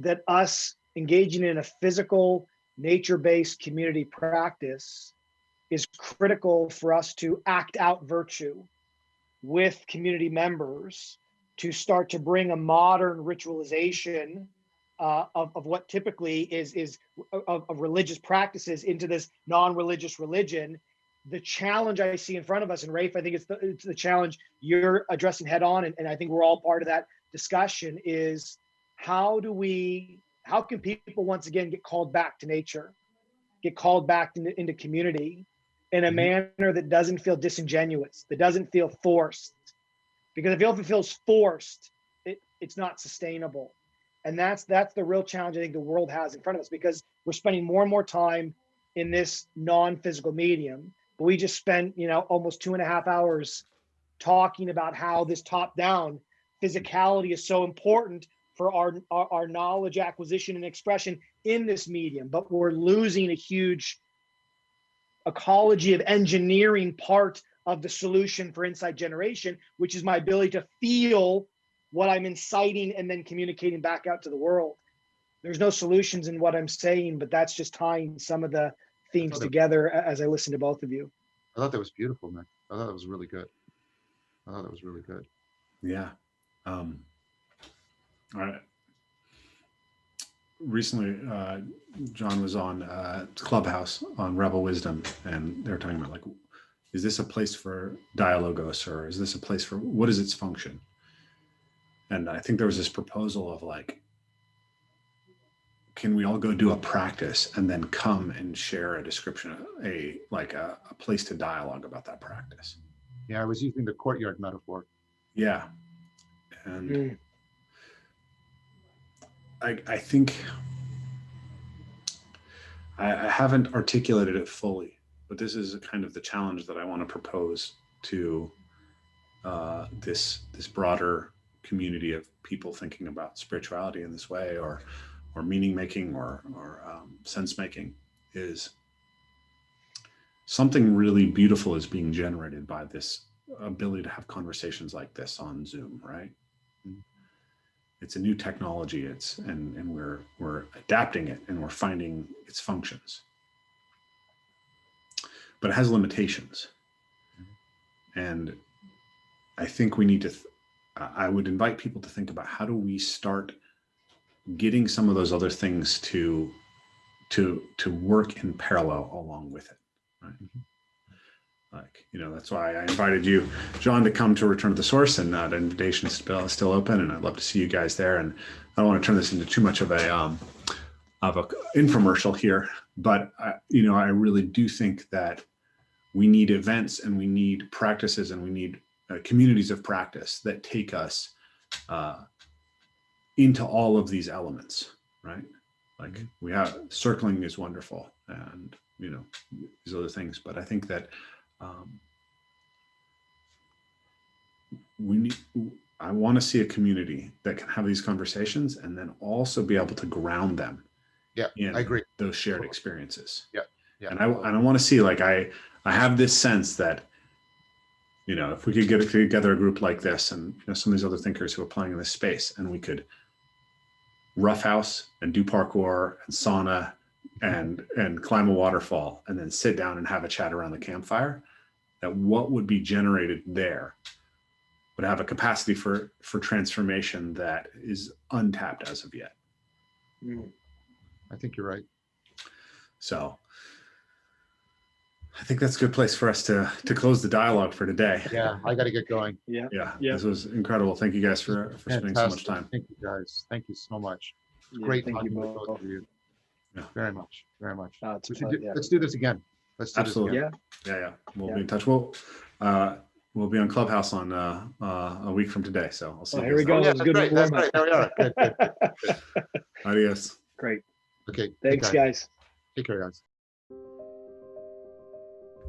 that us engaging in a physical, nature-based community practice is critical for us to act out virtue with community members, to start to bring a modern ritualization of what typically is of religious practices into this non-religious religion. The challenge I see in front of us, and Rafe, I think it's the challenge you're addressing head on, and I think we're all part of that discussion, is how can people once again get called back to nature, get called back into community in a manner that doesn't feel disingenuous, that doesn't feel forced. Because if it feels forced, it's not sustainable. And that's the real challenge I think the world has in front of us, because we're spending more and more time in this non-physical medium. But we just spent, almost 2.5 hours talking about how this top-down physicality is so important for our knowledge acquisition and expression in this medium. But we're losing a huge ecology of engineering part of the solution for insight generation, which is my ability to feel what I'm inciting and then communicating back out to the world. There's no solutions in what I'm saying, but that's just tying some of the themes together as I listen to both of you. I thought that was beautiful, man. I thought that was really good. Yeah. All right. Recently, John was on Clubhouse on Rebel Wisdom, and they were talking about, like, is this a place for dialogos, or is this a place for, what is its function? And I think there was this proposal of, like, can we all go do a practice and then come and share a description, a place to dialogue about that practice? Yeah, I was using the courtyard metaphor. Yeah. And I think I haven't articulated it fully, but this is kind of the challenge that I want to propose to this broader community of people thinking about spirituality in this way, or meaning making, or sense making, is something really beautiful is being generated by this ability to have conversations like this on Zoom, right? It's a new technology. And we're adapting it, and we're finding its functions, but it has limitations. And I think we need to, I would invite people to think about, how do we start getting some of those other things to work in parallel along with it, right? Like, that's why I invited you, John, to come to Return to the Source, and that invitation is still open, and I'd love to see you guys there. And I don't want to turn this into too much of a infomercial here, but I really do think that we need events, and we need practices, and we need communities of practice that take us into all of these elements, right? Like, we have circling is wonderful, and these other things, but I think that I want to see a community that can have these conversations, and then also be able to ground them. Yeah, in I agree. Those shared experiences. Yeah. And I want to see, like, I have this sense that, if we could get together a group like this, and some of these other thinkers who are playing in this space, and we could roughhouse and do parkour and sauna and climb a waterfall, and then sit down and have a chat around the campfire, that what would be generated there would have a capacity for transformation that is untapped as of yet. I think you're right. So I think that's a good place for us to close the dialogue for today. Yeah, I got to get going. Yeah. Yeah, Yeah. this was incredible. Thank you guys for spending so much Fantastic. time. Thank you guys. Thank you so much. Yeah, Great thank talking you with both both. of you. Yeah. Very much. Very much. It's We should fun, yeah. let's do this again. Let's do Absolutely. this again. Yeah. We'll Yeah. be in touch. We'll be on Clubhouse on a week from today. So I'll see you Here we guys go. then. Yeah, It was a that's good great. That's warm-up. great. There we are. Good. Adios. Great. Okay. Thanks, guys. Take care, guys.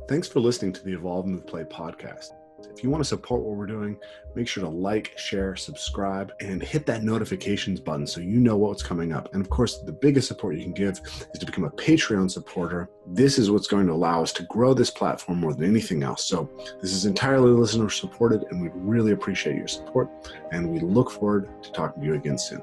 Thanks for listening to the Evolve Move Play podcast. If you want to support what we're doing, make sure to like, share, subscribe, and hit that notifications button so you know what's coming up. And of course, the biggest support you can give is to become a Patreon supporter. This is what's going to allow us to grow this platform more than anything else. So this is entirely listener supported, and we really appreciate your support. And we look forward to talking to you again soon.